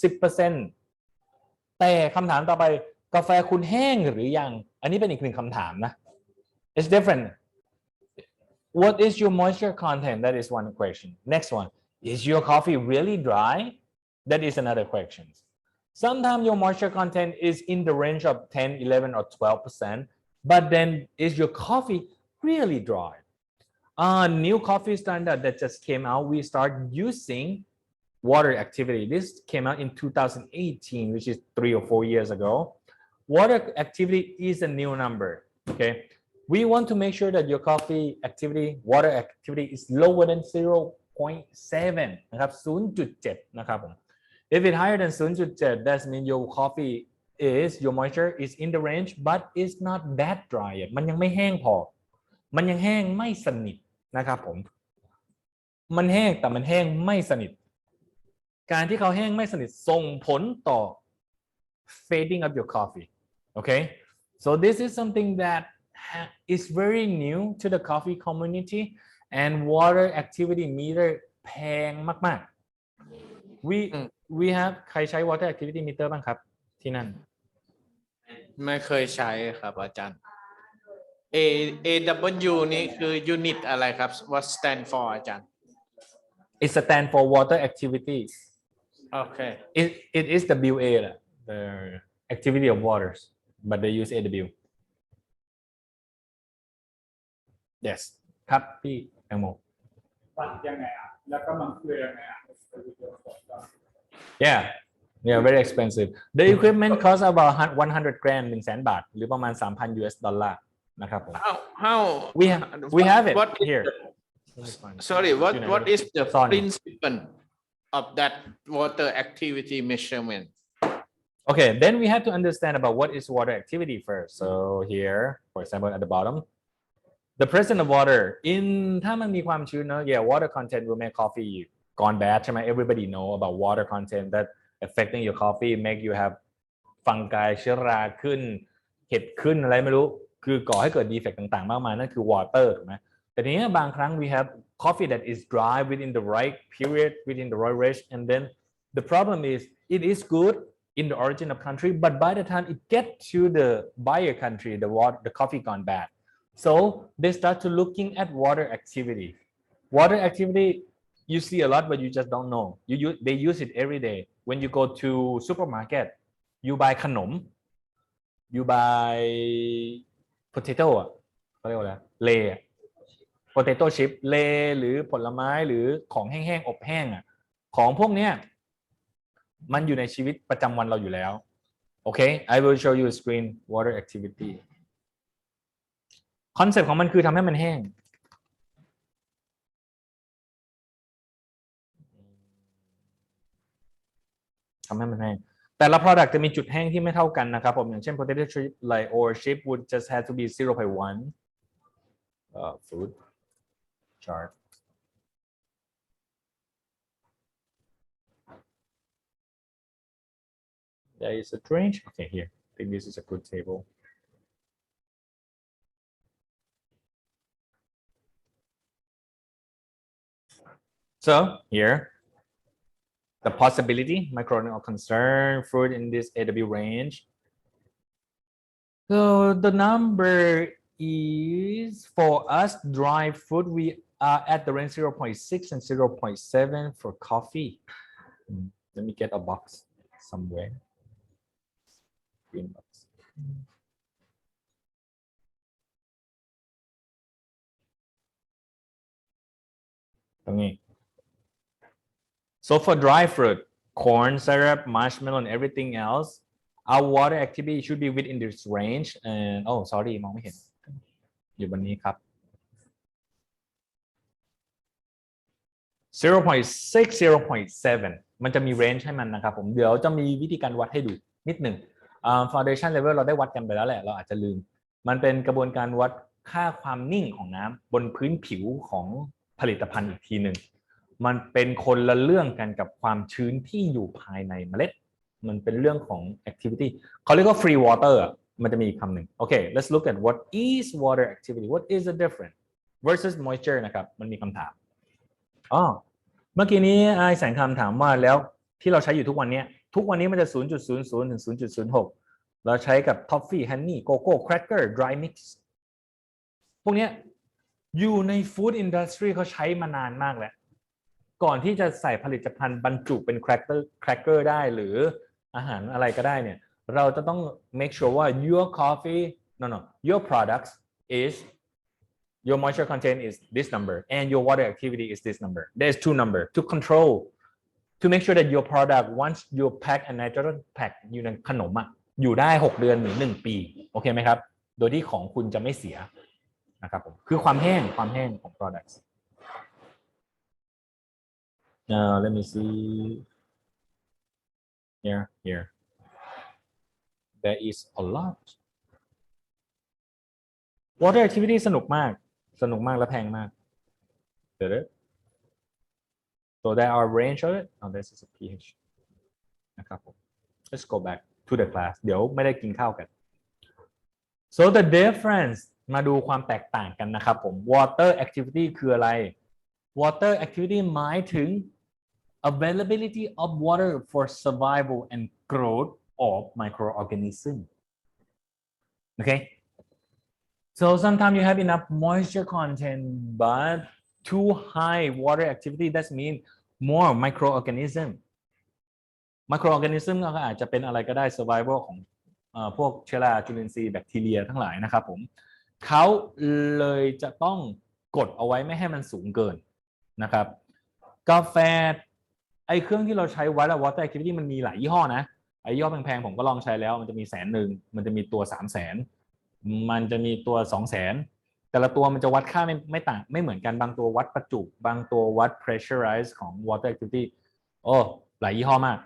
10% แต่คำถามต่อไปกาแฟคุณแห้งหรือยังอันนี้เป็นอีกหนึ่งคำถามนะ it's different What is your moisture content? That is one question. Next one, is your coffee really dry? That is another question. Sometimes your moisture content is in the range of 10, 11, or 12%, but then is your coffee really dry? New coffee standard that just came out, we start using water activity. This came out in 2018, which is 3 or 4 years ago. Water activity is a new number, okay? We want to make sure that your coffee activity, water activity is lower than 0.7 นะครับ 0.7 นะครับผม If it's higher than 0.7 that means your coffee is, your moisture is in the range but it's not that dry yet มันยังไม่แห้งพอมันยังแห้งไม่สนิทนะครับผมมันแห้งแต่มันแห้งไม่สนิทการที่เขาแห้งไม่สนิทส่งผลต่อ fading of your coffee okay so this is something that is very new to the coffee community and water activity meter แพงมากๆ we have ใครใช้ water activity meter บ้างครับที่นั่นไม่เคยใช้ครับอาจารย์ AW นี้คือ unit อะไรครับ what stand for อาจารย์ it stand for water activity okay it is the WA the activity of waters but they use AW yes ครับพี่แตงโมวัดยังไงอ่ะแล้วก็มันคือยังไงอ่ะ yeah very expensive the equipment cost about 100 grand 100,000 บาทหรือประมาณ 3,000 US ดอลลาร์นะครับผม how we have it what here sorry what is the principle of that water activity measurement okay then we have to understand about what is water activity first so here for example at the bottom the presence of water in ถ้ามันมีความชื้นเนอะ yeah water content will make coffee gone bad ใช่ไหม everybody know about water content that affecting your coffee make you have fungi เชื้อราขึ้นเห็ดขึ้นอะไรไม่รู้คือก่อให้เกิด defect ต่างๆมากมายนั่นคือ water ถูกไหมแต่ทีนี้บางครั้ง we have coffee that is dry within the right period within the right range and then the problem is it is good in the origin of country, but by the time it get to the buyer country, the coffee gone bad. So they start to looking at water activity. Water activity you see a lot, but you just don't know. They use it every day. When you go to supermarket, you buy ขนม you buy potato อ่ะเขาเรียกว่าอะไรเล potato chip เลหรือผลไม้หรือของแห้งๆอบแห้งอ่ะของพวกเนี้ยมันอยู่ในชีวิตประจำวันเราอยู่แล้วโอเค I will show you a screen water activity คอนเซ็ปต์ของมันคือทำให้มันแห้งแต่ละ product จะมีจุดแห้งที่ไม่เท่ากันนะครับผมอย่างเช่น potato chip like or chip would just have to be 0.1 food chart there is a range okay here I think this is a good table so here the possibility microorganism of concern fruit in this AW range so the number is for us dry fruit we are at the range 0.6 and 0.7 for coffee let me get a box somewhere green boxตรงนี้So for dry fruit, corn syrup, marshmallow, and everything else, our water activity should be within this range. And oh, sorry, มองไม่เห็นอยู่บนนี้ครับ 0.6 0.7 มันจะมี range ให้มันนะครับผมเดี๋ยวจะมีวิธีการวัดให้ดูนิดหนึ่งfoundation level เราได้วัดกันไปแล้วแหละเราอาจจะลืมมันเป็นกระบวนการวัดค่าความนิ่งของน้ำบนพื้นผิวของผลิตภัณฑ์อีกทีหนึ่งมันเป็นคนละเรื่องกันกับความชื้นที่อยู่ภายในเมล็ดมันเป็นเรื่องของ activity เขาเรียกว่า free water มันจะมีอีกคำหนึ่งโอเค let's look at what is water activity what is the difference versus moisture นะครับมันมีคำถามเมื่อกี้นี้ไอ้แสงคำถามว่าแล้วที่เราใช้อยู่ทุกวันนี้มันจะ 0.00 ถึง 0.06 เราใช้กับ toffee honey cocoa cracker dry mix พวกนี้อยู่ใน food industry เขาใช้มานานมากแล้วก่อนที่จะใส่ผลิตภัณฑ์บรรจุเป็นแครกเกอร์ได้หรืออาหารอะไรก็ได้เนี่ยเราจะต้อง make sure ว่า your coffee your products is your moisture content is this number and your water activity is this number there's two number to control to make sure that your product once you pack and nitrogen pack อยู่ในขนมอยู่ได้6เดือนหรือ1ปีโอเคไหมครับโดยที่ของคุณจะไม่เสียนะครับผมคือความแห้งของ products let me see here there is a lot water activity สนุกมากและแพงมากso there are range of it this is a pH นะครับผม let's go back to the class เดี๋ยวไม่ได้กินข้าวกัน so the difference มาดูความแตกต่างกันนะครับผม water activity คืออะไร water activity หมายถึงavailability of water for survival and growth of microorganism okay so sometimes you have enough moisture content but too high water activity that means more microorganism ก็อาจจะเป็นอะไรก็ได้ survival ของพวกเชื้อราจุลินทรีย์แบคทีเรียทั้งหลายนะครับผมเขาเลยจะต้องกดเอาไว้ไม่ให้มันสูงเกินนะครับกาแฟไอ้เครื่องที่เราใช้วัดwater activity มันมีหลายยี่ห้อนะไอ้ยี่ห้อแพงๆผมก็ลองใช้แล้วมันจะมี100,000มันจะมีตัว300,000มันจะมีตัว200,000แต่ละตัวมันจะวัดค่าไม่เหมือนกันบางตัววัดประจุบางตัววัด pressurize ของ water activity หลายยี่ห้อมาก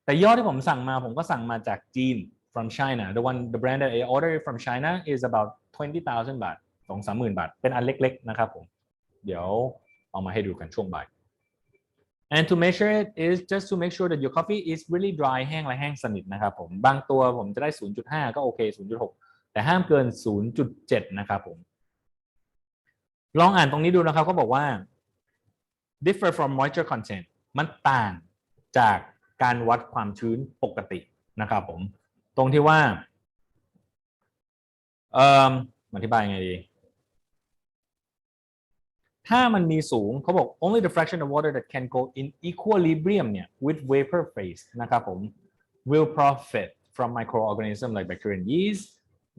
แต่ยี่ห้อที่ผมสั่งมาผมก็สั่งมาจากจีน from China the brand that I ordered from China is about 20,000 บาท 2-30,000 บาทเป็นอันเล็กๆนะครับผมเดี๋ยวเอามาให้ดูกันช่วงบ่าย and to measure it is just to make sure that your coffee is really dry แห้งและแห้งสนิทนะครับผมบางตัวผมจะได้ 0.5 ก็โอเค 0.6 แต่ห้ามเกิน 0.7 นะครับผมลองอ่านตรงนี้ดูนะครับเขาบอกว่า differ from moisture content มันต่างจากการวัดความชื้นปกติ นะครับผมตรงที่ว่าอธิบายไงดีถ้ามันมีสูงเขาบอก only the fraction of water that can go in equilibrium เนี่ย with vapor phase นะครับผม will profit from microorganisms like bacteria and yeast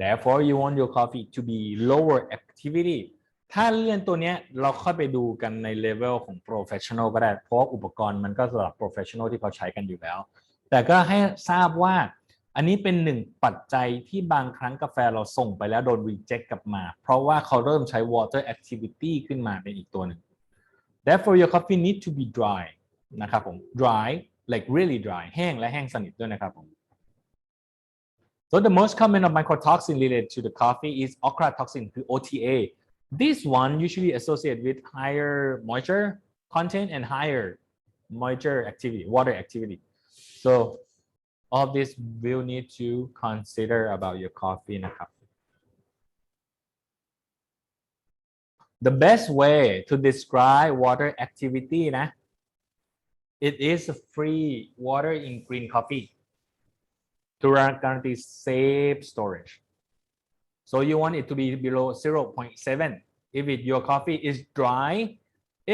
therefore you want your coffee to be lower activity ถ้าเรื่องตัวนี้เราค่อยไปดูกันในเลเวลของ professional ก็ได้เพราะอุปกรณ์มันก็สำหรับ professional ที่เขาใช้กันอยู่แล้วแต่ก็ให้ทราบว่าอันนี้เป็นหนึ่งปัจจัยที่บางครั้งกาแฟเราส่งไปแล้วโดน reject กลับมาเพราะว่าเขาเริ่มใช้ water activity ขึ้นมาเป็นอีกตัวหนึ่ง therefore your coffee need to be dry นะครับผม dry like really dry แห้งและแห้งสนิทด้วยนะครับผม so the most common of mycotoxin related to the coffee is ochratoxin คือ OTA this one usually associated with higher moisture content and higher moisture activity water activity so all of this will need to consider about your coffee นะครับ The best way to describe water activity นะ it is free water in green coffee to guarantee safe storage so you want it to be below 0.7 if your coffee is dry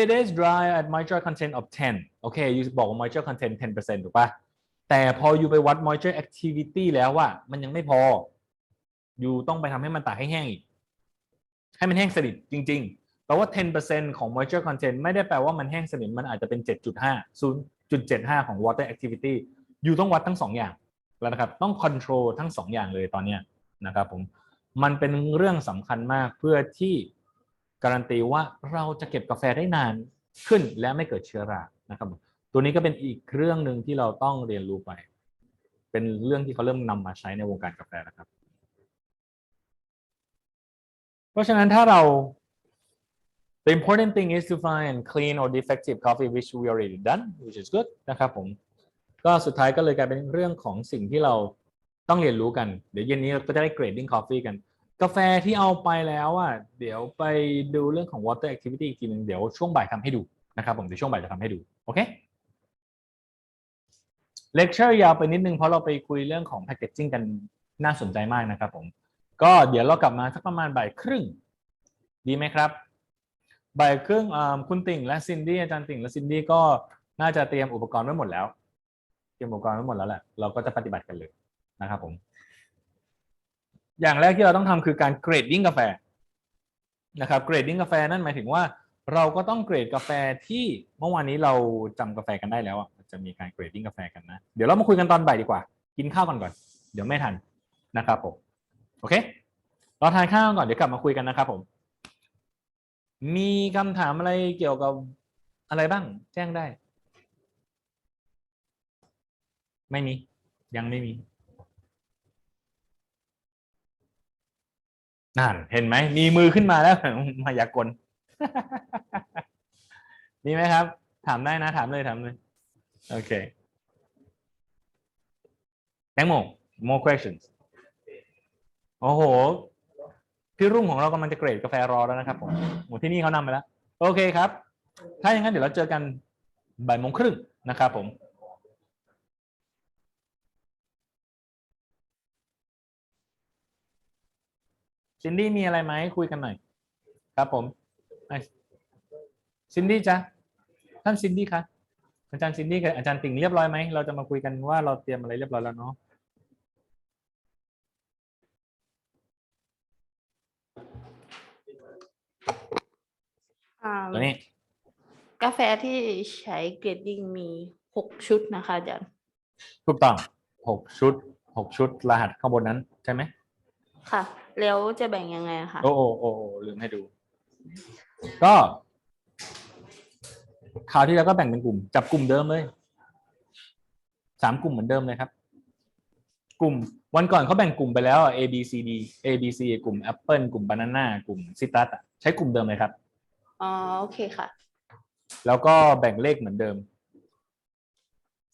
it is dry at moisture content of 10 okay you บอกว่า moisture content 10% ถูกปะแต่พออยู่ไปวัด moisture activity แล้วว่ามันยังไม่พออยู่ต้องไปทำให้มันตากให้แห้งอีกให้มันแห้งสนิทจริงๆแปลว่า 10% ของ moisture content ไม่ได้แปลว่ามันแห้งสนิทมันอาจจะเป็น 7.5 0.75 ของ water activity อยู่ต้องวัดทั้ง2อย่างแล้วนะครับต้อง control ทั้ง2อย่างเลยตอนนี้นะครับผมมันเป็นเรื่องสำคัญมากเพื่อที่การันตีว่าเราจะเก็บกาแฟได้นานขึ้นและไม่เกิดเชื้อรานะครับตัวนี้ก็เป็นอีกเรื่องหนึ่งที่เราต้องเรียนรู้ไปเป็นเรื่องที่เขาเริ่มนำมาใช้ในวงการกาแฟนะครับเพราะฉะนั้นถ้าเรา the important thing is to find clean or defective coffee which we already done which is good นะครับผมก็สุดท้ายก็เลยกลายเป็นเรื่องของสิ่งที่เราต้องเรียนรู้กันเดี๋ยวเย็นนี้เราก็จะได้ grading coffee กันกาแฟที่เอาไปแล้วอ่ะเดี๋ยวไปดูเรื่องของ water activity อีกทีนึงเดี๋ยวช่วงบ่ายทำให้ดูนะครับผมเดี๋ยวช่วงบ่ายจะทำให้ดูโอเคเลคเชอร์ยาวไปนิดนึงเพราะเราไปคุยเรื่องของ packaging กันน่าสนใจมากนะครับผมก็เดี๋ยวเรากลับมาสักประมาณบ่ายครึ่งดีไหมครับบ่ายครึ่งคุณติ่งและซินดี้อาจารย์ติ่งและซินดี้ก็น่าจะเตรียมอุปกรณ์ไว้หมดแล้วเตรียมอุปกรณ์ไว้หมดแล้วแหละเราก็จะปฏิบัติกันเลยนะครับผมอย่างแรกที่เราต้องทำคือการเกรดดิ้งกาแฟนะครับเกรดดิ้งกาแฟนั่นหมายถึงว่าเราก็ต้องเกรดกาแฟที่เมื่อวานนี้เราจำกาแฟกันได้แล้วอ่ะจะมีการเกรดดิ้งกาแฟกันนะเดี๋ยวเรามาคุยกันตอนบ่ายดีกว่ากินข้าวก่อนเดี๋ยวไม่ทันนะครับผมโอเคเราทานข้าวก่อนเดี๋ยวกลับมาคุยกันนะครับผมมีคำถามอะไรเกี่ยวกับอะไรบ้างแจ้งได้ไม่มียังไม่มีนั่นเห็นไหมมีมือขึ้นมาแล้วมายากล มีไหมครับถามได้นะถามเลยโอเค แตงโม more questions โอ้โหพี่รุ่งของเรากำลังจะเกรดกาแฟรอแล้วนะครับผมที่นี่เขานำไปแล้วโอเคครับถ้าอย่างนั้นเดี๋ยวเราเจอกันบ่ายโมงครึ่งนะครับผมซินดี้มีอะไรไหมคุยกันหน่อยครับผมซินดี้จ๊ะท่านซินดี้คะอาจารย์ซินดี้กับอาจารย์ติ่งเรียบร้อยไหมเราจะมาคุยกันว่าเราเตรียมอะไรเรียบร้อยแล้วเนาะตัวนี้กาแฟที่ใช้เกรดดิ้งมี6ชุดนะคะอาจารย์ถูกต้อง6ชุดรหัสข้างบนนั้นใช่ไหมค่ะแล้วจะแบ่งยังไงคะโอ้ลืมให้ดูก็คราวที่แล้วก็แบ่งเป็นกลุ่มจับกลุ่มเดิมเลย3กลุ่มเหมือนเดิมเลยครับกลุ่มวันก่อนเขาแบ่งกลุ่มไปแล้ว A B C D A B C กลุ่ม Apple กลุ่ม Banana กลุ่ม Citrus ใช้กลุ่มเดิมเลยครับอ๋อโอเคค่ะแล้วก็แบ่งเลขเหมือนเดิม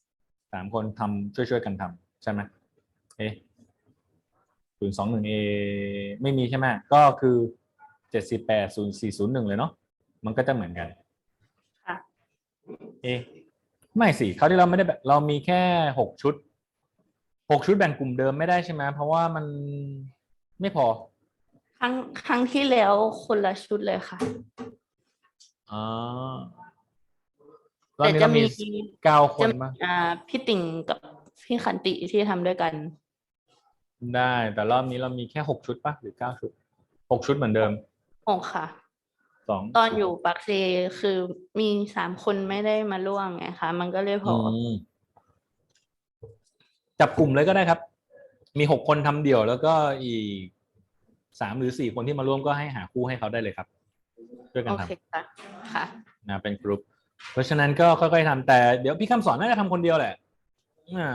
3คนทำช่วยกันทำใช่ไหม021A ไม่มีใช่ไหมก็คือ780401เลยเนาะมันก็จะเหมือนกันค่ะไม่สิเขาที่เราไม่ได้เรามีแค่6ชุด 6 ชุดแบ่งกลุ่มเดิมไม่ได้ใช่ไหมเพราะว่ามันไม่พอครั้งที่แล้วคนละชุดเลยค่ะ อ๋อรอบ แต่ นี้ จะ เรา มี มี9 คนป่ะ พี่ติ่งกับพี่ขันติที่ทำด้วยกัน ได้แต่รอบนี้เรามีแค่6 ชุดป่ะหรือ9 ชุด6 ชุดเหมือนเดิม ค่ะ 2 ตอนอยู่ปักเซคือมี3 คนไม่ได้มาร่วมไงคะมันก็เลยพอ จับกลุ่มเลยก็ได้ครับมี6 คนทำเดี่ยวแล้วก็อีก3 หรือ 4 คนที่มาร่วมก็ให้หาคู่ให้เขาได้เลยครับด้วยกัน โอ ท เคค่ะค่ะ ำนะเป็นกลุ่มเพราะฉะนั้นก็ค่อยๆทำแต่เดี๋ยวพี่คำสอนน่าจะทำคนเดียวแหละ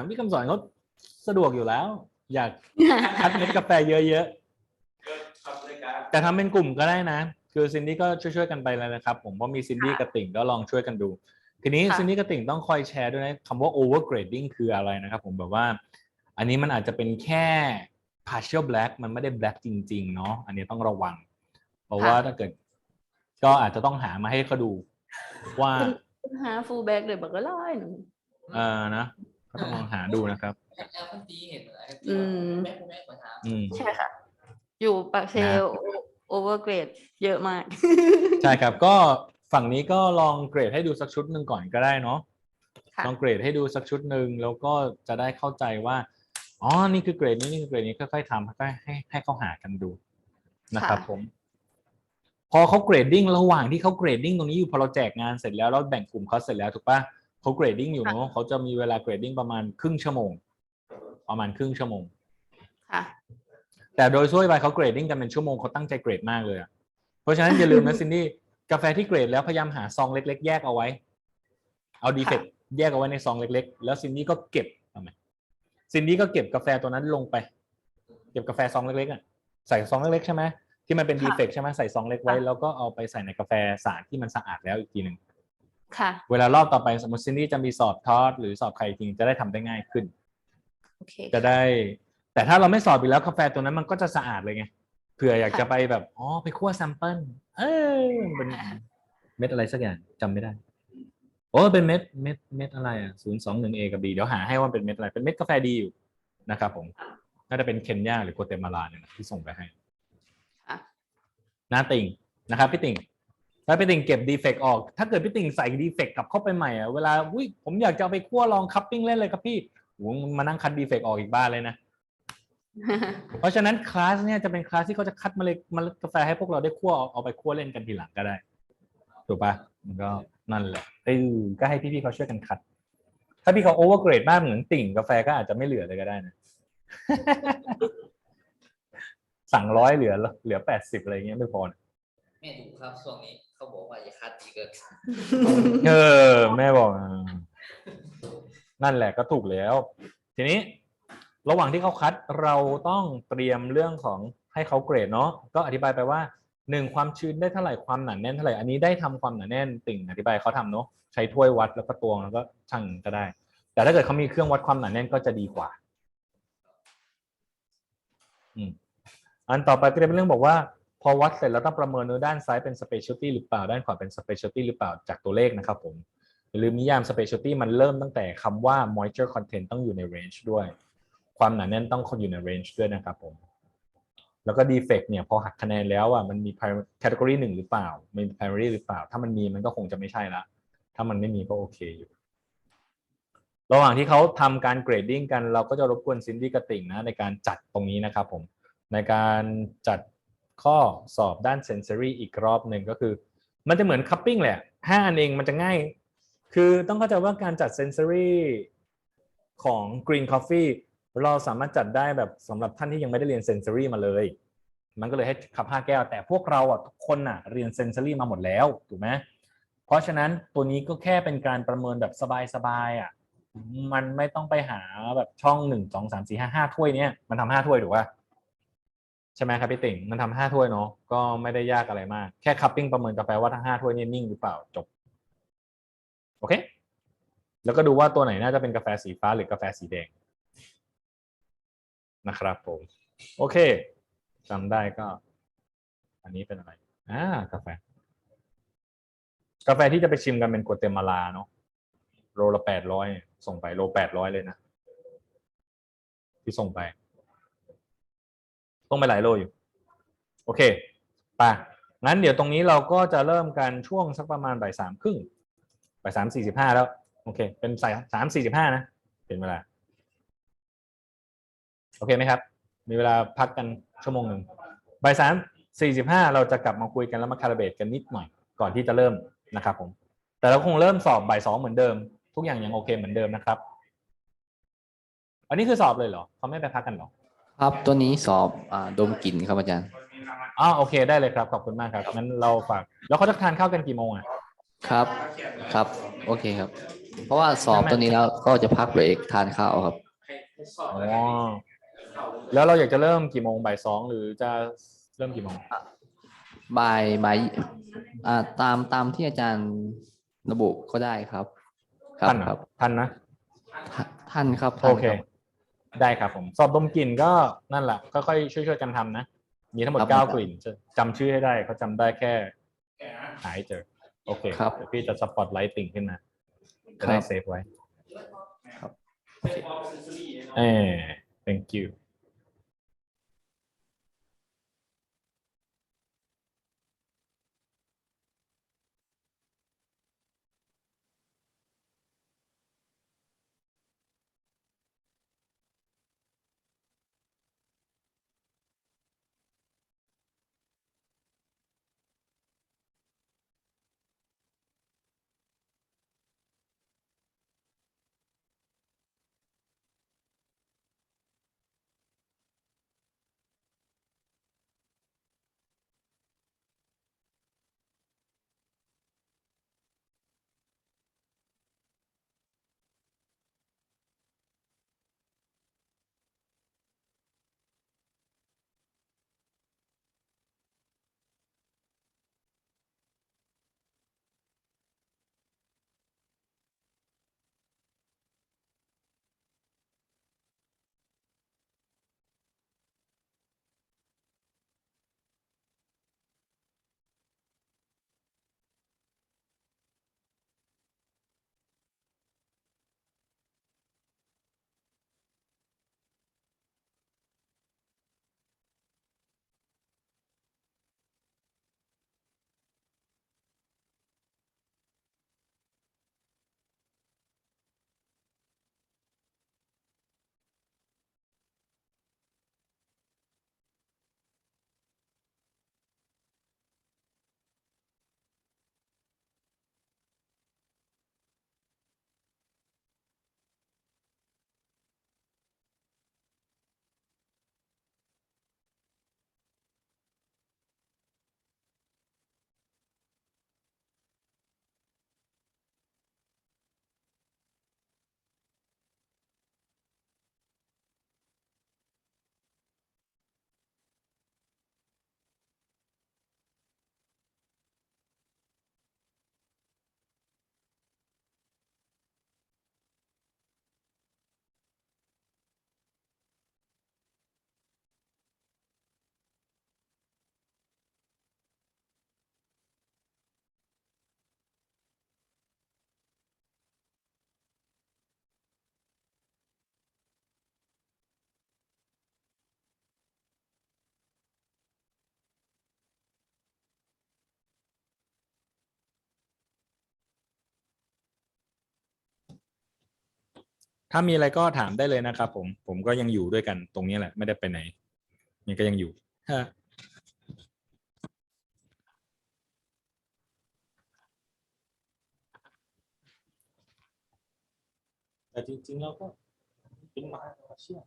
พี่คำสอนเขาสะดวกอยู่แล้ว อยากคัดเม็ดกาแฟเยอะๆแต่ทำเป็นกลุ่มก็ได้นะคือซินดี้ก็ช่วยๆกันไปเลยนะครับผมเพราะมีซินดี้กับติ่งก็ลองช่วยกันดูทีนี้ซินดี้กับติ่งต้องคอยแชร์ด้วยนะคำว่า overgrading คืออะไรนะครับผมแบบว่าอันนี้มันอาจจะเป็นแค่ partial black มันไม่ได้ black จริงๆเนาะอันนี้ต้องระวังเพราะว่าถ้าเกิดก็อาจจะต้องหามาให้เขาดูว่าหา full back เลยบอกก็ร้อยหนึ่งนะก็ต้องลองหาดูนะครับใช่ค่ะอยู่ปักเซล overgrade เยอะมาก ใช่ครับก็ฝั่งนี้ก็ลองเกรดให้ดูสักชุดหนึ่งก่อนก็ได้เนาะลองเกรดให้ดูสักชุดหนึ่งแล้วก็จะได้เข้าใจว่าอ๋อนี่คือเกรดนี้นี่คือเกรดนี้ค่อยๆทำค่อยๆให้เขาหากันดูนะครับผมพอเขาเกรดดิ้งระหว่างที่เขาเกรดดิ้งตรงนี้อยู่พอเราแจกงานเสร็จแล้วเราแบ่งกลุ่มเขาเสร็จแล้วถูกปะเขาเกรดดิ้งอยู่เนาะเขาจะมีเวลาเกรดดิ้งประมาณครึ่งชั่วโมงค่ะแต่โดยทั่วไปเขาเกรดดิ้งกันเป็นชั่วโมงเขาตั้งใจเกรดมากเลยเพราะฉะนั้นอย่าลืมนะซินดี้กาแฟที่เกรดแล้วพยายามหาซองเล็กๆแยกเอาไว้เอาดีเฟกต์แยกเอาไว้ในซองเล็กๆแล้วซินดี้ก็เก็บทำไมซินดี้ก็เก็บกาแฟตัวนั้นลงไปเก็บกาแฟซองเล็กๆอ่ะใส่ซองเล็กๆใช่ไหมที่มันเป็นดีเฟกต์ใช่ไหมใส่ซองเล็กไว้แล้วก็เอาไปใส่ในกาแฟสารที่มันสะอาดแล้วอีกทีนึงค่ะเวลารอบต่อไปสมมติซินดี้จะมีสอบทอดหรือสอบใครจริงจะได้ทำได้ง่ายขึ้นโอเคจะได้แต่ถ้าเราไม่สอบอีกแล้วกาแฟตัวนั้นมันก็จะสะอาดเลยไงเผื่ออยากจะไปแบบไปคั่วแซมเปิลเป็นเม็ดอะไรสักอย่างจำไม่ได้เป็นเม็ดอะไร021A กับ B เดี๋ยวหาให้ว่าเป็นเม็ดอะไรเป็นเม็ดกาแฟดีอยู่นะครับผมน่าจะเป็นเคนยาหรือโกเตมาลาเนี่ยที่ส่งไปให้น้าติ่งนะครับพี่ติ่งถ้าพี่ติ่งเก็บดีเฟกต์ออกถ้าเกิดพี่ติ่งใส่ดีเฟกต์กลับเข้าไปใหม่เวลาผมอยากจะเอาไปคั่วลองคัพปิ้งเล่นเลยครับพี่มานั่งคัดดีเฟกต์ออกอีกบ้านเลยนะเพราะฉะนั้นคลาสเนี่ยจะเป็นคลาสที่เขาจะคัดเมล็ดกาแฟให้พวกเราได้คั่วเอาไปคั่วเล่นกันทีหลังก็ได้ถูกปะมันก็นั่นแหละก็ให้พี่ๆเขาช่วยกันคัดถ้าพี่เขาโอเวอร์เกรดมากเหมือนติ่งกาแฟก็อาจจะไม่เหลือเลยก็ได้นะ สั่ง100เหลือ80อะไรเงี้ยไม่พอแม่ดูครับช่วงนี้เขาบอกว่าอย่าคัดดีเกินแม่บอกนั่นแหละก็ถูกแล้วทีนี้ระหว่างที่เขาคัดเราต้องเตรียมเรื่องของให้เขาเกรดเนาะก็อธิบายไปว่า1ความชื้นได้เท่าไหร่ความหนาแน่นเท่าไหร่อันนี้ได้ทำความหนาแน่นติ่งอธิบายเขาทำเนาะใช้ถ้วยวัดแล้วก็ตวงแล้วก็ชั่งก็ได้แต่ถ้าเกิดเขามีเครื่องวัดความหนาแน่นก็จะดีกว่าอันต่อไปก็จะเป็นเรื่องบอกว่าพอวัดเสร็จแล้วต้องประเมินด้านซ้ายเป็น specialty หรือเปล่าด้านขวาเป็น specialty หรือเปล่าจากตัวเลขนะครับผมอย่าลืมนิยาม specialty มันเริ่มตั้งแต่คำว่า moisture content ต้องอยู่ใน range ด้วยความหนาแน่นต้องอยู่ใน range ด้วยนะครับผมแล้วก็ defect เนี่ยพอหักคะแนนแล้วมันมี category 1หรือเปล่ามี primary หรือเปล่าถ้ามันมีมันก็คงจะไม่ใช่ละถ้ามันไม่มีก็โอเคอยู่ระหว่างที่เขาทำการ grading กันเราก็จะรบกวนซินดี้กับติ่งนะในการจัดตรงนี้นะครับผมในการจัดข้อสอบด้าน sensory อีกรอบหนึ่งก็คือมันจะเหมือน cupping แหละ5 อันเองมันจะง่ายคือต้องเข้าใจว่าการจัด sensory ของ green coffee เราสามารถจัดได้แบบสำหรับท่านที่ยังไม่ได้เรียน sensory มาเลยมันก็เลยให้คับ5 แก้วแต่พวกเราทุกคนเรียน sensory มาหมดแล้วถูกไหมเพราะฉะนั้นตัวนี้ก็แค่เป็นการประเมินแบบสบายๆมันไม่ต้องไปหาแบบช่อง1 2 3 4 5 5ถ้วยเนี้ยมันทำ5 ถ้วยถูกป่ะใช่ไหมครับพี่ติ่งมันทำ5 ถ้วยเนาะก็ไม่ได้ยากอะไรมากแค่คัพปิ้งประเมินกาแฟว่าทั้ง5 ถ้วยนี่นิ่งหรือเปล่าจบโอเคแล้วก็ดูว่าตัวไหนน่าจะเป็นกาแฟสีฟ้าหรือกาแฟสีแดงนะครับผมโอเคจำได้ก็อันนี้เป็นอะไรกาแฟที่จะไปชิมกันเป็นกัวเตมาลาเนาะโลละ800ส่งไปโล800เลยนะ ที่ส่งไปหลายโลอยู่โอเคไปงั้นเดี๋ยวตรงนี้เราก็จะเริ่มกันช่วงสักประมาณบ่าย 3:30บ่าย 3:45แล้วโอเคเป็น3:45นะเป็นเวลาโอเคไหมครับมีเวลาพักกันชั่วโมงหนึ่งบ่าย 3:45เราจะกลับมาคุยกันแล้วมาคาลิเบรตกันนิดหน่อยก่อนที่จะเริ่มนะครับผมแต่เราคงเริ่มสอบบ่าย 2เหมือนเดิมทุกอย่างยังโอเคเหมือนเดิมนะครับอันนี้คือสอบเลยเหรอเขาไม่ไปพักกันหรอครับตัวนี้สอบดมกลิ่นครับอาจารย์โอเคได้เลยครับขอบคุณมากครับงั้นเราฝากแล้วเขาจะทานข้าวกันกี่โมงครับครับโอเคครับเพราะว่าสอบตัวนี้แล้วก็จะพักเบรกทานข้าวครับอ๋อแล้วเราอยากจะเริ่มกี่โมงบ่าย 2หรือจะเริ่มกี่โมงบ่ายตามที่อาจารย์ระบุก็ได้ครับทันครับทันนะท่านครับโอเคได้ครับผมสอบดมกลิ่นก็นั่นแหละค่อยๆช่วยกันทำนะมีทั้งหมด9กลิ่นจำชื่อให้ได้เขาจำได้แค่หายเจอโอเคเดี๋ยวพี่จะสปอตไลท์ติ่งขึ้นมาจะได้เซฟไว้ครับ thank youถ้ามีอะไรก็ถามได้เลยนะครับผมก็ยังอยู่ด้วยกันตรงนี้แหละไม่ได้ไปไหนยังก็ยังอยู่แต่จริงๆเราก็เป็นมาเชื่อ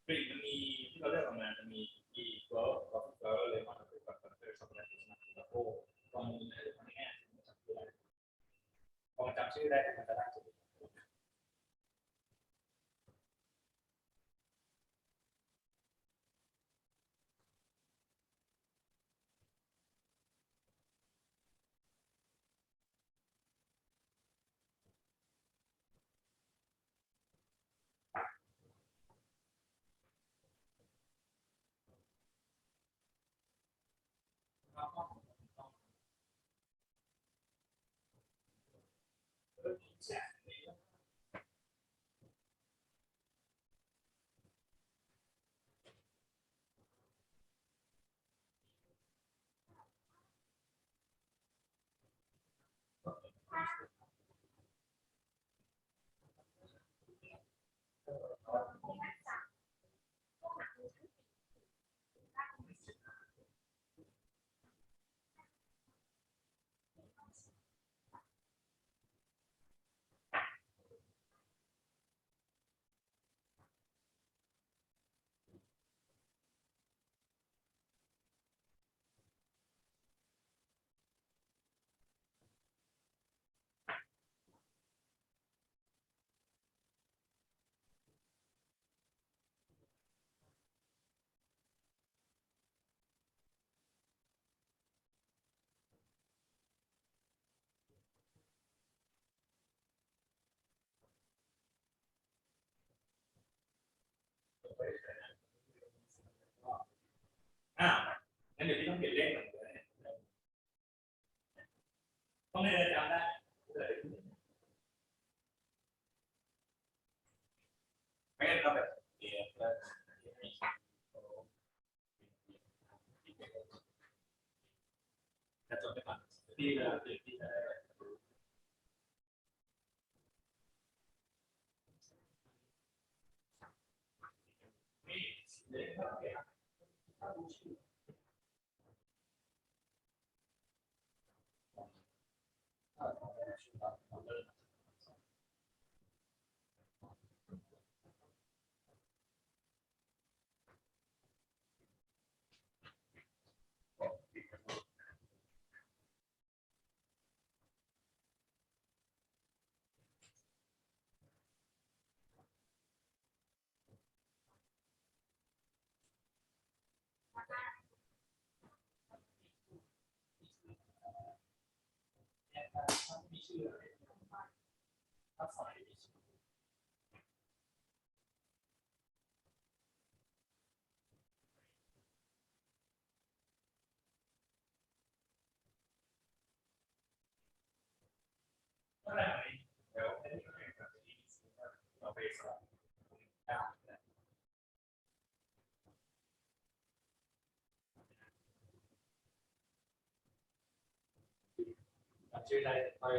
กลิ่นมันมีที่เราเลือกออกมาจะมีอีเฟิร์สกับเฟิร์สเลมอนกับช็อกโกแลตช็อกโกแลตแล้วก็ตรงนี้มันแง่พอจำชื่อได้มันจะได้ เดี๋ยวนี้ต้องเปลี่ยนเลขต้องให้จำได้ไม่งั้นเราแบบจะจดได้ปะดีเลยดีเลยชื่อได้ค่อย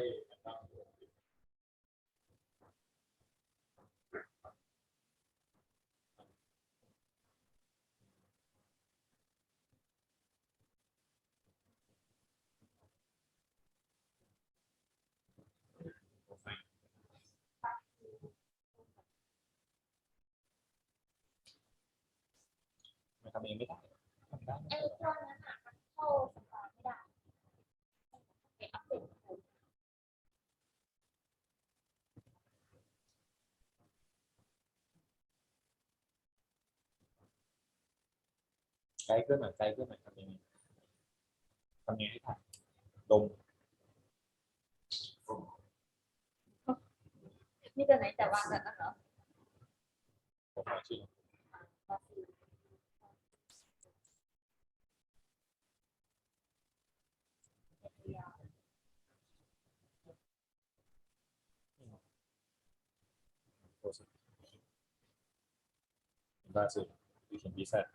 ไม่ทำเองไม่ได้ไอ้ตัวนั้นอ่ะมันเข้าสปาไม่ได้อัปเดตไกลขึ้นหน่อยทำยังไงให้ถ่ายดมนี่เป็นไหนแต่วางแบบนั้นเหรอผมมาชื่อล่าสุดที่เขียนบีแซด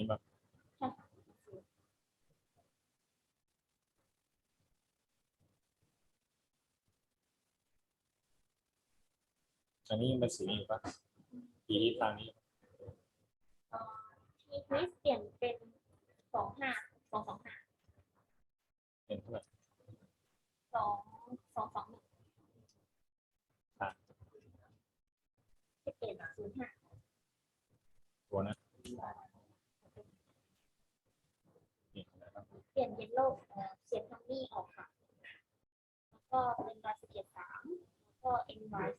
นี่แบบอันนี้มันสีอยู่ปะปีที่ทางนี้ที่คริสเปลี่ยนเป็น25225เป็นเท่าไหร่2221จะเปลี่ยน05ตัวนะเปลี่ยนเยลโล่เขียนทัมมี่ออกค่ะแล้วก็เป็น113แล้วก็ NY 2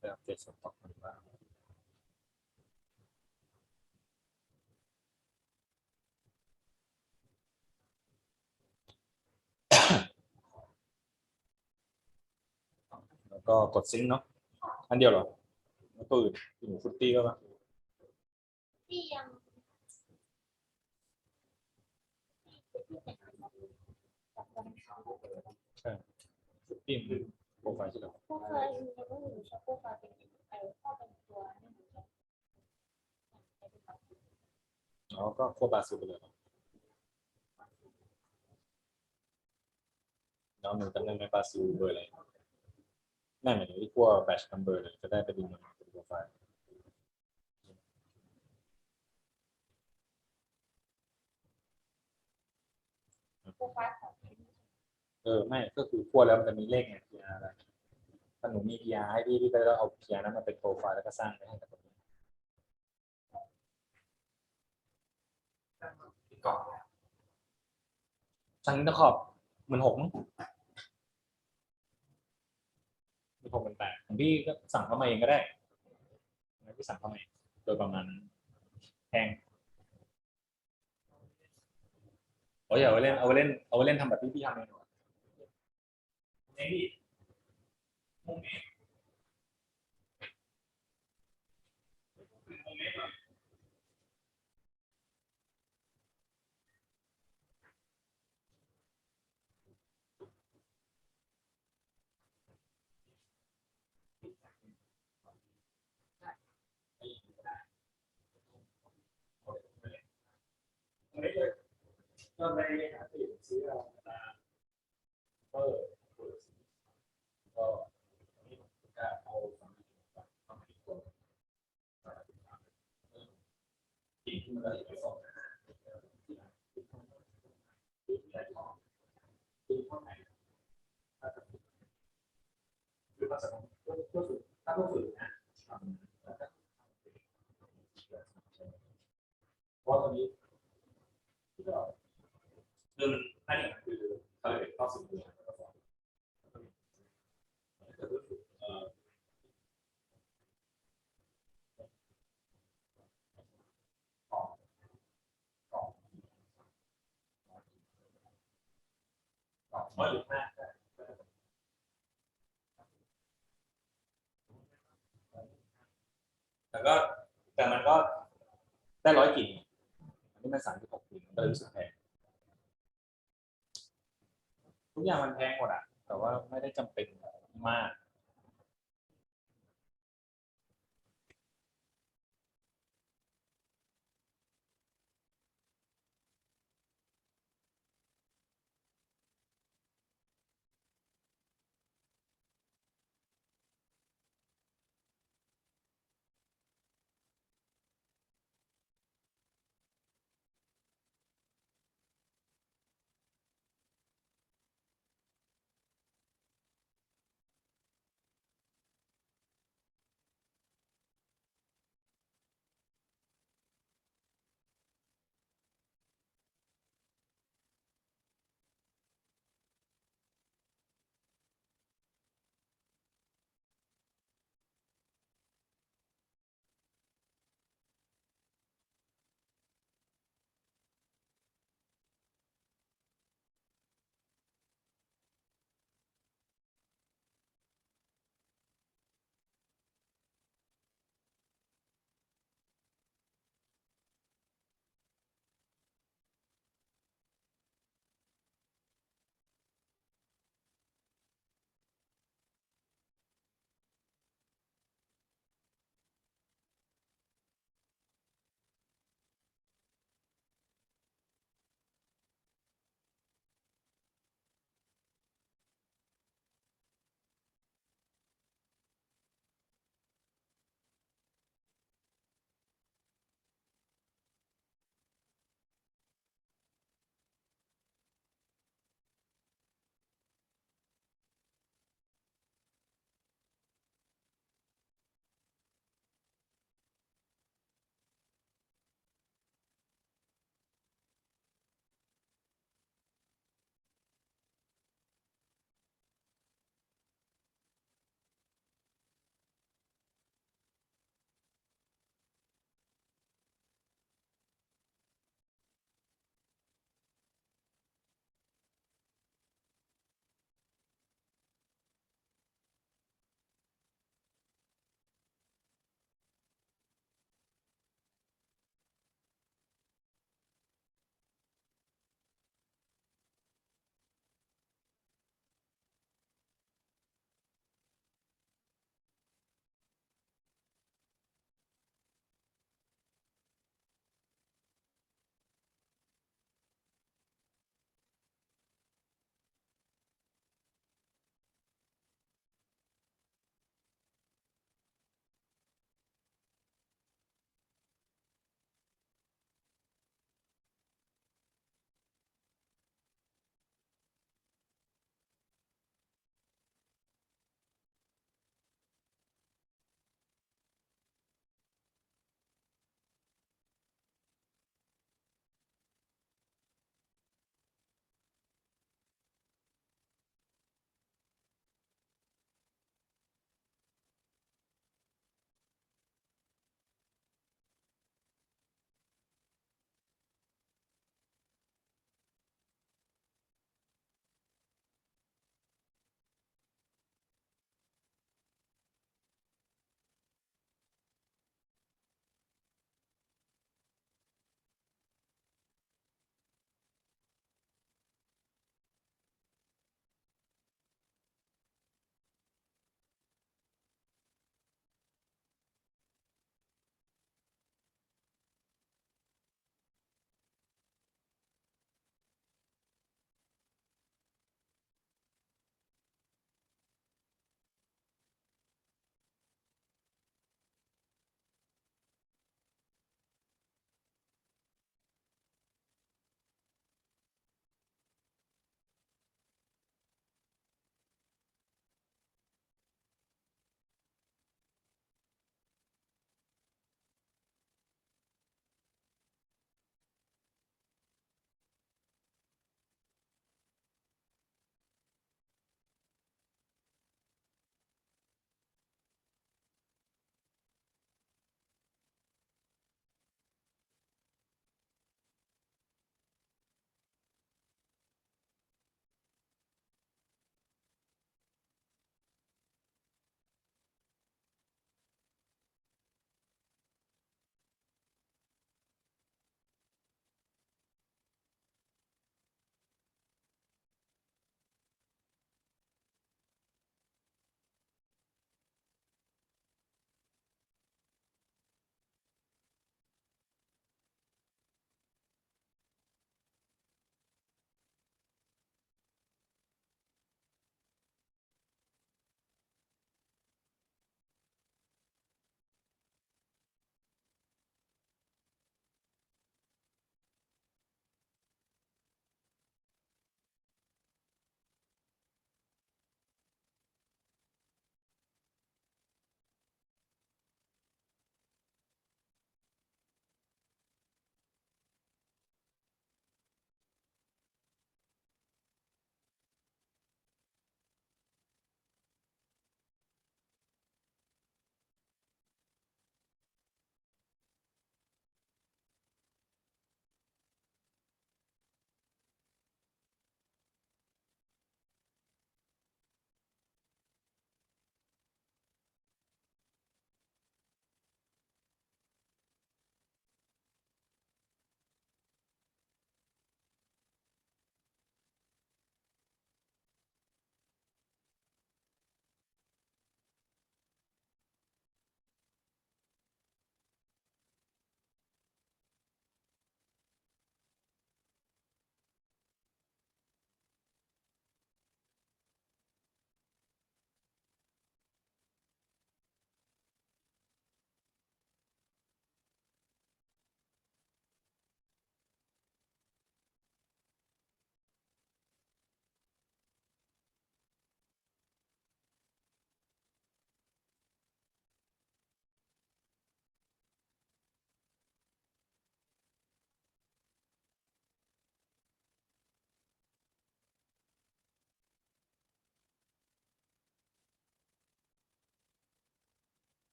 แบบเจ็ดสต็อกมันบ้างแล้วก็กดซิงค์เนาะอันเดียวเหรอแล้วตัวอื่นหนูฟุตตี้ก็ปะที่ยังใช่ฟุตตี้มันโปรไฟล์ใช่ไหมพวกเคยยังไม่มีชอบพวกเคยเป็นเข้าเป็นตัวนี่เหมือนกัน อ๋อก็โคบาซูไปเลยน้องหนูจำได้ไหมบาซูเบอร์อะไร ไม่หมายถึงที่พวก batch number เนี่ยจะได้ไปดูในโปรไฟล์ไม่ก็คือพวกแล้วมันจะมีเลขไง PR อะไรถ้าหนูมี PR ให้พี่ก็จะเอา PR นั้นมาเป็นโปรไฟล์แล้วก็สร้างไปให้กับตัวนี้กล่องสั่งอินเตอร์คอป16,000 มั้ง16,800ของพี่ก็สั่งเข้ามาเองก็ได้พี่สั่งเข้ามาเองโดยประมาณนั้นแพงอย่าเอาไปเล่นทำแบบที่พี่ทำเองนี่มุมนี้ก็ไม่หาที่ซื้อเอาก็นี่ก็เอาอีกที่มันก็อีกสองคือภาษาก็ฝึกถ้าต้องฝึกนะเพราะตอนนี้ก็เรื่องนั่นเองคือเขาเรียกข้อสุดท้ายแต่มันก็ได้100 กิ่งอันนี้มัน36 กิ่งมันก็เลยรู้สึกแพงทุกอย่างมันแพงหมดแต่ว่าไม่ได้จำเป็นมาก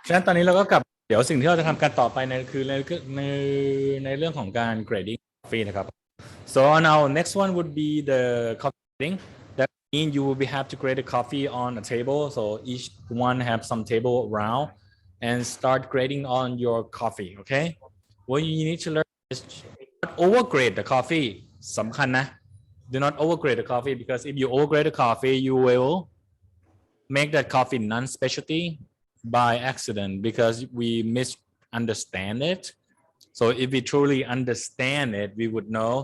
ฉะนั้นตอนนี้เราก็กลับเดี๋ยวสิ่งที่เราจะทำกันต่อไปในคือในเรื่องของการ grading coffee นะครับ so now next one would be the coffee grading that means you will be have to grade the coffee on a table so each one have some table around and start grading on your coffee okay what you need to learn is not overgrade the coffee สำคัญนะ do not overgrade the coffee because if you overgrade the coffee you will make that coffee non-specialty by accident because we misunderstand it. So if we truly understand it, we would know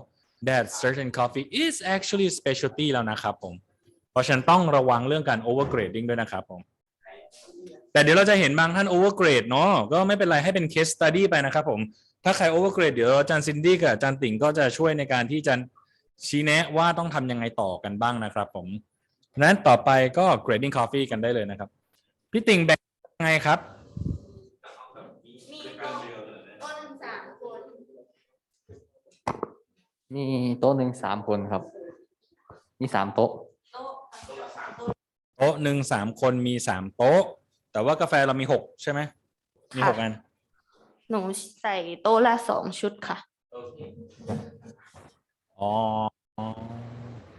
that certain coffee is actually specialty แล้วนะครับผมเพราะฉะนั้นต้องระวังเรื่องการ overgrading ด้วยนะครับผมแต่เดี๋ยวเราจะเห็นบางท่าน overgrade เนาะก็ไม่เป็นไรให้เป็น case study ไปนะครับผมถ้าใคร overgrade เดี๋ยวอาจารย์ซินดี้กับอาจารย์ติ่งก็จะช่วยในการที่จะชี้แนะว่าต้องทำยังไงต่อกันบ้างนะครับผมนั้นต่อไปก็ grading coffee กันได้เลยนะครับพี่ติ่งแบ่งยังไงครับมีโต๊ะหนึ่ง3 คนครับมี3 โต๊ะโต๊ะหนึ่ง3 คนมี3 โต๊ะแต่ว่ากาแฟเรามี6ใช่ไหมมี6 อันหนูใส่โต๊ะละ2 ชุดค่ะอ๋อ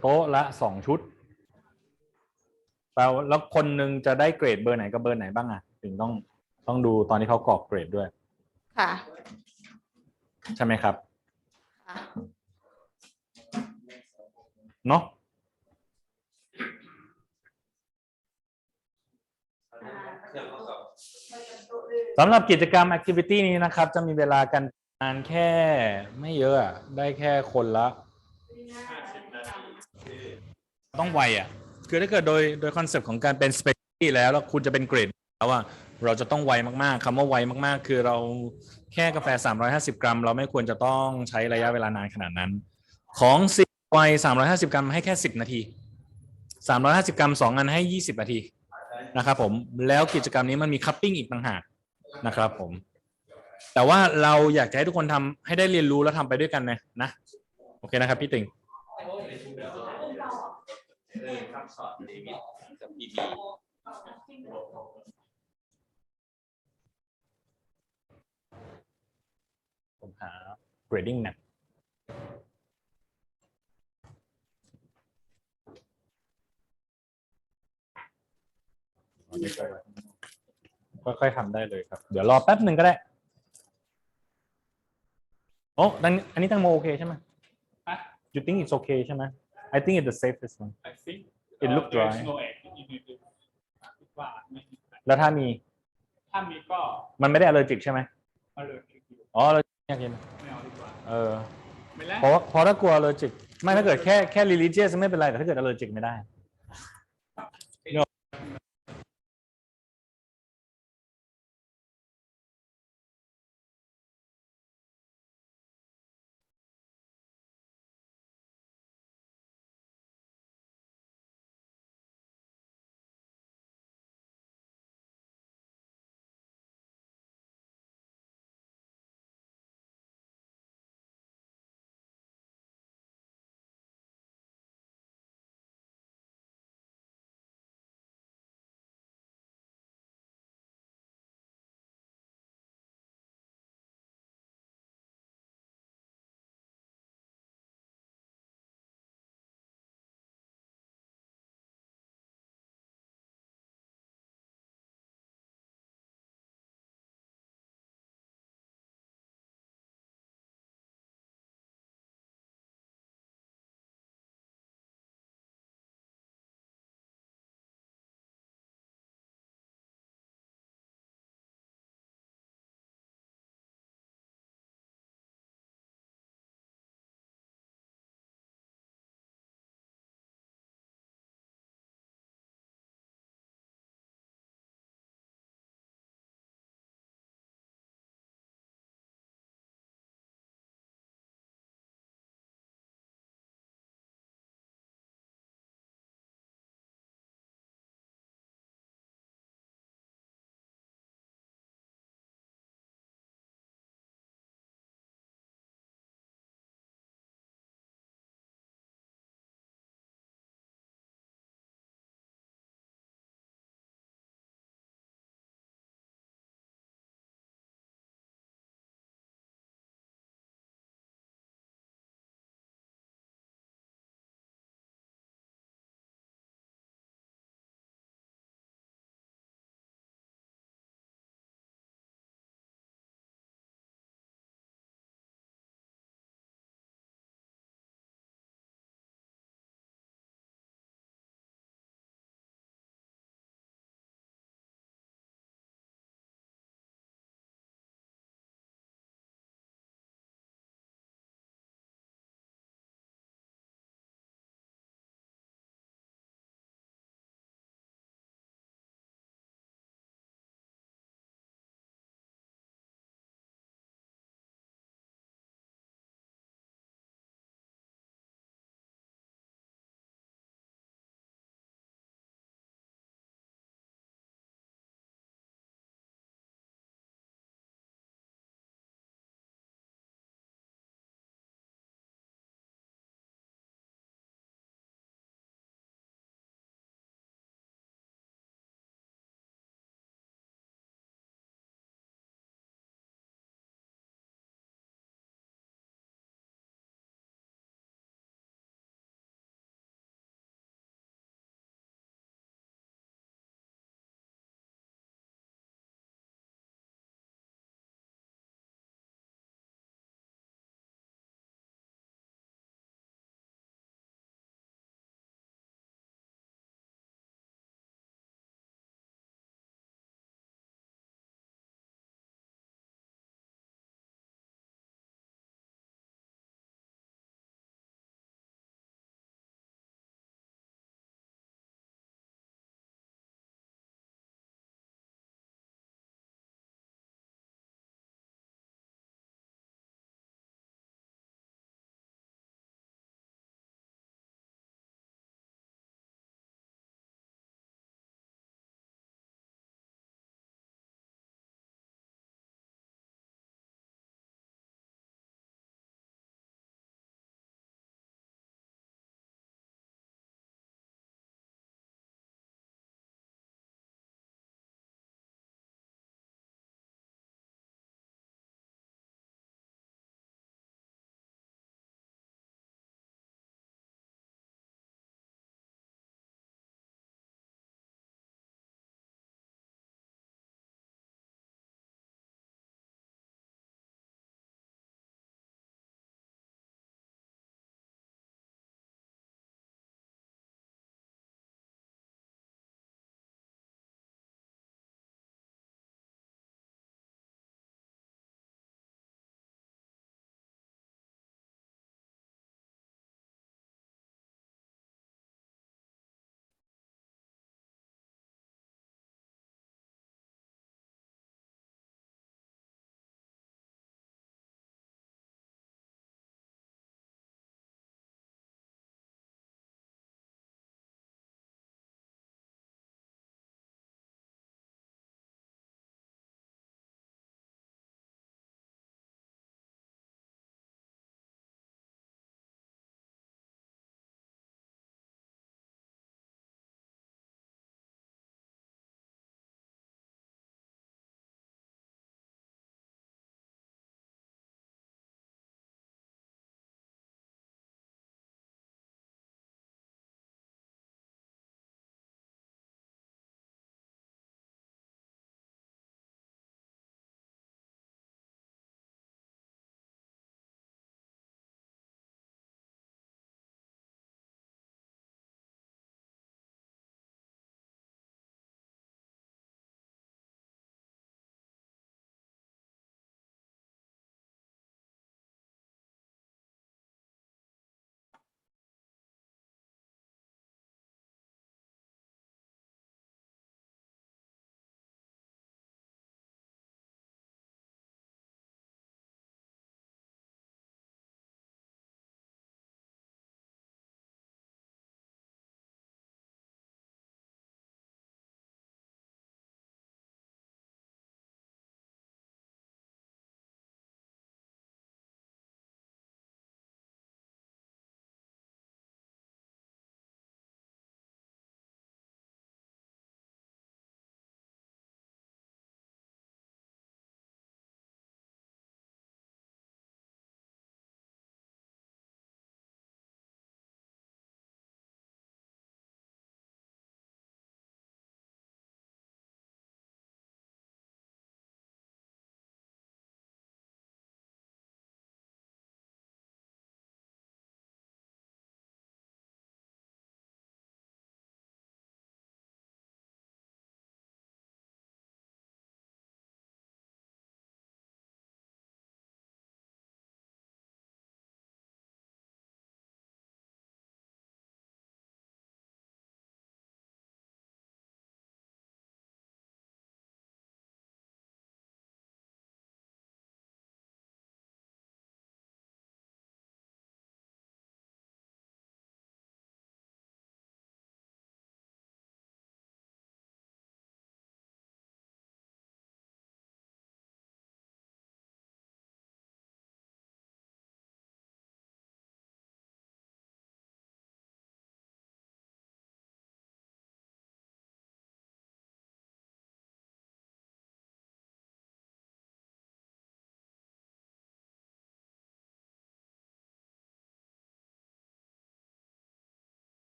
โต๊ะละ2 ชุดแล้วคนหนึ่งจะได้เกรดเบอร์ไหนกับเบอร์ไหนบ้างอ่ะถึงต้องดูตอนที่เขากรอกเกรดด้วยค่ะใช่ไหมครับ ค่ะ เนาะสำหรับกิจกรรม activity นี้นะครับจะมีเวลากันนานแค่ไม่เยอะอะได้แค่คนละต้องไวอ่ะคือถ้าเกิดโดยคอนเซปต์ของการเป็น specialty แล้วคุณจะเป็นเกรดแล้วอ่ะเราจะต้องไวมากๆคำว่าไวมากๆคือเราแค่กาแฟ350 กรัมเราไม่ควรจะต้องใช้ระยะเวลานานขนาดนั้นของ10 ไว350 กรัมให้แค่10 นาที350 กรัม2 อันให้20 นาทีนะครับผมแล้วกิจกรรมนี้มันมีคัพปิ้งอีกต่างหากนะครับผมแต่ว่าเราอยากจะให้ทุกคนทำให้ได้เรียนรู้แล้วทำไปด้วยกันนะโอเคนะครับพี่ติ่งผมหา grading map ค่อยๆทำได้เลยครับเดี๋ยวรอแป๊บหนึ่งก็ได้โอ้อันนี้ตังโมโอเคใช่ไหม You think it's okay ใช่ไหม I think it's the safest one I think It look dry there's no egg in it ว่าไม่มี แล้วถ้ามีก็ มันไม่ได้ allergic ใช่ไหม allergic อยู่ อ๋อ allergic อยากกิน ไม่เอาดีกว่า ไม่แล้ว เพราะถ้ากลัว allergic ไม่ถ้าเกิดแค่ religious ไม่เป็นไรแต่ถ้าเกิด allergic ไม่ได้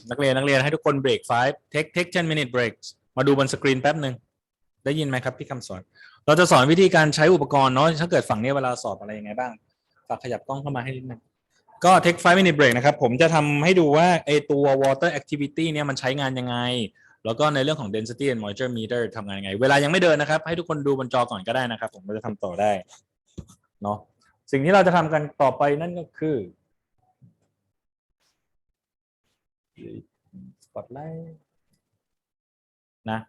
นักเรียนให้ทุกคนเบรก5 take 10 minute break มาดูบนสกรีนแป๊บหนึ่งได้ยินไหมครับพี่คำสอนเราจะสอนวิธีการใช้อุปกรณ์เนาะถ้าเกิดฝั่งนี้เวลาสอบอะไรยังไงบ้างฝากขยับกล้องเข้ามาให้นิดนึงก็ take 5 minute break นะครับผมจะทำให้ดูว่าไอตัว water activity เนี่ยมันใช้งานยังไงแล้วก็ในเรื่องของ density and moisture meter ทำงานยังไงเวลายังไม่เดินนะครับให้ทุกคนดูบนจอก่อนก็ได้นะครับผมจะทำต่อได้เนาะสิ่งที่เราจะทำกันต่อไปนั่นก็คือ spotlight นะ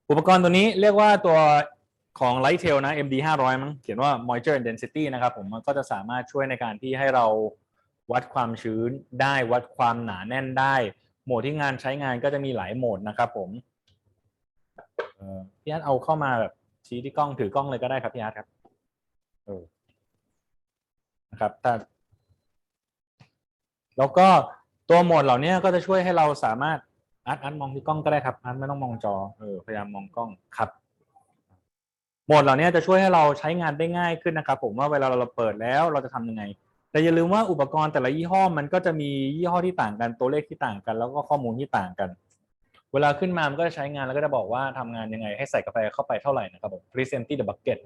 อุปกรณ์ตัวนี้เรียกว่าตัวของ Lighttail นะ MD 500มั้งเขียนว่า moisture and density นะครับผมมันก็จะสามารถช่วยในการที่ให้เราวัดความชื้นได้วัดความหนาแน่นได้โหมดที่งานใช้งานก็จะมีหลายโหมดนะครับผมพี่อาร์ตเอาเข้ามาแบบชี้ที่กล้องถือกล้องเลยก็ได้ครับพี่อาร์ตครับนะครับแล้วก็ตัวโหมดเหล่านี้ก็จะช่วยให้เราสามารถอาร์ตมองที่กล้องก็ได้ครับอาร์ตไม่ต้องมองจอพยายามมองกล้องครับโหมดเหล่านี้จะช่วยให้เราใช้งานได้ง่ายขึ้นนะครับผมว่าเวลาเราเปิดแล้วเราจะทำยังไงแต่อย่าลืมว่าอุปกรณ์แต่ละยี่ห้อมันก็จะมียี่ห้อที่ต่างกันตัวเลขที่ต่างกันแล้วก็ข้อมูลที่ต่างกันเวลาขึ้นมามันก็จะใช้งานแล้วก็จะบอกว่าทำงานยังไงให้ใส่กาแฟเข้าไปเท่าไหร่นะครับผม please empty the bucket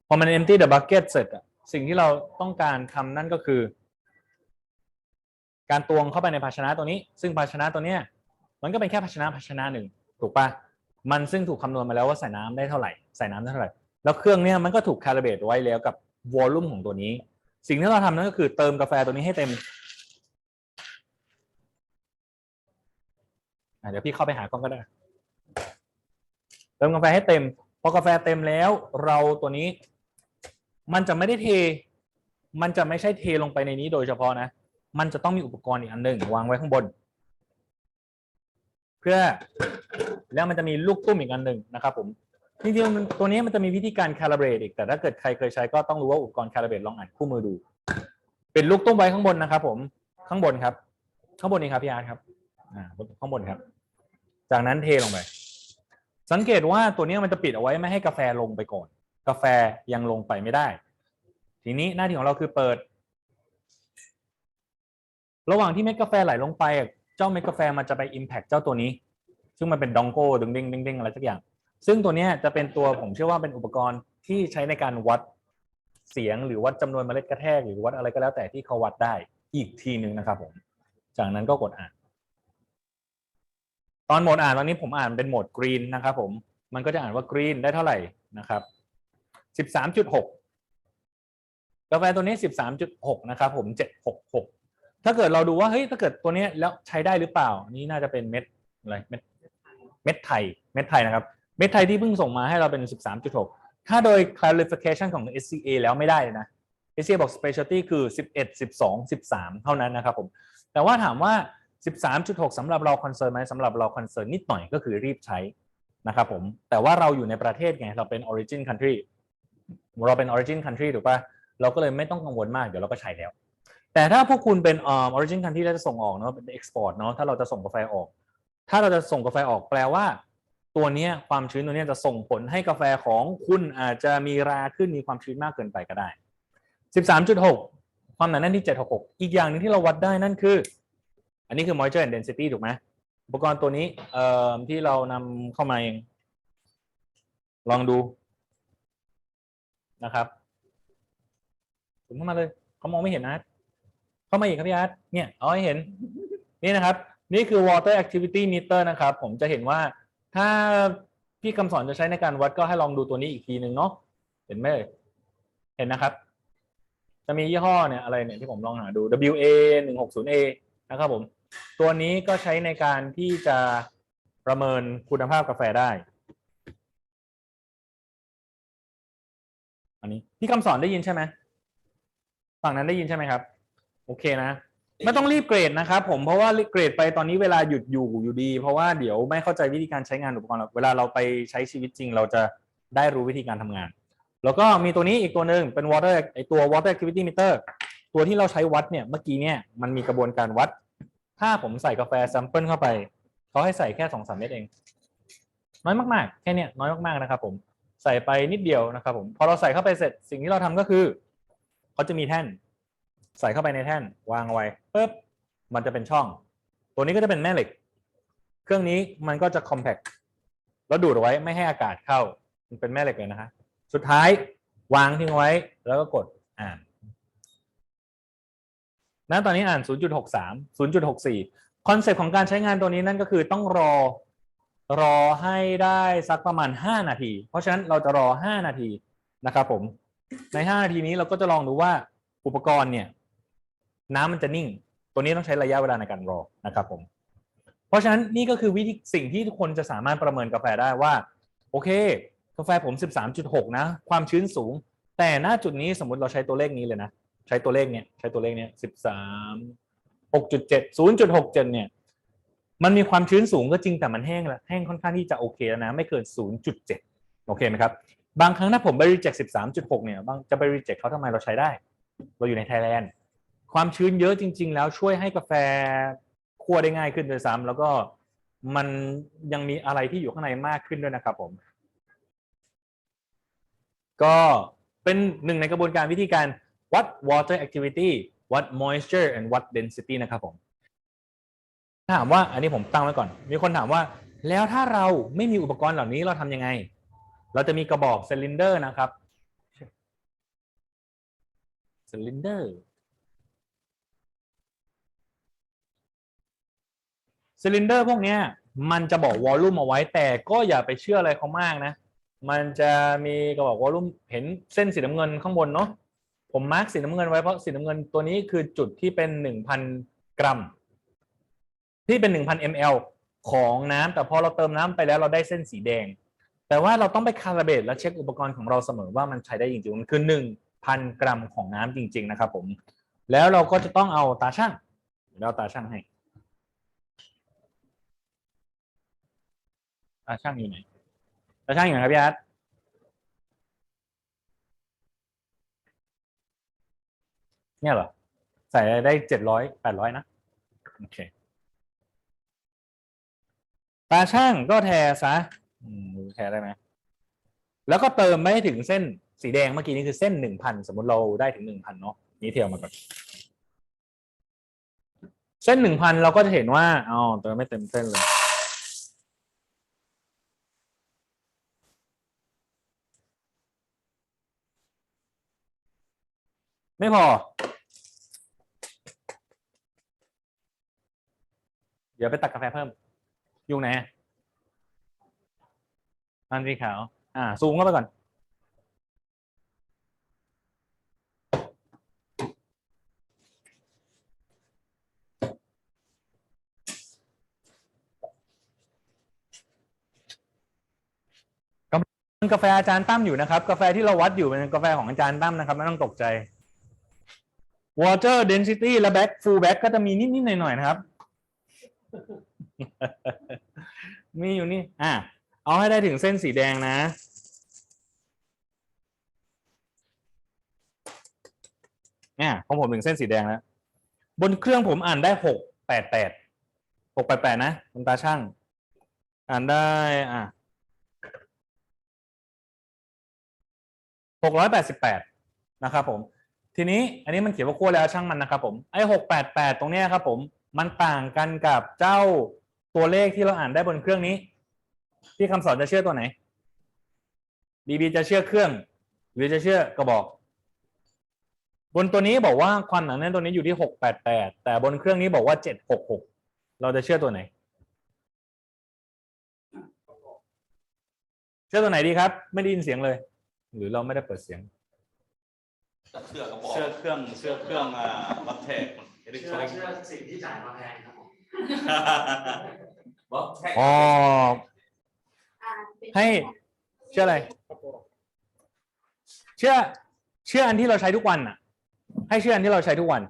พอมัน empty the bucket เสร็จอะสิ่งที่เราต้องการทำนั่นก็คือการตวงเข้าไปในภาชนะตัวนี้ซึ่งภาชนะตัวเนี้ยมันก็เป็นแค่ภาชนะหนึ่งถูกปะมันซึ่งถูกคำนวณมาแล้วว่าใส่น้ำได้เท่าไหร่ใส่น้ำได้เท่าไหร่แล้วเครื่องเนี้ยมันก็ถูกคาลิเบรตไว้แล้วกับวอลลุ่มของตัวนี้สิ่งที่เราทำนั่นก็คือเติมกาแฟตัวนี้ให้เต็มเดี๋ยวพี่เข้าไปหากล้องก็ได้เติมกาแฟให้เต็มพอกาแฟเต็มแล้วเราตัวนี้มันจะไม่ได้เทมันจะไม่ใช่เทลงไปในนี้โดยเฉพาะนะมันจะต้องมีอุปกรณ์อีกอันหนึ่งวางไว้ข้างบนเพื่อแล้วมันจะมีลูกตุ้มอีกอันหนึ่งนะครับผมจริงๆตัวนี้มันจะมีวิธีการ calibrate อีกแต่ถ้าเกิดใครเคยใช้ก็ต้องรู้ว่าอุปกรณ์ calibrate ลองอ่านคู่มือดูเป็นลูกตุ้มไว้ข้างบนนะครับผมข้างบนครับข้างบนนี้ครับพี่อาร์ตครับข้างบนครับจากนั้นเทลงไปสังเกตว่าตัวนี้มันจะปิดเอาไว้ไม่ให้กาแฟลงไปก่อนกาแฟยังลงไปไม่ได้ทีนี้หน้าที่ของเราคือเปิดระหว่างที่เม็ดกาแฟไหลลงไปเจ้าเม็ดกาแฟมันจะไป impact เจ้าตัวนี้ซึ่งมันเป็นดองโก้ดึงดิ้งอะไรสักอย่างซึ่งตัวนี้จะเป็นตัวผมเชื่อว่าเป็นอุปกรณ์ที่ใช้ในการวัดเสียงหรือวัดจำนวนเมล็ดกระแทกหรือวัดอะไรก็แล้วแต่ที่เขาวัดได้อีกทีนึงนะครับผมจากนั้นก็กดอ่านตอนโหมดอ่านตอนนี้ผมอ่านเป็นโหมดกรีนนะครับผมมันก็จะอ่านว่ากรีนได้เท่าไหร่นะครับ 13.6 กาแฟตัวนี้ 13.6 นะครับผม766ถ้าเกิดเราดูว่าเฮ้ยถ้าเกิดตัวนี้แล้วใช้ได้หรือเปล่านี่น่าจะเป็นเม็ดอะไรเม็ดไทยนะครับเม็ดไทยที่เพิ่งส่งมาให้เราเป็น 13.6 ถ้าโดย clarification ของ SCA แล้วไม่ได้นะ SCA บอก specialty คือ 11 12 13 เท่านั้นนะครับผมแต่ว่าถามว่า 13.6 สำหรับเรา concern ไหมสำหรับเรา concern นิดหน่อยก็คือรีบใช้นะครับผมแต่ว่าเราอยู่ในประเทศไงเราเป็น origin country ถูกป่ะเราก็เลยไม่ต้องกังวลมากเดี๋ยวเราก็ใช้แล้วแต่ถ้าพวกคุณเป็นorigin country แล้วจะส่งออกเนาะเป็น export เนาะถ้าเราจะส่งกาแฟออกแปลว่าตัวนี้ความชื้นตัวนี้จะส่งผลให้กาแฟของคุณอาจจะมีราขึ้นมีความชื้นมากเกินไปก็ได้ 13.6 ความหนาแน่นที่766อีกอย่างนึงที่เราวัดได้นั่นคืออันนี้คือ moisture and density ถูกไหมอุปกรณ์ตัวนี้ที่เรานำเข้ามาเองลองดูนะครับถึงเข้ามาเลยเขามองไม่เห็นนะเข้ามาอีกครับพี่อาร์ตเนี่ยเอาให้เห็นนี่นะครับนี่คือ water activity meter นะครับผมจะเห็นว่าถ้าพี่คำสอนจะใช้ในการวัดก็ให้ลองดูตัวนี้อีกทีหนึ่งเนาะเห็นไหมเห็นนะครับจะมียี่ห้อเนี่ยอะไรเนี่ยที่ผมลองหาดู WA 160A นะครับผมตัวนี้ก็ใช้ในการที่จะประเมินคุณภาพกาแฟได้อันนี้พี่คำสอนได้ยินใช่ไหมฝั่งนั้นได้ยินใช่ไหมครับโอเคนะไม่ต้องรีบเกรดนะครับผมเพราะว่าเกรดไปตอนนี้เวลาหยุดอยู่ดีเพราะว่าเดี๋ยวไม่เข้าใจวิธีการใช้งานอุปกรณ์เวลาเราไปใช้ชีวิตจริงเราจะได้รู้วิธีการทำงานแล้วก็มีตัวนี้อีกตัวหนึ่งเป็น ตัว water activity meter ตัวที่เราใช้วัดเนี่ยเมื่อกี้เนี่ยมันมีกระบวนการวัดถ้าผมใส่กาแฟแซมเปิลเข้าไปเขาให้ใส่แค่ 2-3 เม็ดเองน้อยมากๆแค่นี้น้อยมากๆนะครับผมใส่ไปนิดเดียวนะครับผมพอเราใส่เข้าไปเสร็จสิ่งที่เราทำก็คือเขาจะมีแท่นใส่เข้าไปในแท่นวางเอาไว้ปุ๊บมันจะเป็นช่อง ตัวนี้ก็จะเป็นแม่เหล็กเครื่องนี้มันก็จะ compact แล้วดูดเอาไว้ไม่ให้อากาศเข้ามันเป็นแม่เหล็กเลยนะฮะสุดท้ายวางทิ้งไว้แล้วก็กดอ่านณตอนนี้อ่าน 0.63 0.64 คอนเซ็ปต์ของการใช้งานตัวนี้นั่นก็คือต้องรอให้ได้สักประมาณ5นาทีเพราะฉะนั้นเราจะรอ5นาทีนะครับผมใน5นาทีนี้เราก็จะลองดูว่าอุปกรณ์เนี่ยน้ำมันจะนิ่งตัวนี้ต้องใช้ระยะเวลาในการรอนะครับผมเพราะฉะนั้นนี่ก็คือวิธีสิ่งที่ทุกคนจะสามารถประเมินกาแฟได้ว่าโอเคกาแฟผม 13.6 นะความชื้นสูงแต่ณจุดนี้สมมุติเราใช้ตัวเลขนี้เลยนะใช้ตัวเลขเนี้ย13 6.7 0.67 เนี่ยมันมีความชื้นสูงก็จริงแต่มันแห้งแล้วแห้งค่อนข้างที่จะโอเคแล้วนะไม่เกิน 0.7 โอเคไหมครับบางครั้งถ้าผมไป reject 13.6 เนี่ยจะไป reject เขาทำไมเราใช้ได้เราอยู่ในไทยแลนด์ความชื้นเยอะจริงๆแล้วช่วยให้กาแฟคั่วได้ง่ายขึ้นด้วยซ้ำแล้วก็มันยังมีอะไรที่อยู่ข้างในมากขึ้นด้วยนะครับผมก็เป็นหนึ่งในกระบวนการวิธีการวัด water activity วัด moisture and วัด density นะครับผมถามว่าอันนี้ผมตั้งไว้ก่อนมีคนถามว่าแล้วถ้าเราไม่มีอุปกรณ์เหล่านี้เราทำยังไงเราจะมีกระบอกซิลินเดอร์นะครับซิลินเดอร์พวกนี้มันจะบอกวอลลุ่มเอาไว้แต่ก็อย่าไปเชื่ออะไรเขามากนะมันจะมีกระบอกวอลลุ่มเห็นเส้นสีน้ำเงินข้างบนเนาะผมมาร์กสีน้ำเงินไว้เพราะสีน้ำเงินตัวนี้คือจุดที่เป็น 1,000 กรัมที่เป็น 1,000 ml ของน้ำแต่พอเราเติมน้ำไปแล้วเราได้เส้นสีแดงแต่ว่าเราต้องไปคาลิเบรตและเช็คอุปกรณ์ของเราเสมอว่ามันใช้ได้จริงๆมันคือ 1,000 กรัมของน้ำจริงๆนะครับผมแล้วเราก็จะต้องเอาตาชั่งแล้วตาชั่งให้ตาชั่งอยู่ไหนตาชั่งอยู่ไหนครับพี่อาร์ตเนี่ยเหรอใส่ได้700 800นะโอเคตาช่างก็แทซะแทได้ไหมแล้วก็เติมไม่ถึงเส้นสีแดงเมื่อกี้นี้คือเส้น 1,000 สมมติเราได้ถึง 1,000 เนาะนี้เทียบมาก่อนเส้น 1,000 เราก็จะเห็นว่าเติมไม่เต็มเส้นเลยไม่พอเดี๋ยวไปตักกาแฟเพิ่มยุงไหนอันสีขาวซูมเข้าไปก่อนกาแฟอาจารย์ตั้มอยู่นะครับกาแฟที่เราวัดอยู่เป็นกาแฟของอาจารย์ตั้มนะครับไม่ต้องตกใจ water density และ full back ก็จะมีนิดๆหน่อยๆนะครับมีอยู่นี่เอาให้ได้ถึงเส้นสีแดงนะเนี่ยของผมถึงเส้นสีแดงแล้วบนเครื่องผมอ่านได้688นะคุณตาช่างอ่านได้688นะครับผมทีนี้อันนี้มันเขียนว่าคั่วแล้วช่างมันนะครับผมไอ้688ตรงนี้ครับผมมันต่างกันกับเจ้าตัวเลขที่เราอ่านได้บนเครื่องนี้ที่คำสอนจะเชื่อตัวไหนบีจะเชื่อเครื่องหรือจะเชื่อกระบอกบนตัวนี้บอกว่าความหนาแน่นตัวนี้อยู่ที่688แต่บนเครื่องนี้บอกว่า766เราจะเชื่อตัวไหนเชื่อตัวไหนดีครับไม่ได้ยินเสียงเลยหรือเราไม่ได้เปิดเสียงเชื่อกระบอกเชื่อเครื่องวัดแทกเชื่อสิ่งที่จ่ายมาแพงครับผมให้เชื่ออะไรเชื่ออันที่เราใช้ทุกวันให้เชื่ออันที่เราใช้ทุกวัน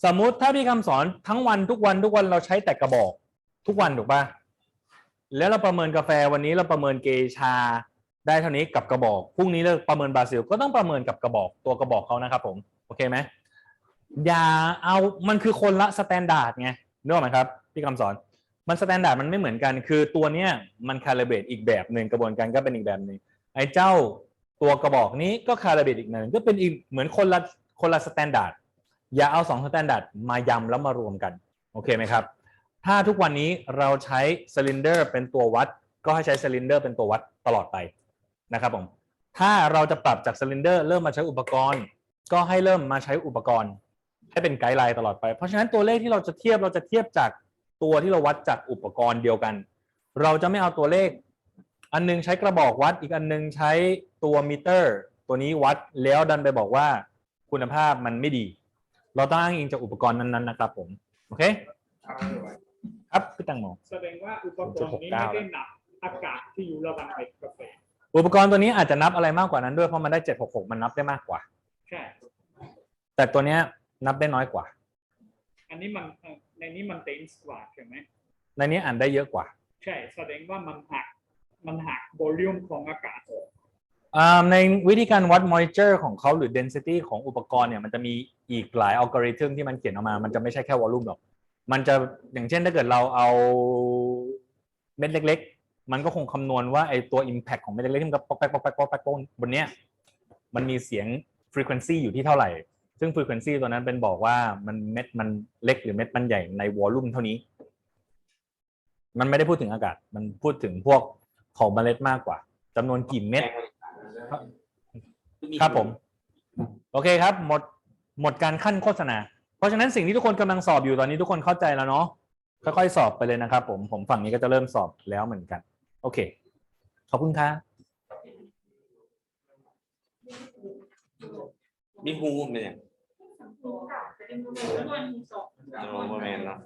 สมมุติถ้าพี่คำสอนทั้งวันทุกวันเราใช้แต่กระบอกทุกวันถูกป่ะแล้วเราประเมินกาแฟวันนี้เราประเมินเกชาได้เท่านี้กับกระบอกพรุ่งนี้เราประเมินบราซิลก็ต้องประเมินกับกระบอกตัวกระบอกเขานะครับผมโอเคไหมอย่าเอามันคือคนละสแตนดาร์ดไงนึกออกไหมครับพี่คำสอนมันสแตนดาร์ดมันไม่เหมือนกันคือตัวเนี้ยมันคาลิเบรตอีกแบบหนึ่งกระบวนการก็เป็นอีกแบบหนึ่งไอ้เจ้าตัวกระบอกนี้ก็คาลิเบรตอีกหนึ่งก็เป็นอีกเหมือนคนละสแตนดาร์ดอย่าเอา2สแตนดาร์ดมายำแล้วมารวมกันโอเคไหมครับ ถ้าทุกวันนี้เราใช้ซิลินเดอร์เป็นตัววัดก็ให้ใช้ซิลินเดอร์เป็นตัววัดตลอดไปนะครับผมถ้าเราจะปรับจากซิลินเดอร์เริ่มมาใช้อุปกรณ์ก็ให้เริ่มมาใช้อุปกรณ์ให้เป็นไกด์ไลน์ตลอดไปเพราะฉะนั้นตัวเลขที่เราจะเทียบจากตัวที่เราวัดจากอุปกรณ์เดียวกันเราจะไม่เอาตัวเลขอันนึงใช้กระบอกวัดอีกอันนึงใช้ตัวมิเตอร์ตัวนี้วัดแล้วดันไปบอกว่าคุณภาพมันไม่ดีเราต้องอ้างอิงจากอุปกรณ์นั้นๆนะครับผมโอเคครับพี่ตังโม แสดงว่าอุปกรณ์นี้ไม่ได้นับอากาศที่อยู่ระหว่างเม็ดกาแฟ อุปกรณ์ตัวนี้อาจจะนับอะไรมากกว่านั้นด้วยเพราะมันได้766มันนับได้มากกว่า ใช่ แต่ตัวเนี้ยนับได้น้อยกว่า อันนี้มันในนี้มันเต็มกว่าใช่ไหม ในนี้อ่านได้เยอะกว่า ใช่แสดงว่ามันหักโวลูมของอากาศออก ในวิธีการวัด moisture ของเขาหรือ density ของอุปกรณ์เนี่ยมันจะมีอีกหลายอัลกอริทึมที่มันเขียนออกมามันจะไม่ใช่แค่ volume หรอกมันจะอย่างเช่นถ้าเกิดเราเอาเม็ดเล็กๆมันก็คงคำนวณว่าไอตัว impact ของเม็ดเล็กๆที่มันก็ป๊อกแป๊กป๊อกแป๊กป๊อกแป๊กบนเนี้ยมันมีเสียง frequency อยู่ที่เท่าไหร่ซึ่ง frequency ตัวนั้นเป็นบอกว่ามันเม็ดมันเล็กหรือเม็ดมันใหญ่ใน volume เท่านี้มันไม่ได้พูดถึงอากาศมันพูดถึงพวกของเมล็ดมากกว่าจำนวนกี่เม็ดครับผมโอเคครับหมดการขั้นโฆษณาเพราะฉะนั้นสิ่งที่ทุกคนกำลังสอบอยู่ตอนนี้ทุกคนเข้าใจแล้วเนาะค่อยๆสอบไปเลยนะครับผมฝั่งนี้ก็จะเริ่มสอบแล้วเหมือนกันโอเคขอบคุณครับ มีฮูเป็นยังโอ้โมเมนต์เนาะ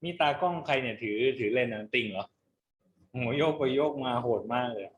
มีตากล้องใครเนี่ยถือเลนส์ติ่งเหรอโหโยกไปโยกมาโหดมากเลย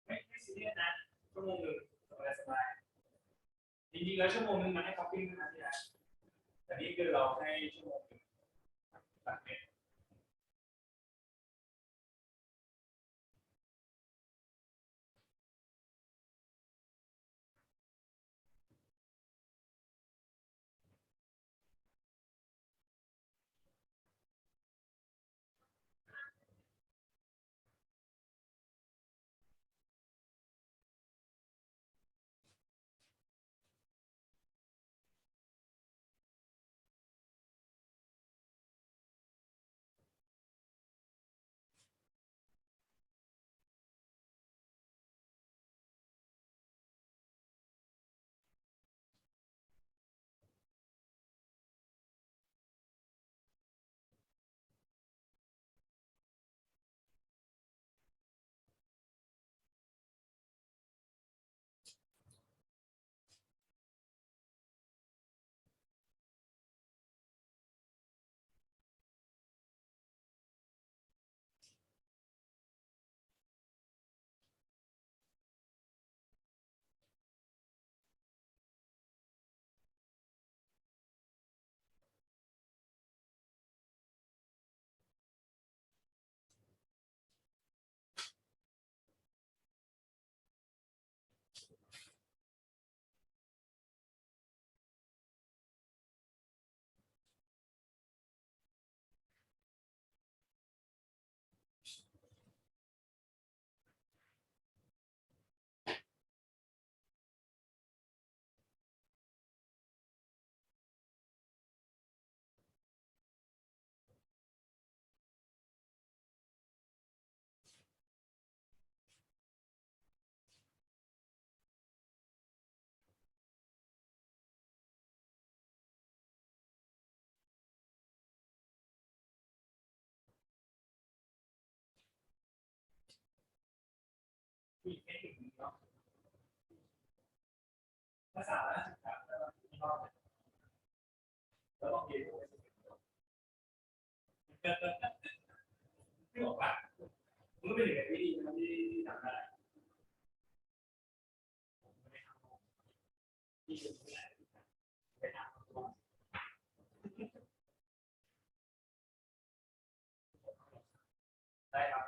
ไม่ซีเรียสนะชั่วโมงนึงสบายๆจริงๆแล้วชั่วโมงนึงมันให้คัพปิ้งนะที่ร้านแต่นี่คือเราให้ชั่วโมงนึงตัดเน็ต ภาษาแล้วต้องเรียนไม่บอกว่ามันก็เป็นอย่างที่ดีนะที่ทำได้ได้ครับ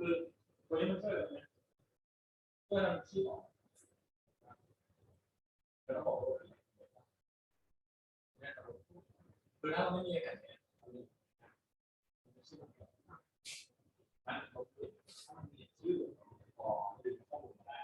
คือตัวนี้มันช่วยอะไรเนี่ยช่วยทำที่ออกเป็นระบบคือถ้าเราไม่มีอะไรเนี่ยชื่อพอดึงข้อมูลมาได้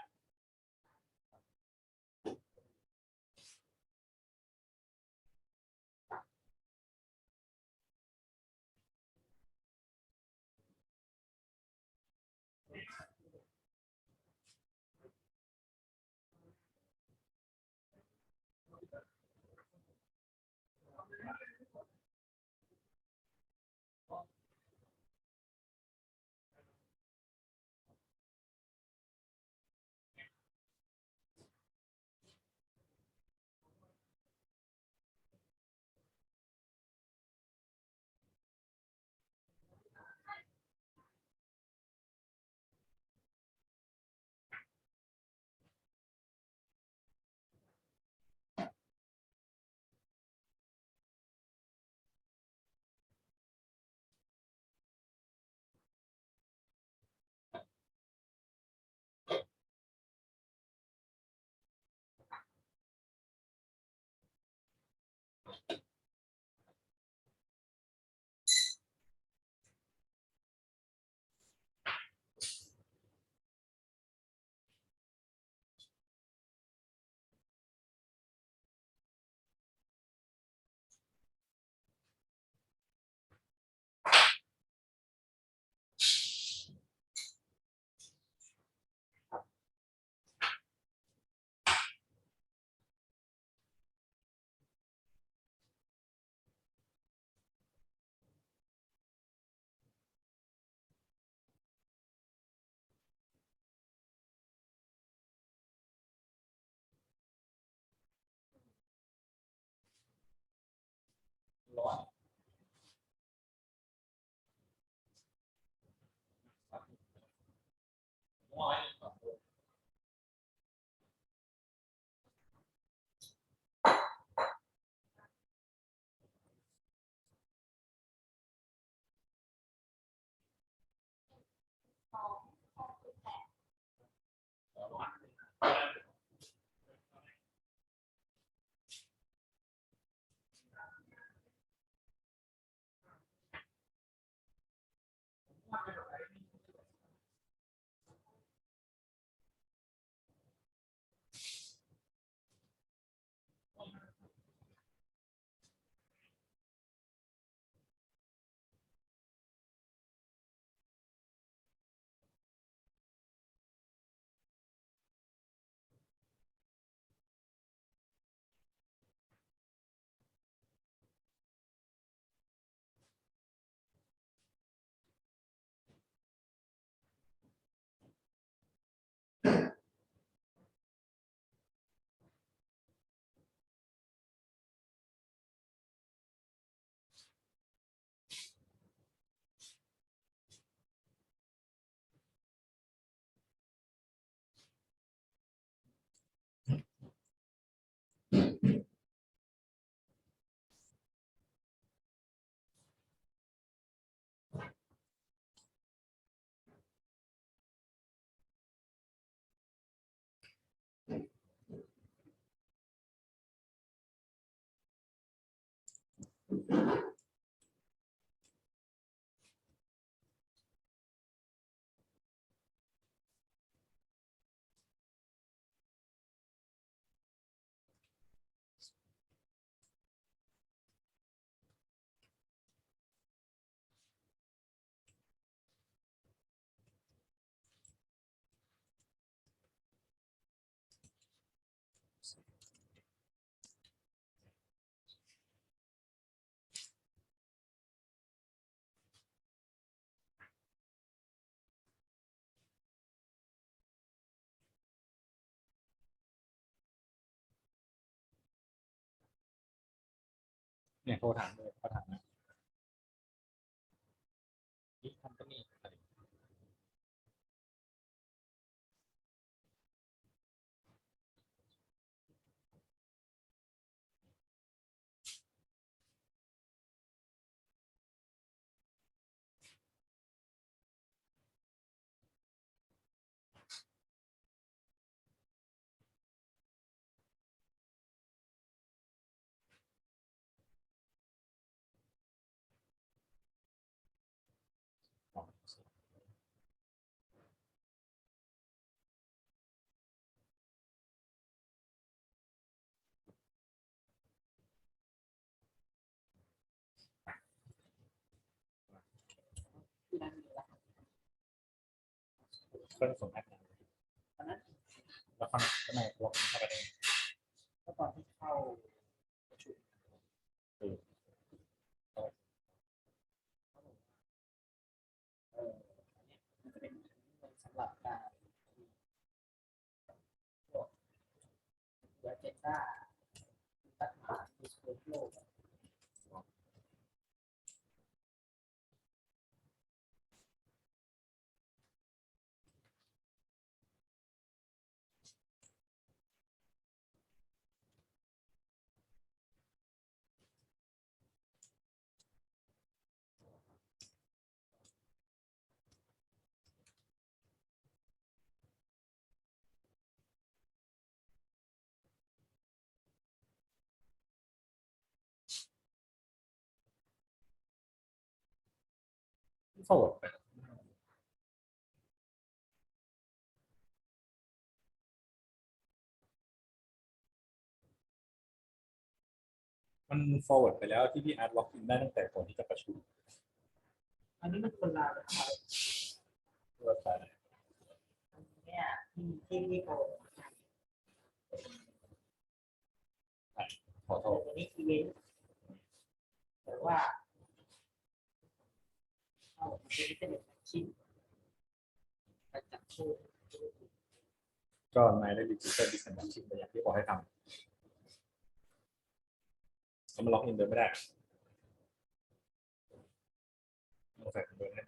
เนี่ยโทรถามเลยเขาถามนะที่คอมพานี ก็ส่งให้แล้วข้างในล็อกเข้าไปเองก็ตอนที่เข้าประชุมมันจะเป็นสำหรับการเจต้าตัดมาดิสโพโลโสดไปมัน forward ไปแล้วที่พี่อาร์ตล็อกอินได้ตั้งแต่ก่อนที่จะประชุมอันนี้มันคนละตัวสายเนี่ยที่เขาขอโทษอันนี้อีเวนต์แต่ว่าเอาเป็นชิ้นจัดโชว์ก็นายได้ดิจิทัลดิสแทนชิ่งไปอย่างที่บอกให้ทำแล้วมันล็อกอินเดินไม่ได้ต้องใส่เดินให้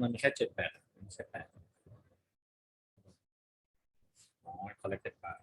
มันมีแค่78ไม่ใช่8อ๋อ collected by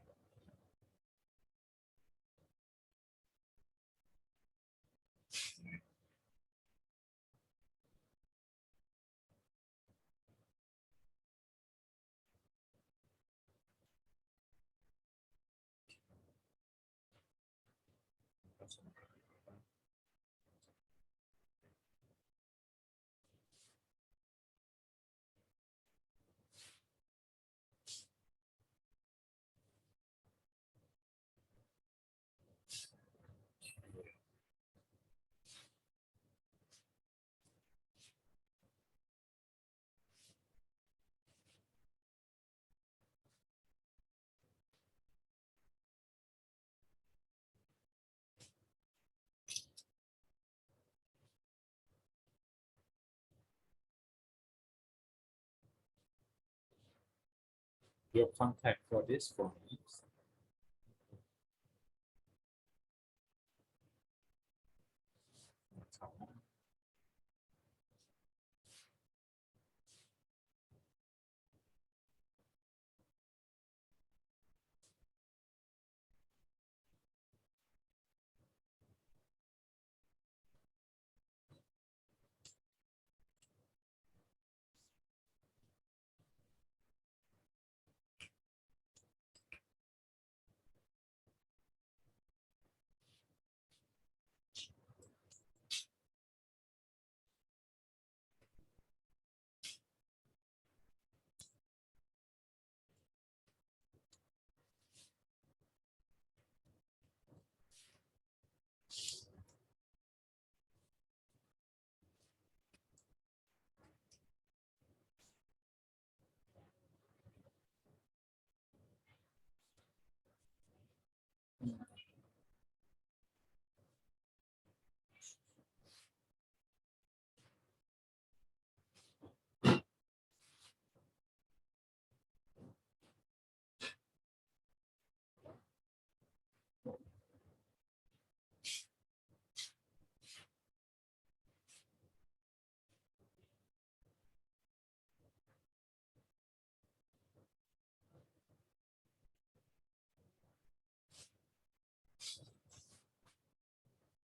your contact for this phone is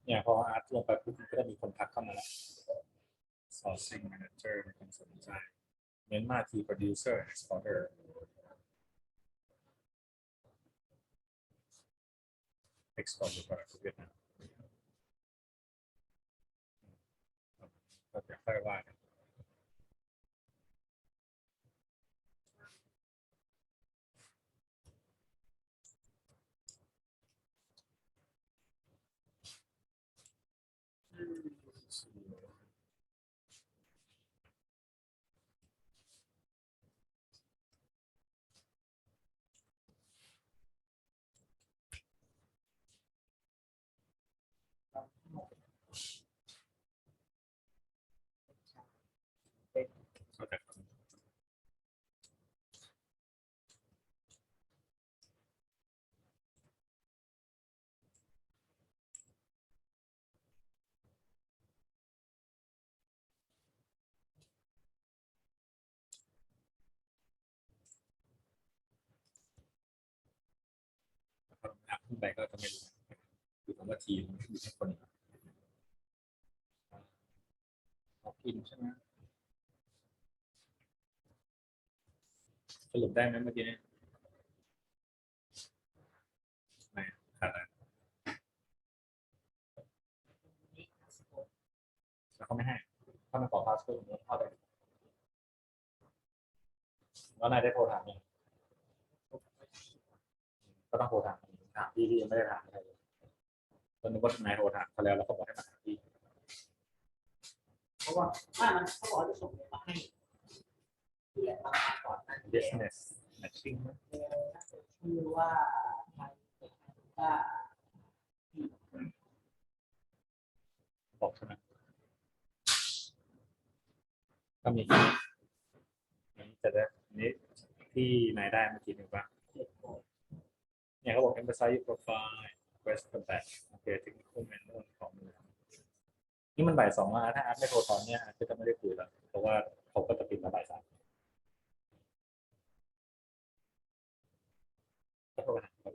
เนี่ยพออาร์ตลงไปปุ๊บก็จะมีคนทักเข้ามาแล้ว sourcing manager มีคนสนใจเน้นมาที่ producer exporter export หรือ product เวียดนามก็จะค่อยว่ากันอัพขึ้นไปก็จะไม่รู้คือคำว่าทีมอยู่ที่คนล็อกอินใช่ไหมสรุปได้ไหมเมื่อกี้เนี่ยไม่ขาดอะไรแล้วเขาไม่ให้ถ้ามันขอพาสเวิร์ดเข้าไปแล้วนายได้โทรถามยังก็ต้องโทรถามพี่ยังไม่ได้ถามอะไรเลยตอนนึกว่านายโทรถามเขาแล้วเขาบอกให้มาถามพี่เพราะว่ามันเขาบอกจะส่งมาให้ที่แหละก่อนนั้น business matching ชื่อว่าบอกใช่ไหมก็มีจะได้นี้ที่นายได้เมื่อกี้หนึ่งป่ะเนี่ยเขาบอก emphasize your profile request the batch โอเค technical manual ของมือนี่มันบ่ายสองแล้วถ้าอาร์ตไม่โทรตอนเนี้ยอาร์ตจะไม่ได้คุยแล้วเพราะว่าเขาก็จะปิดมาบ่ายสามก็โทรหาเขา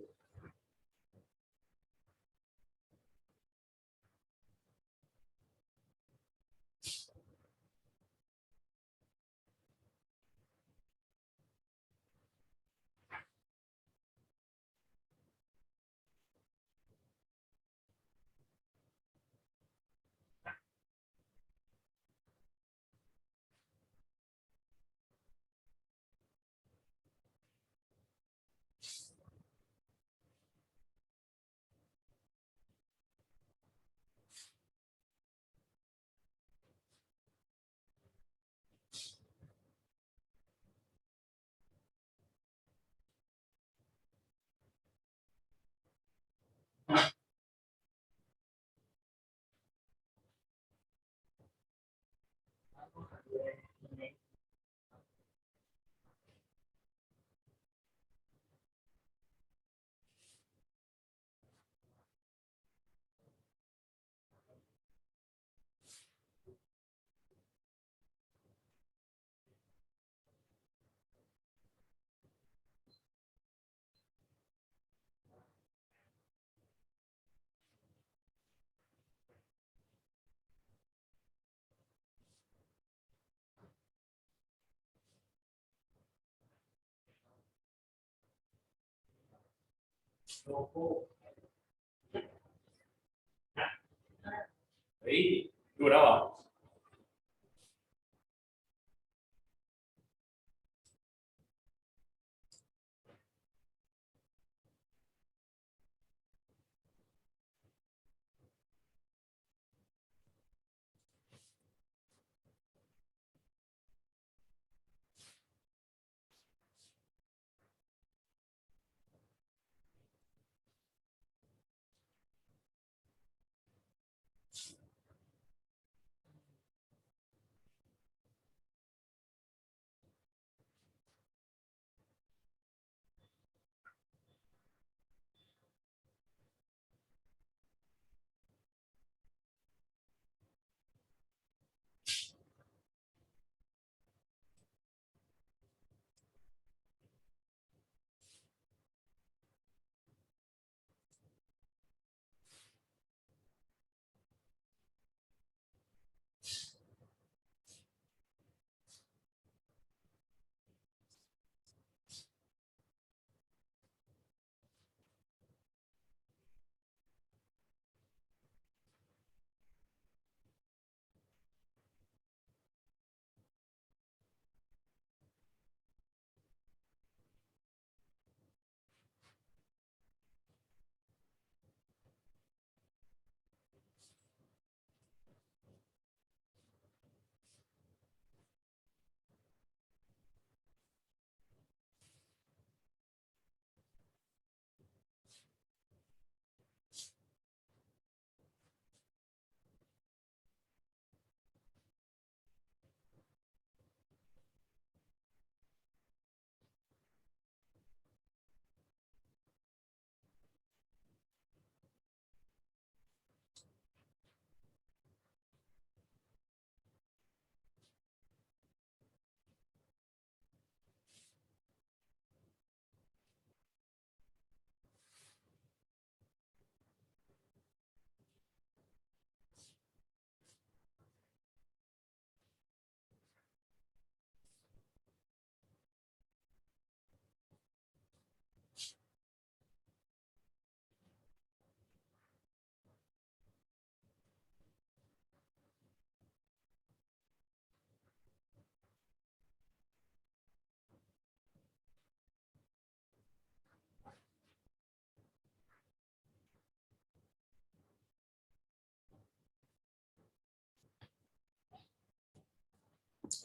โลโก้เฮ้ยดูแล้วเหรอ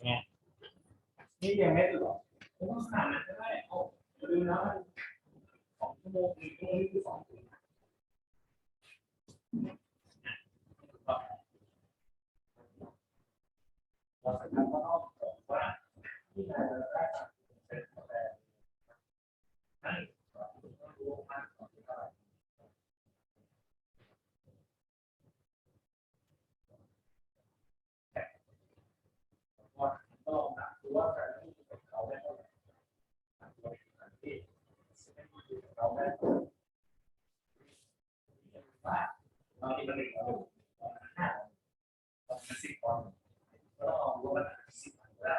เนี่ยนี่ยังไม่ถึงหรอไม่ต้องขนาดนั้นก็ได้เอาดูนะ2 ชั่วโมง1 ชั่วโมงนี่คือ2 ชั่วโมงเราสามารถก็ต้องบอกว่าที่เราจะได้เป็นกาแฟนั่นต้องรู้มากกว่าที่เท่าไหร่ว่าต้องหนักหรือว่าการที่เขาได้เท่าไหร่ที่เราได้ว่าเราที่มัน1 เรา5เรา10 คนก็ต้องรู้ว่า10 คนได้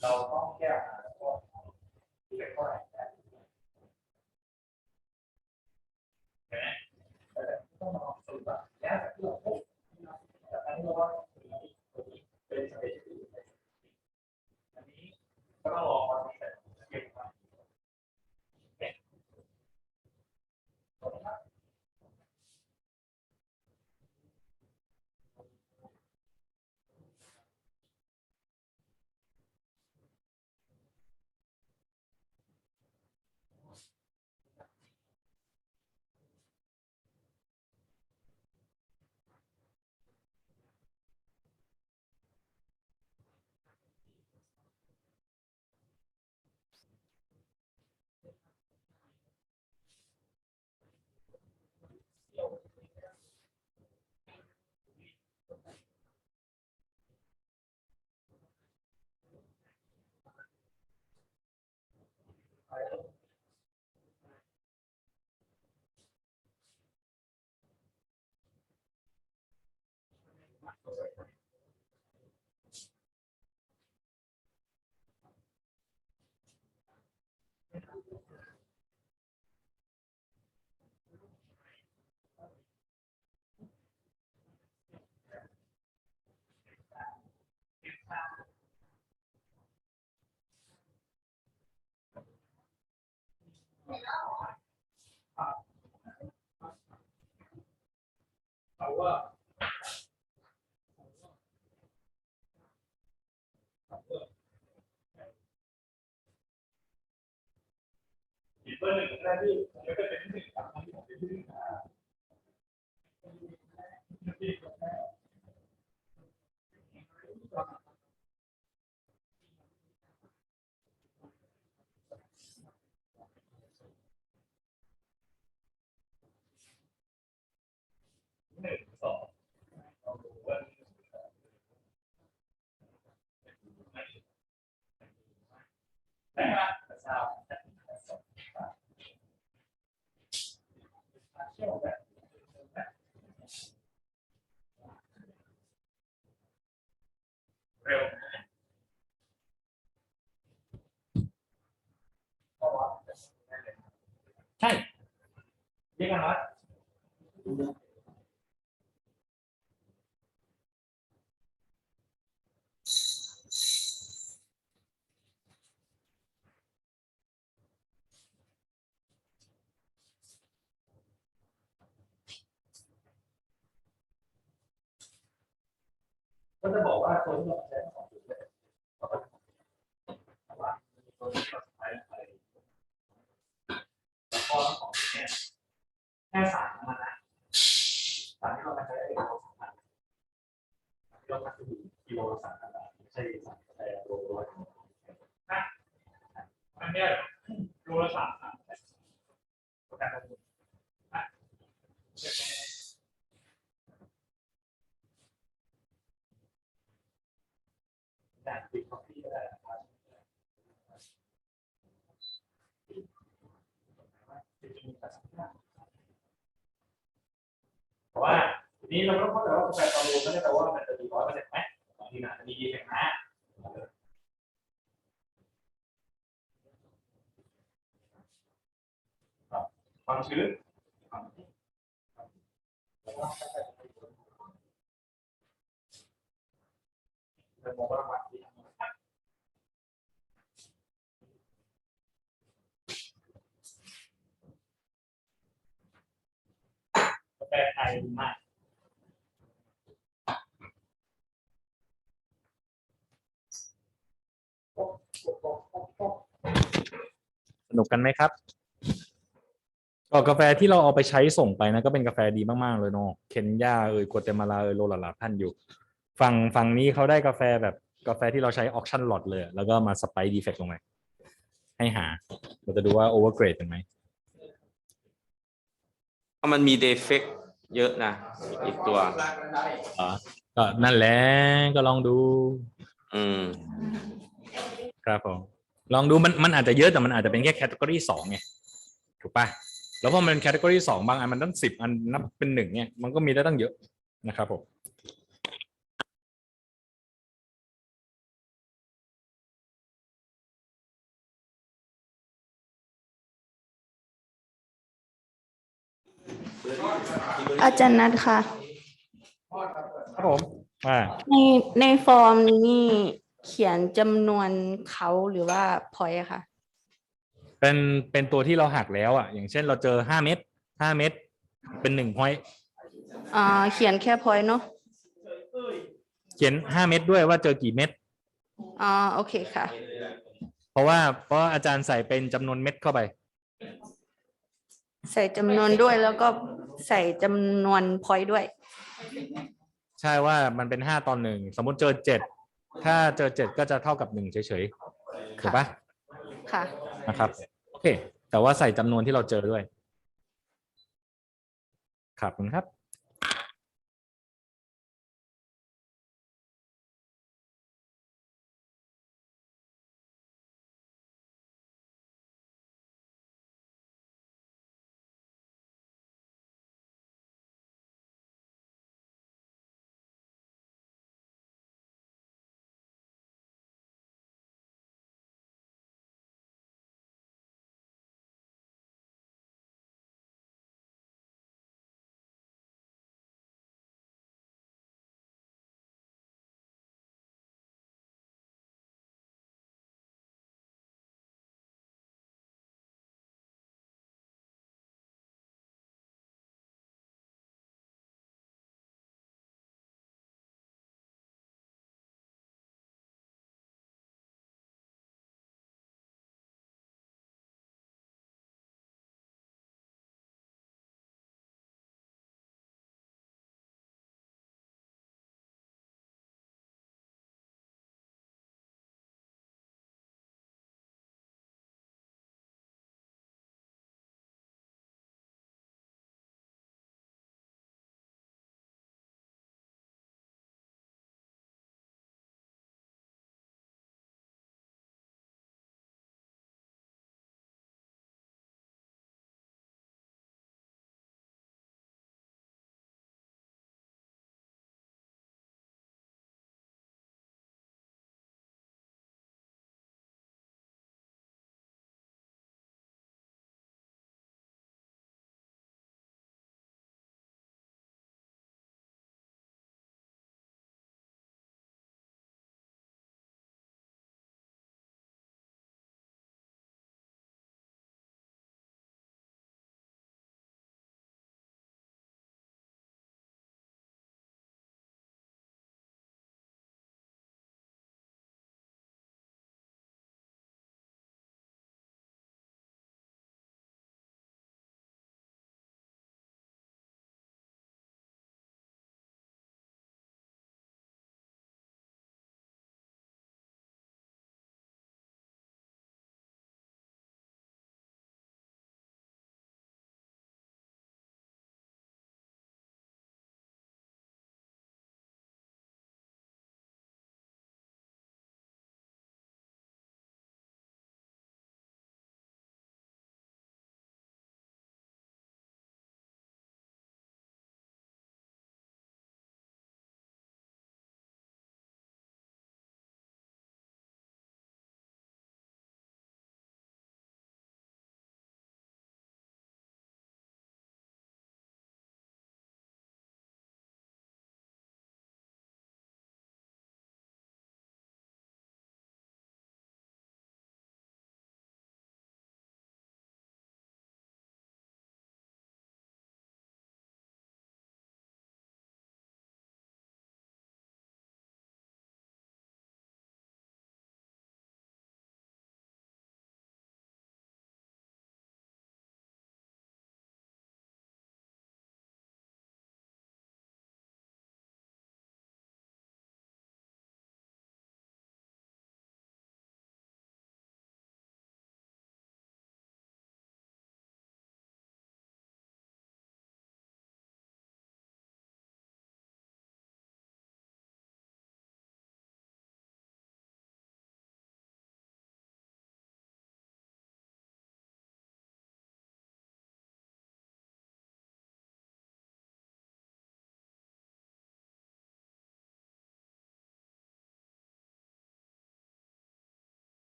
เราต้องแก้ปัญหาแล้วก็ดูไปข้อไหนได้ใช่ไหมแต่ต้องมาสรุปว่าแล้วแต่ที่เราพบแต่อันนี้เราว่าเป็นสเปซอันนี้ก็ต้องรอวันนี้แต่เก็บไว้เอาว่าอีกเบอร์ 1ได้ที่จะเป็นที่1ครับที่ผมเป็นที่1เร็วใช่เรียกกันว่าก็จะบอกว่าตัวที่เราใช้ของจุดเลยแต่ว่าตัวที่เราใช้อะไรแล้วก็ของเนี่ยแค่3ของมันนะ3ที่เราใช้เป็นของสำคัญที่เราทำคือกิโลละ3,000 บาทไม่ใช่3แต่โลละนะอันเนี้ยโลละ3,000ประกันตัวนะแต่ติดคอฟฟี่ก็ได้นะครับเพราะว่าทีนี้เราไม่ต้องเข้าใจว่ากาแฟตอนรูไม่ได้แปลว่ามันจะดี100%ไหมบางทีอาจจะมีดีเฟกต์นะความชื้นเป็นโมเลกุลที่กาแฟไทยมาก สนุกกันไหมครับก็กาแฟที่เราเอาไปใช้ส่งไปนะก็เป็นกาแฟดีมากๆเลยเนาะเคนยากัวเตมาลาโรลาท่านอยู่ฝั่งนี้เขาได้กาแฟแบบกาแฟที่เราใช้ออคชั่นล็อตเลยแล้วก็มาสไปซ์ดีเฟกต์ลงไปให้หาเราจะดูว่าโอเวอร์เกรดเป็นไหมมันมีเดฟเฟกเยอะนะอีกตัว ก็นั่นแหละก็ลองดู ครับผมลองดูมันอาจจะเยอะแต่มันอาจจะเป็นแค่แคตตากรี2ไงถูกปะแล้วพอมันเป็นแคตตากรี2บางอันมันตั้ง10 อันนับเป็น1เนี่ยมันก็มีได้ตั้งเยอะนะครับผมอาจารย์นัทค่ะครับผมในฟอร์มนี้นี่เขียนจำนวนเขาหรือว่าพอยต์ค่ะเป็นตัวที่เราหักแล้วอ่ะอย่างเช่นเราเจอ5 เม็ดเป็น1 พอยต์ เขียนแค่พอยต์เนาะเขียน5 เม็ดด้วยว่าเจอกี่เม็ดโอเคค่ะเพราะอาจารย์ใส่เป็นจำนวนเม็ดเข้าไปใส่จำนวนด้วยแล้วก็ใส่จำนวนพอยต์ด้วยใช่ว่ามันเป็น5:1สมมุติเจอ7ถ้าเจอ7ก็จะเท่ากับ1เฉยๆถูกปะค่ะนะครับโอเคแต่ว่าใส่จำนวนที่เราเจอด้วยครับ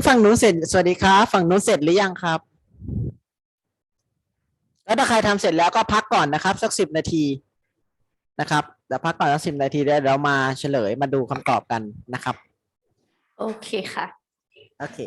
ฝั่งนู้นเสร็จสวัสดีครับฝั่งนู้นเสร็จหรือยังครับแล้วถ้าใครทำเสร็จแล้วก็พักก่อนนะครับสัก10 นาทีนะครับเดี๋ยวพักก่อนสัก10 นาทีเดี๋ยวเรามาเฉลยมาดูคำตอบกันนะครับ โอเคค่ะ โอเค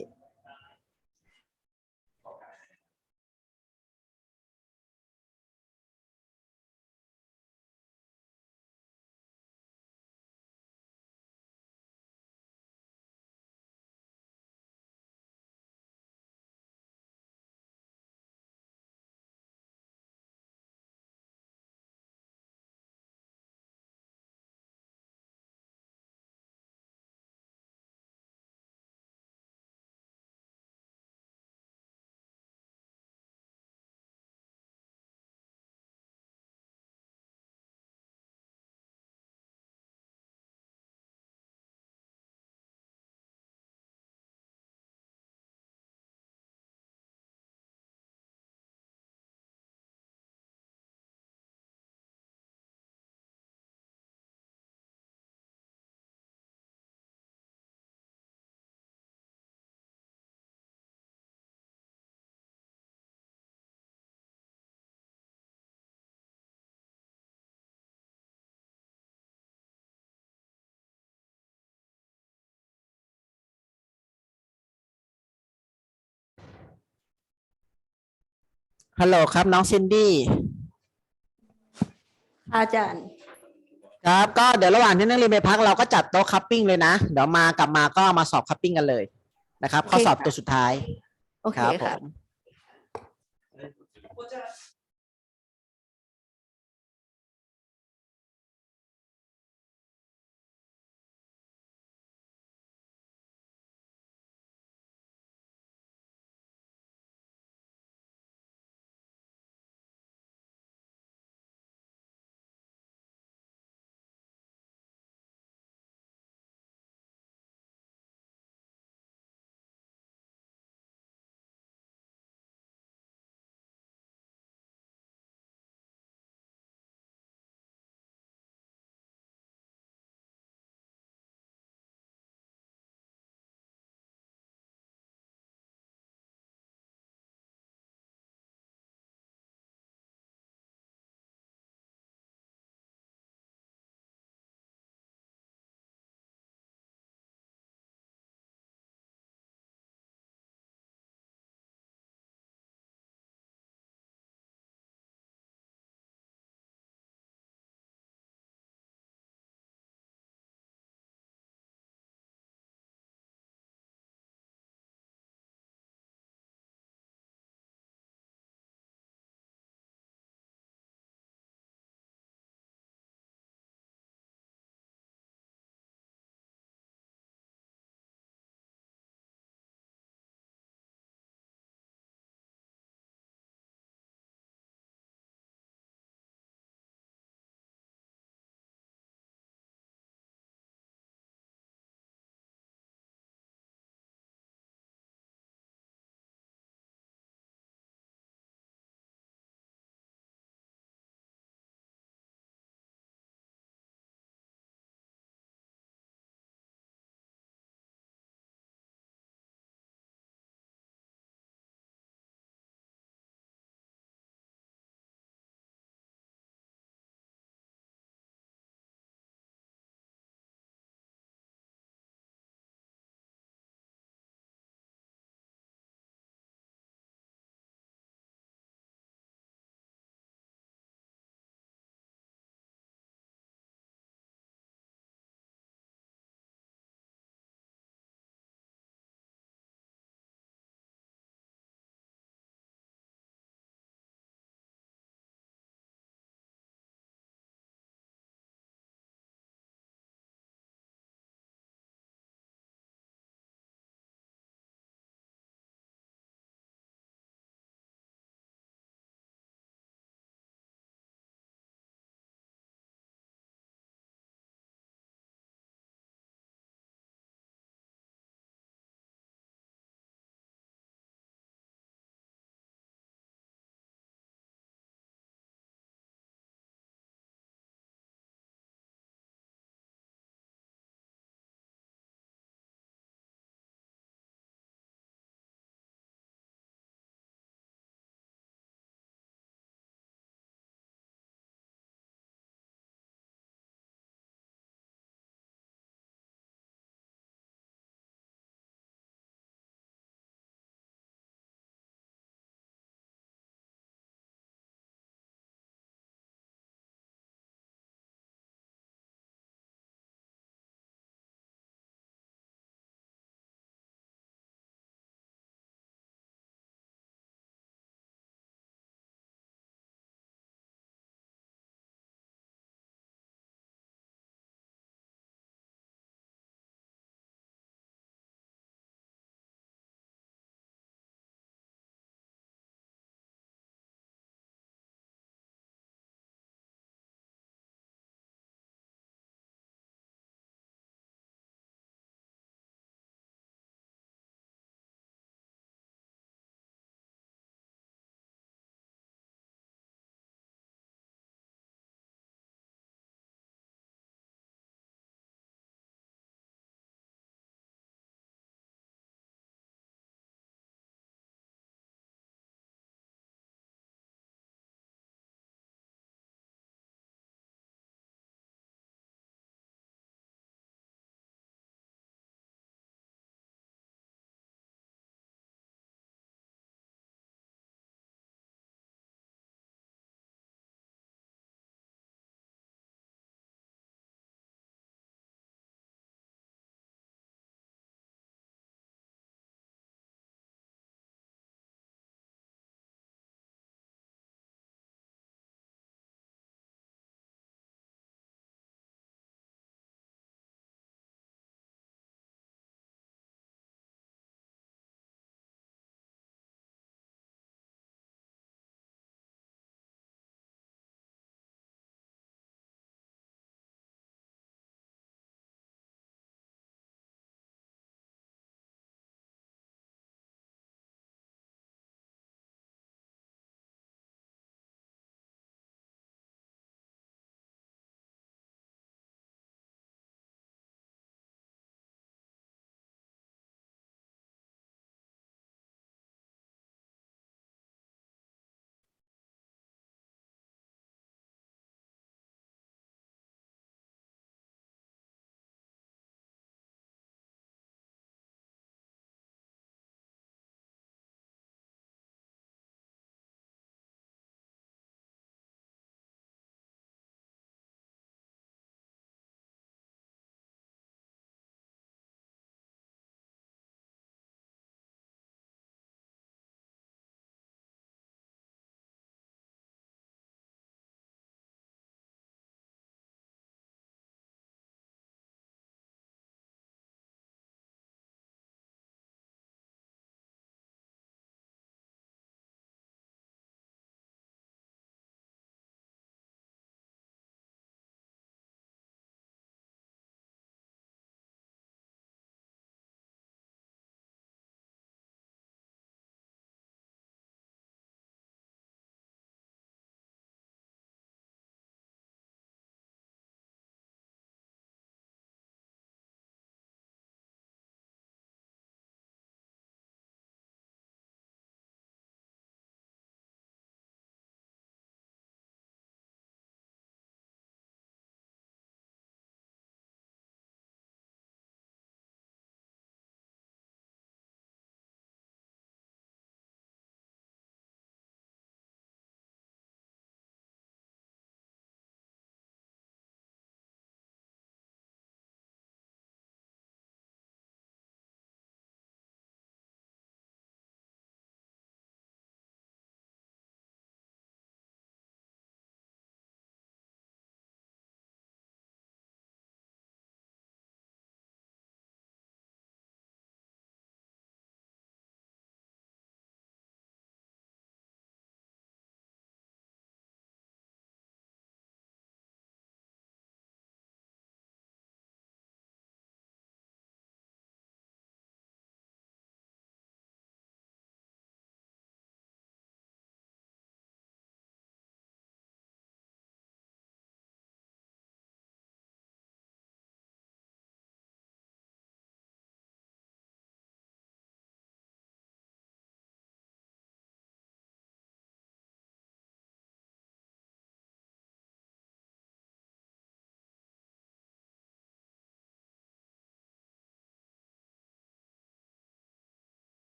ฮัลโหลครับน้องซินดี้ อาจารย์ ครับก็เดี๋ยวระหว่างที่นักเรียนไปพักเราก็จัดโต๊ะคัพปิ้งเลยนะเดี๋ยวกลับมาก็มาสอบคัพปิ้งกันเลยนะครับข้อสอบตัวสุดท้าย โอเค ครับผ ค่ะ ม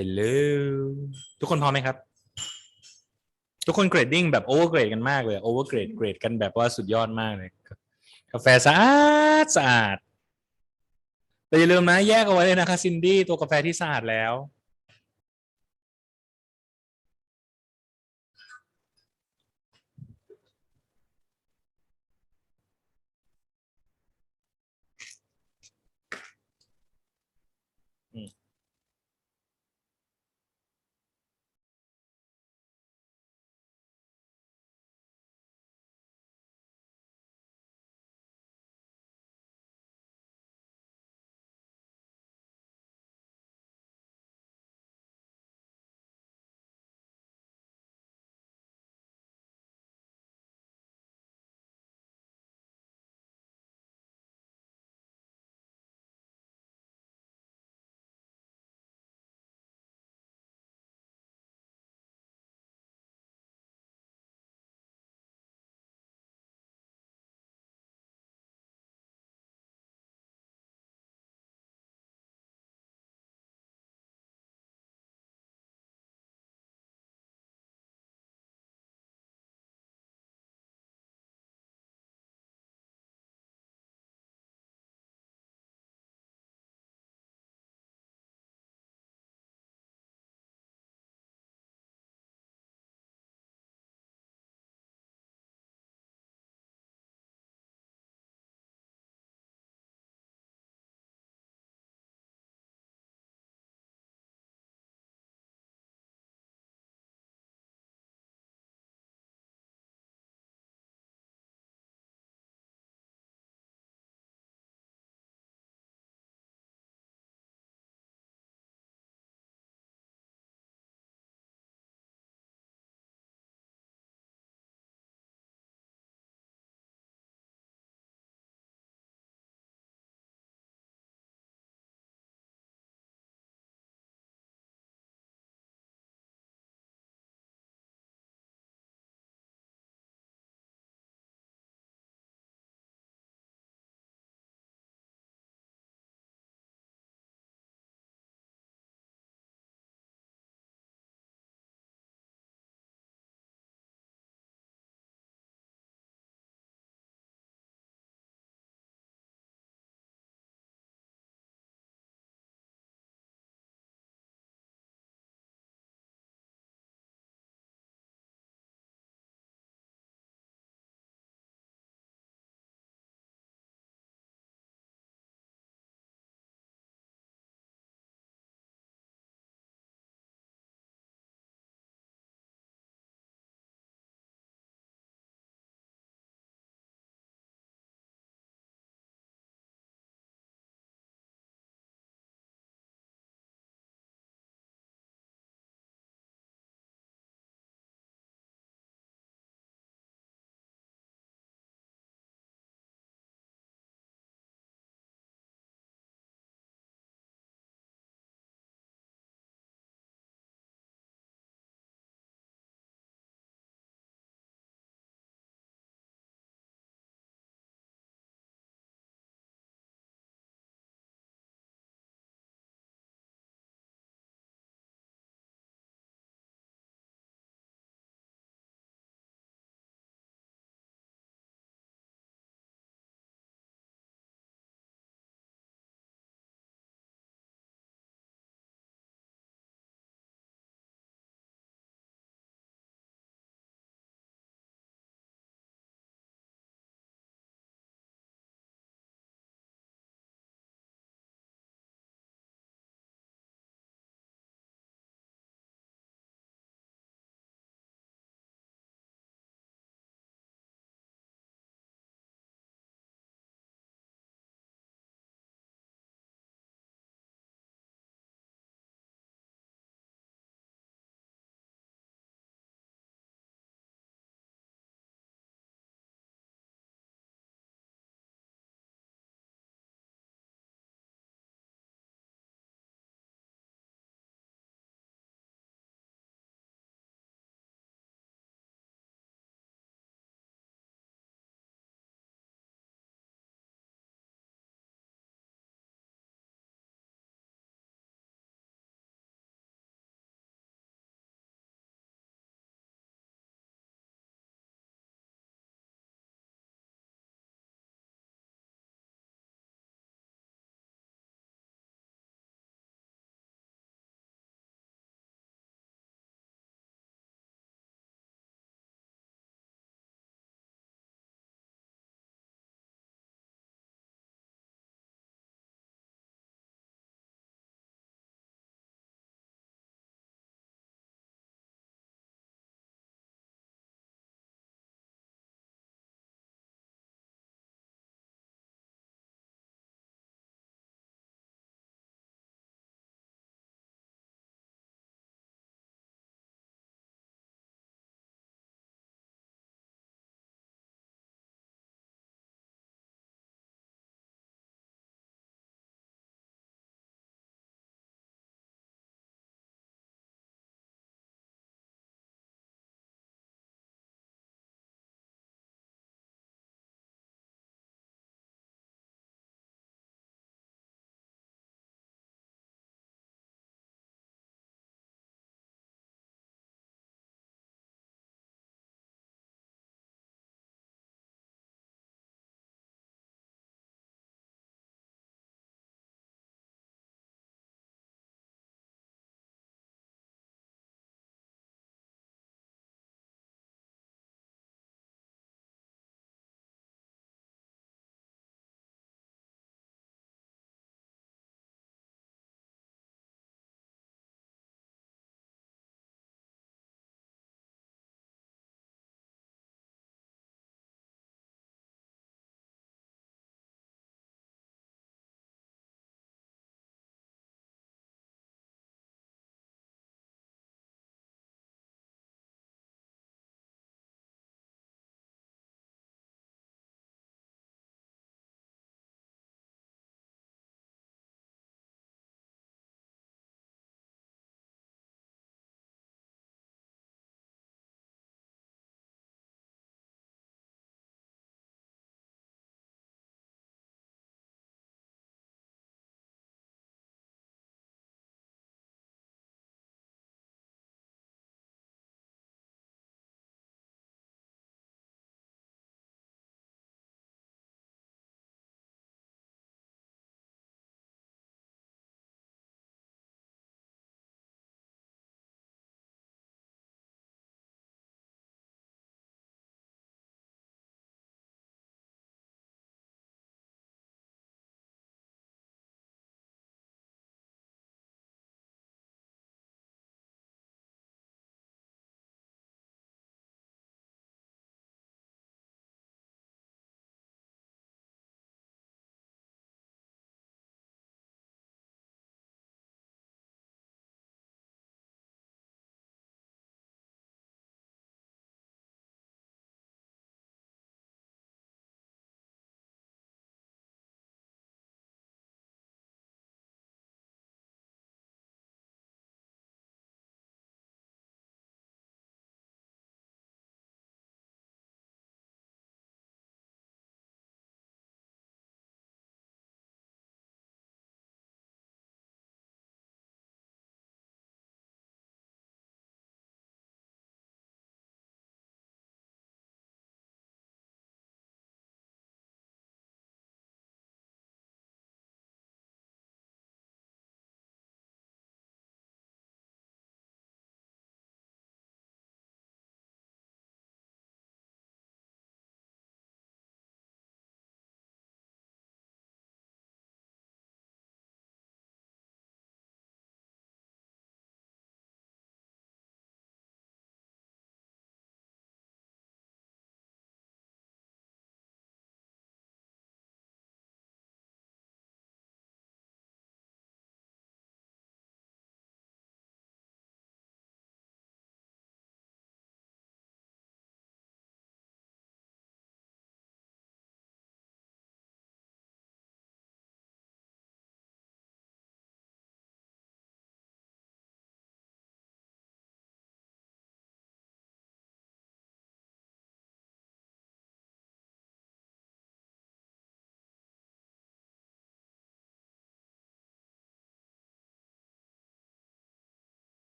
Hello ทุกคนพร้อมไหมครับ ทุกคนเกรดดิ้งแบบโอเวอร์เกรดกันมากเลยโอเวอร์เกรดเกรดกันแบบว่าสุดยอดมากเลยกาแฟสะอาดแต่อย่าลืมนะแยกเอาไว้เลยนะคะซินดี้ตัวกาแฟที่สะอาดแล้ว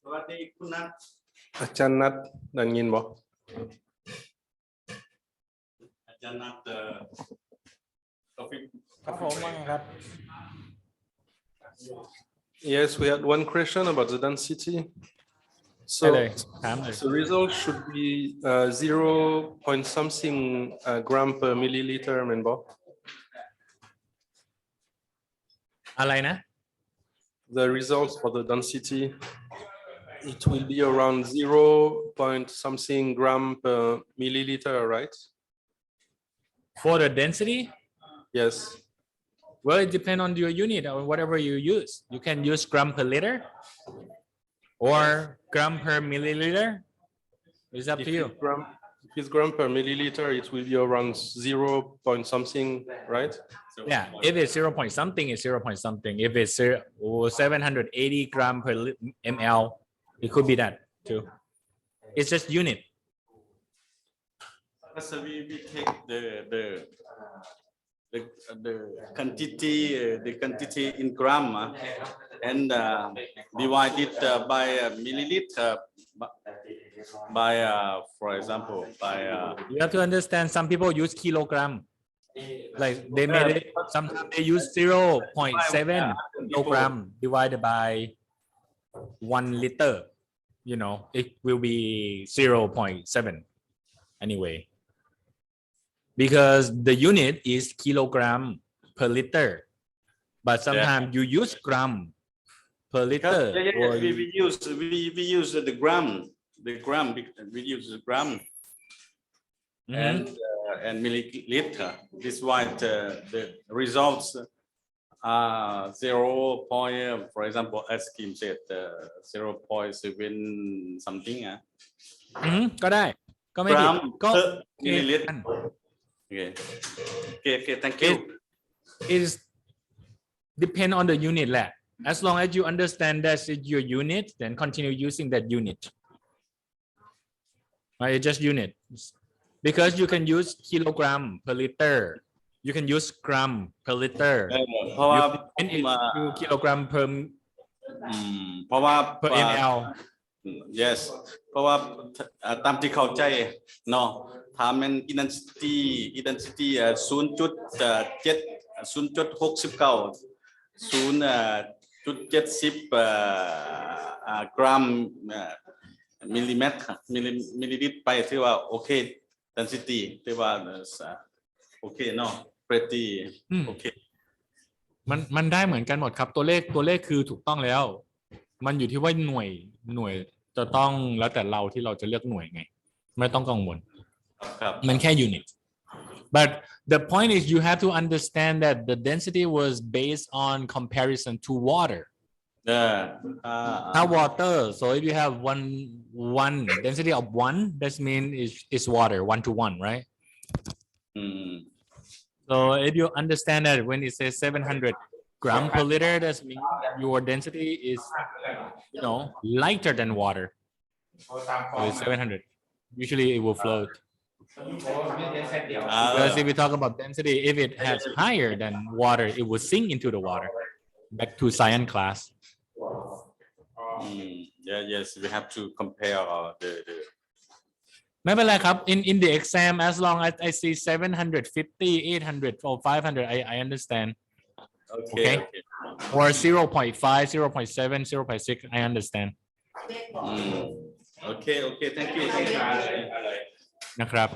สวัสดีคุณนัท อาจารย์นัทได้ยินบ่ อาจารย์นัทtopic ครับผมว่าไงครับ Yes, we had one question about the density. ใช่เลย So ถามเลย the result should be 0 point something gram per milliliter แม่นบ่ อะไรนะ The results for the density, it will be around 0 point something gram per milliliter, right? for the density Yes. well it depends on your unit or whatever you use you can use gram per liter or gram per milliliter it's up to you If it's gram per milliliter, it will be around 0 point something, right? yeah if it's 0 point something it's 0 point something if it's 780 gram per ml it could be that too it's just unit so we take the quantity in gram and divide it by milliliter by for example by you have to understand some people use kilogram like they made it sometimes they use 0.7 kilogram divided by 1 liter you know it will be 0.7 anyway because the unit is kilogram per liter but sometimes you use gram per liter or we use the gram we use the gram and milliliter. This why the results are 0 point, for example, as Kim said, 0.7 something. ก็ได้ก็ไม่ผิด Gram ก็ per milliliter. Okay, thank you. It is depend on the unit แหละ as long as you understand that it's your unit then continue using that unit right just unit because you can use kilogram per liter you can use gram per liter เพราะว่า kilogram per เพราะว่า per ml yes เพราะว่าตามที่เข้าใจเนาะถามมัน intensity 0.69 กรัมมิลลิลิตรไปถือว่าโอเค density ถือว่าโอเคเนาะ pretty โอเคมันได้เหมือนกันหมดครับตัวเลขคือถูกต้องแล้วมันอยู่ที่ว่าหน่วยจะต้องแล้วแต่เราที่เราจะเลือกหน่วยไงไม่ต้องกังวลมันแค่ unit but the point is you have to understand that the density was based on comparison to water water so if you have one density of 1 that means is water 1 to 1 right so if you understand that when it says 700 gram per liter that means your density is lighter than water so it's 700 usually it will float because if we talk about density if it has higher than water it will sink into the water back to science class yes we have to compare the ไม่เป็นไรครับ in the exam as long as I see 750 800 or 500 I understand okay or 0.5 0.7 0.6 I understand okay thank you นะครับ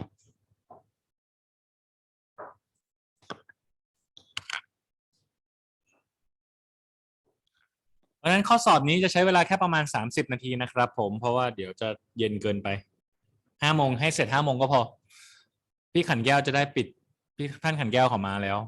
เพราะฉะนั้นข้อสอบนี้จะใช้เวลาแค่ประมาณ30นาทีนะครับผมเพราะว่าเดี๋ยวจะเย็นเกินไป5โมงให้เสร็จ5โมงก็พอพี่ขันแก้วจะได้ปิดพี่ท่านขันแก้วเขามาแล้ว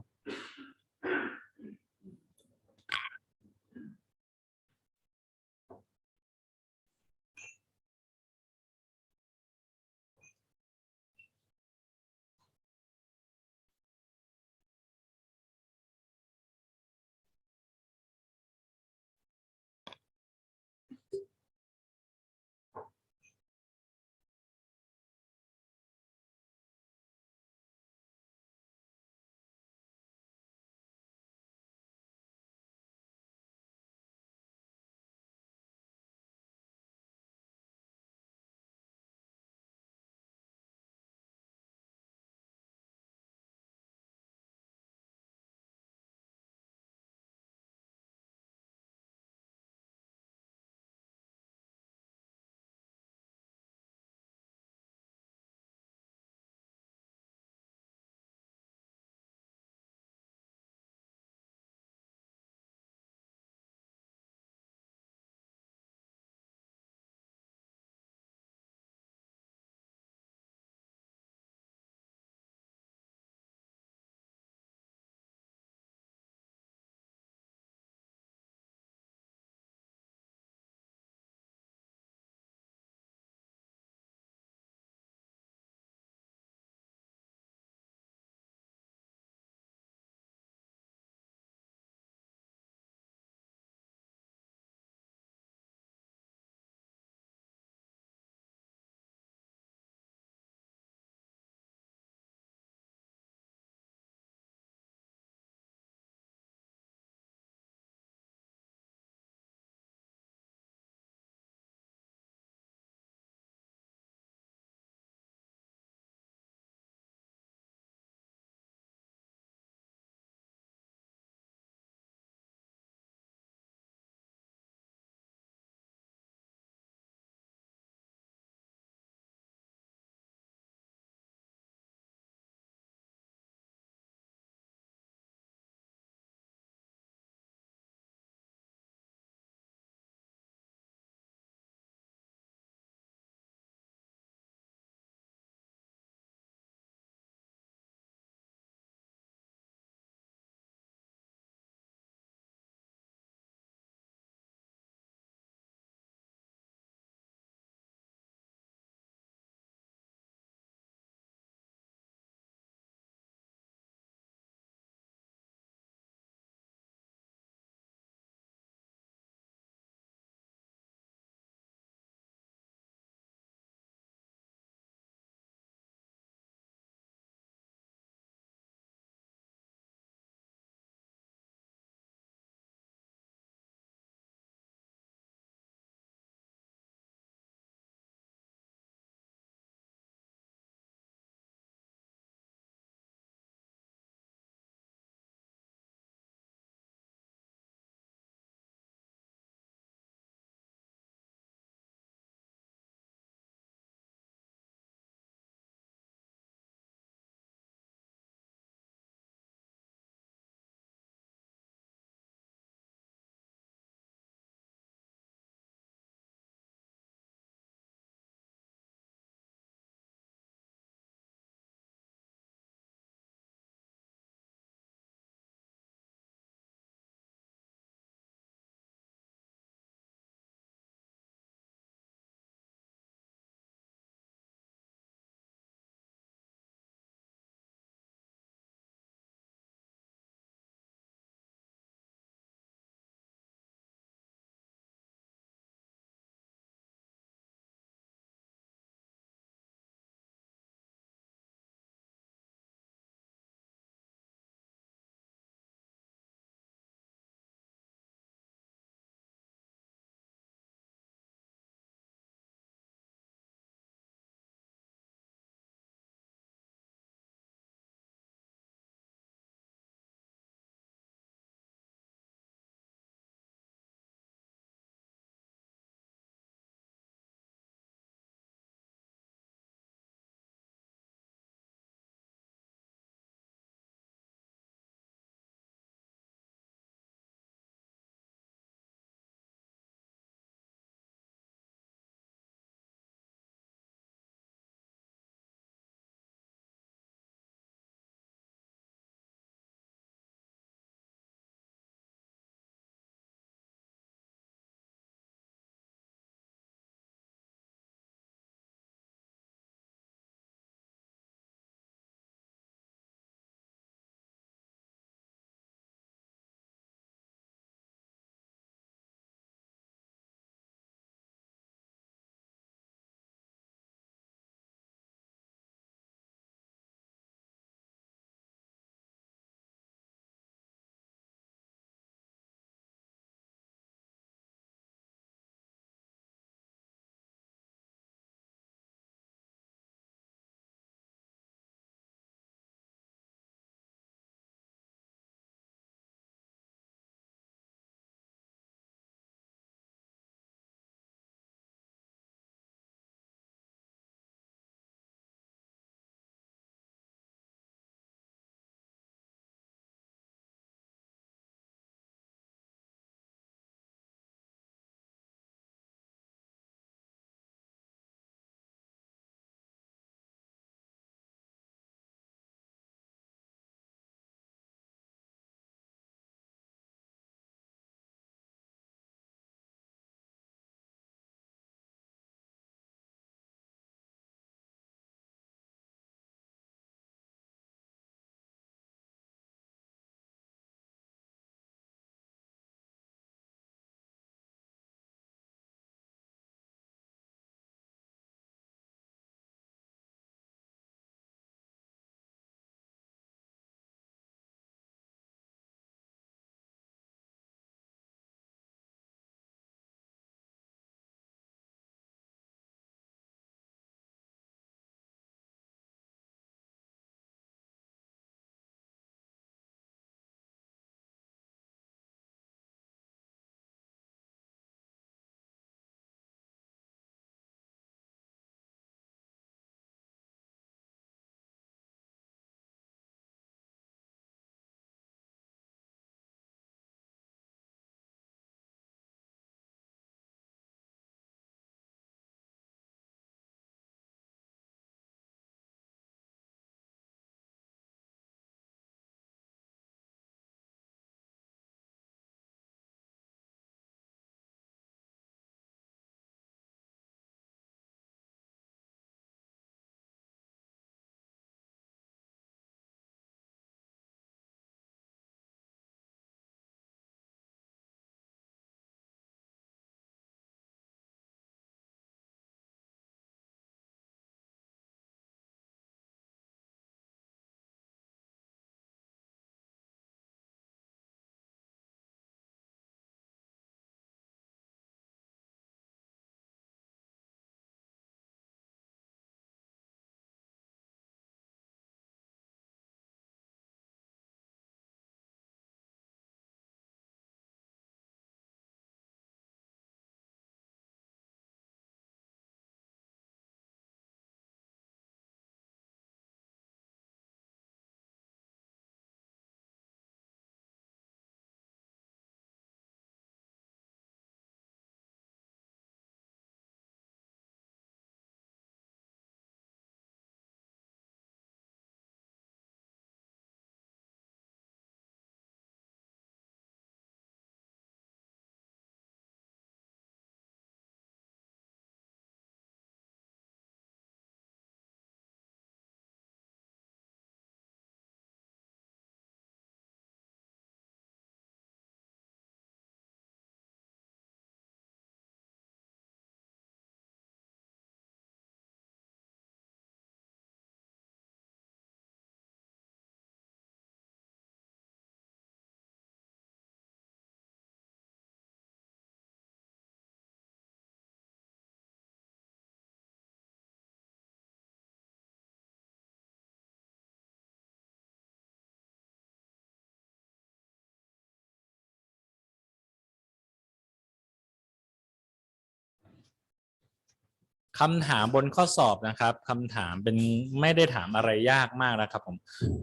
คำถามบนข้อสอบนะครับคำถามเป็นไม่ได้ถามอะไรยากมากนะครับผม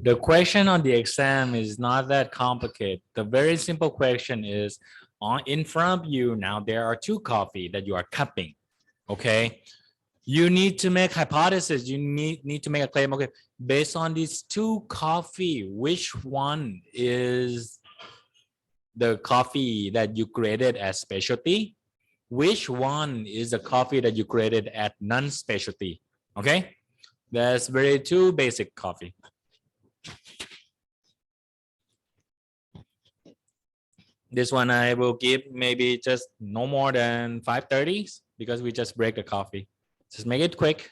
The question on the exam is not that complicated. The very simple question is in front of you now there are two coffee that you are cupping. Okay, you need to make hypothesis. You need to make a claim. Okay, based on these two coffee, which one is the coffee that you graded as specialty? Which one is the coffee that you graded at non-specialty? Okay, that's very two basic coffee. This one I will give maybe just no more than 530s because we just break the coffee. Just make it quick.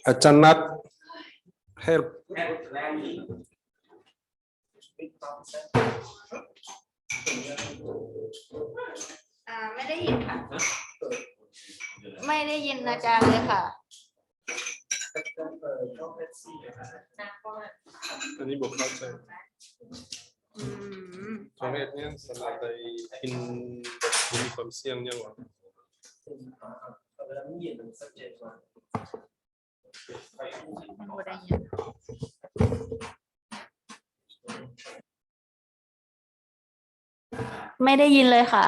อาจารย์นัท help ไม่ได้ยินค่ะ ไม่ได้ยินอาจารย์เลยค่ะ อันนี้บอกเข้าใจตรงนี้สำหรับในอินมีความเสี่ยงยังวะไม่ได้ยินเลยค่ะ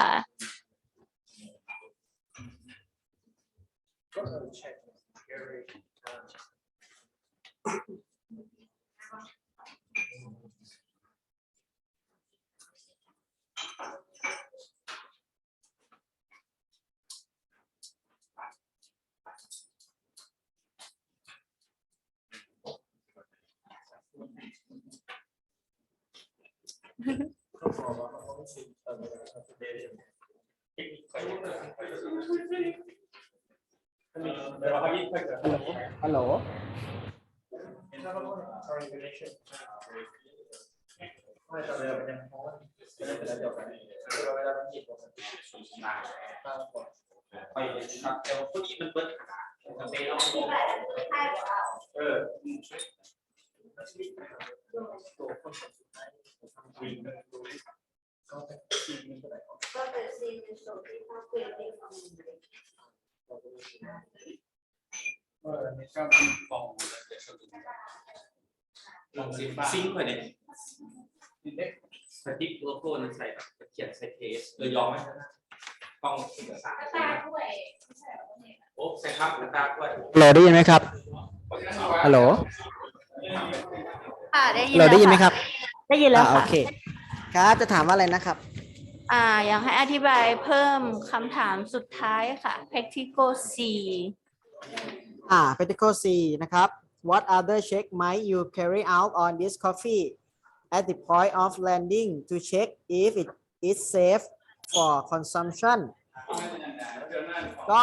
ฮัลโหลซิงค์ไปเนี่ยสติ๊กโลโก้นั้นใส่เขียนใส่เคสยอมไหมกล้องเอกสารโอ้ใส่ครับตาด้วย ฮัลโหลได้ยินไหมครับฮัลโหล ค่ะได้ยิน เราได้ยินไหมครับ ได้ยินแล้ว โอ ค่ะ เคครับจะถามว่าอะไรนะครับ อยากให้อธิบายเพิ่มคำถามสุดท้ายค่ะ practical C practical C นะครับ What other check might you carry out on this coffee at the point of landing to check if it is safe for consumption ก็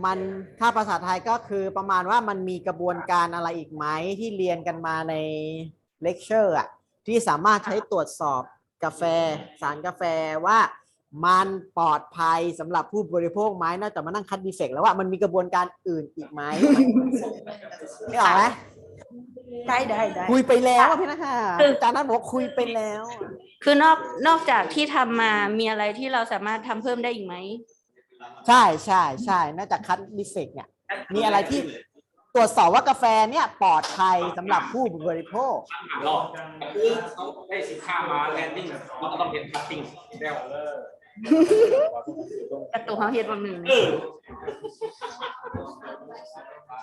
มันถ้าภาษาไทยก็คือประมาณว่ามันมีกระบวนการอะไรอีกไหมที่เรียนกันมาในเลคเชอร์ที่สามารถใช้ตรวจสอบกาแฟสารกาแฟว่ามันปลอดภัยสำหรับผู้บริโภคไหมนอกจากมานั่งคัดดีเฟกต์แล้วว่ามันมีกระบวนการอื่นอีกไหมไม่ออกไหม ได้คุยไปแล้วพี่นะคะอาจารย์นัทบอกคุยไปแล้ว คือนอกจากที่ทำมามีอะไรที่เราสามารถทำเพิ่มได้อีกไหม ใช่นอกจากคัดดีเฟกต์เนี่ยมีอะไรที่ตรวจสอบว่ากาแฟเนี่ยปลอดภัยสำหรับผู้บริโภค รอบคือเขาได้สินค้ามาแลนดิ้งมันก็ต้องเห็นคัตติ้งแล้ว กระตุกเขาเฮ็ดบางหนึ่ง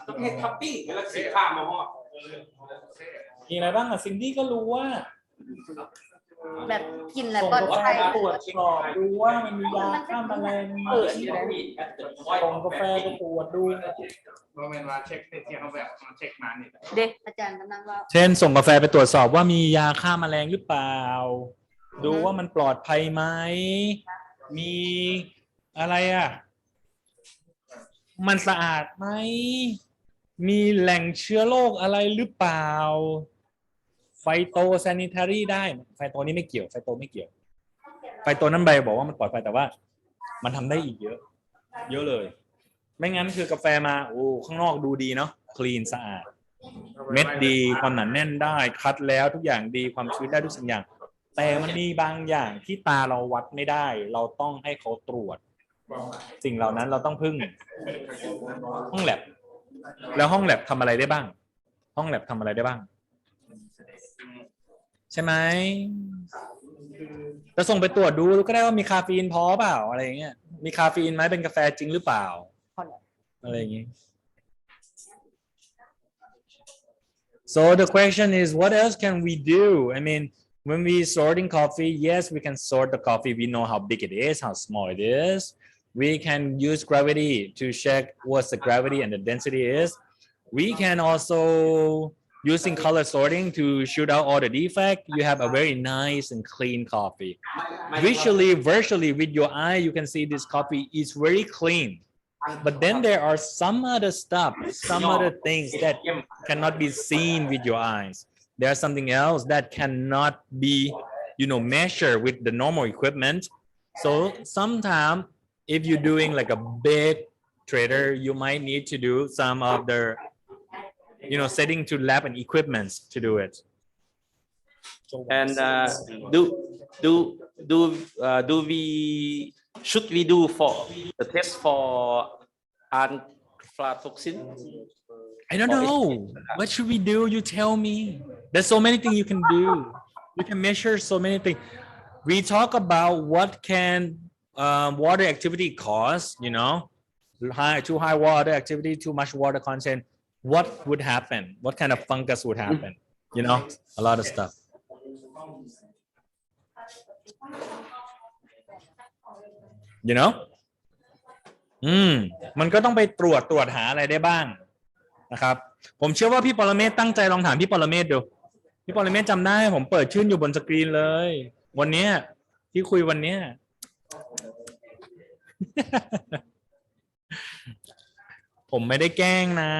ต้องเห็นคัตติ้งเวลาสินค้ามาฮอด มีอะไรบ้างซินดี้ก็รู้ว่า แบบกินแล้วปลอดภัย ตรวจสอบดูว่ามันมียาฆ่าแมลงไหมส่งกาแฟไปตรวจดู เด็กอาจารย์กำลังว่า เช่นส่งกาแฟไปตรวจสอบว่ามียาฆ่าแมลงหรือเปล่า ดูว่ามันปลอดภัยไหมมีอะไรมันสะอาดไหมมีแหล่งเชื้อโรคอะไรหรือเปล่าไฟโตซานิทารีได้ไฟโตนี้ไม่เกี่ยวไฟโตไม่เกี่ยวไฟโตนั้นใบบอกว่ามันปลอดภัยแต่ว่ามันทำได้อีกเยอะเลยไม่งั้นคือกาแฟมาโอ้ข้างนอกดูดีเนาะคลีนสะอาดเม็ดดีความหนาแน่นได้คัดแล้วทุกอย่างดีความชื้นได้ทุกสิ่งอย่างแต่มันมีบางอย่างที่ตาเราวัดไม่ได้เราต้องให้เขาตรวจสิ่งเหล่านั้นเราต้องพึ่งห้องแลบแล้วห้องแลบทำอะไรได้บ้างห้องแลบทำอะไรได้บ้างใช่ไหมจะส่งไปตรวจดูก็ได้ว่ามีคาเฟอีนพอเปล่าอะไรอย่างเงี้ยมีคาเฟอีนไหมเป็นกาแฟจริงหรือเปล่าอะไรอย่างงี้ So the question is what else can we do? I mean when we sorting coffee, yes, we can sort the coffee. We know how big it is, how small it is. We can use gravity to check what the gravity and the density is. We can also using color sorting to shoot out all the defect. You have a very nice and clean coffee. Virtually with your eye, you can see this coffee is very clean. But then there are some other stuff, some other things that cannot be seen with your eyes. There's something else that cannot be, measured with the normal equipment. So sometimes if you're doing like a big trader, you might need to do some of the, setting to lab and equipments to do it. And should we do for the test for aflatoxin? I don't know. What should we do? You tell me. There's so many things you can do. You can measure so many things. We talk about what can water activity cause, too high water activity, too much water content. What would happen? What kind of fungus would happen? A lot of stuff.มันก็ต้องไปตรวจหาอะไรได้บ้างนะครับผมเชื่อว่าพี่ปรเมศตั้งใจลองถามพี่ปรเมศดูพี่ปรเมศจำได้ผมเปิดชื่นอยู่บนสกรีนเลยวันนี้ที่คุยวันนี้ ผมไม่ได้แกล้งนะ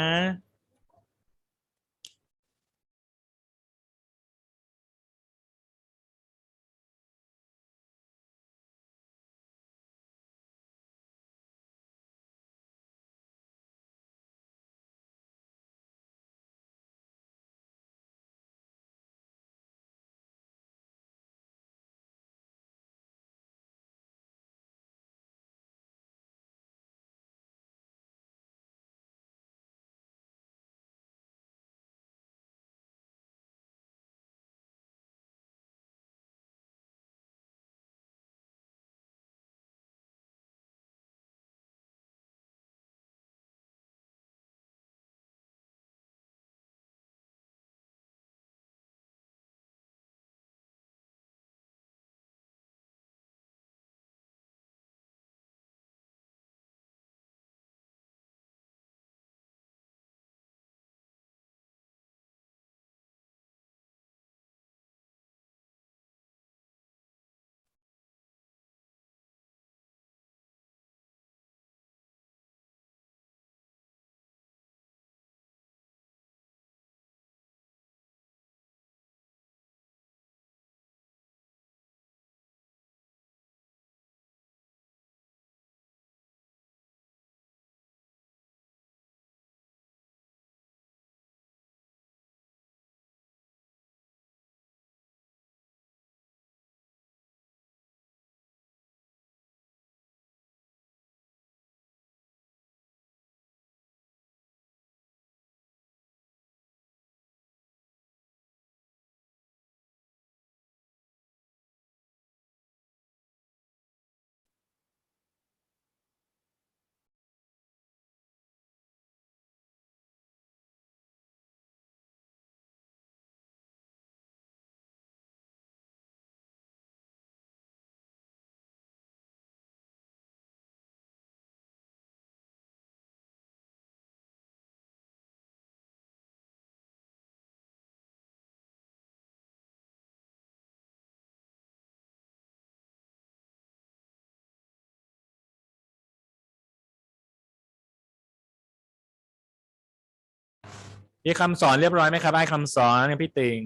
มีคำสอนเรียบร้อยไหมครับไอ้คำสอนพี่ติง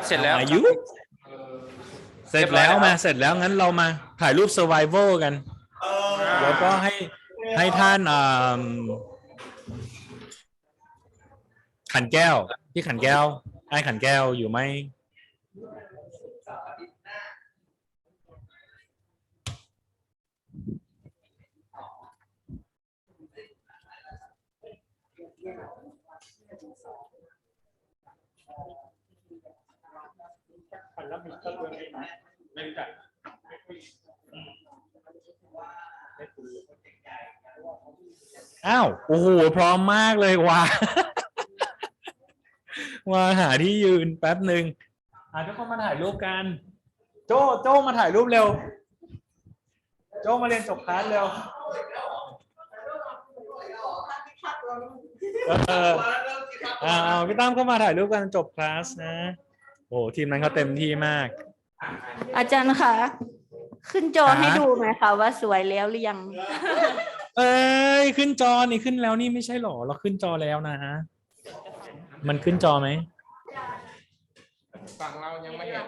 เสร็จแล้ว อายุเสร็จแล้วมาเสร็จแล้วงั้นเรามาถ่ายรูป survival กันแล้วก็ให้ท่านขันแก้วพี่ขันแก้วไอ้ขันแก้วอยู่ไหมอ้าวโอ้โหพร้อมมากเลยว่ะ มาหาที่ยืนแป๊บหนึ่งทุกคนมาถ่ายรูปกันโจ้มาถ่ายรูปเร็วโจ้มาเรียนจบคลาสเร็วพี่ตั้มก็มาถ่ายรูปกันจบคลาสนะโอ้ทีมนั้นเขาเต็มที่มาก อาจารย์คะ ขึ้นจอให้ดูไหมคะว่าสวยแล้วหรือยัง เอ้ยขึ้นจอนี่ขึ้นแล้วนี่ไม่ใช่หรอเราขึ้นจอแล้วนะมันขึ้นจอไหม ฝั่งเรายังไม่เห็น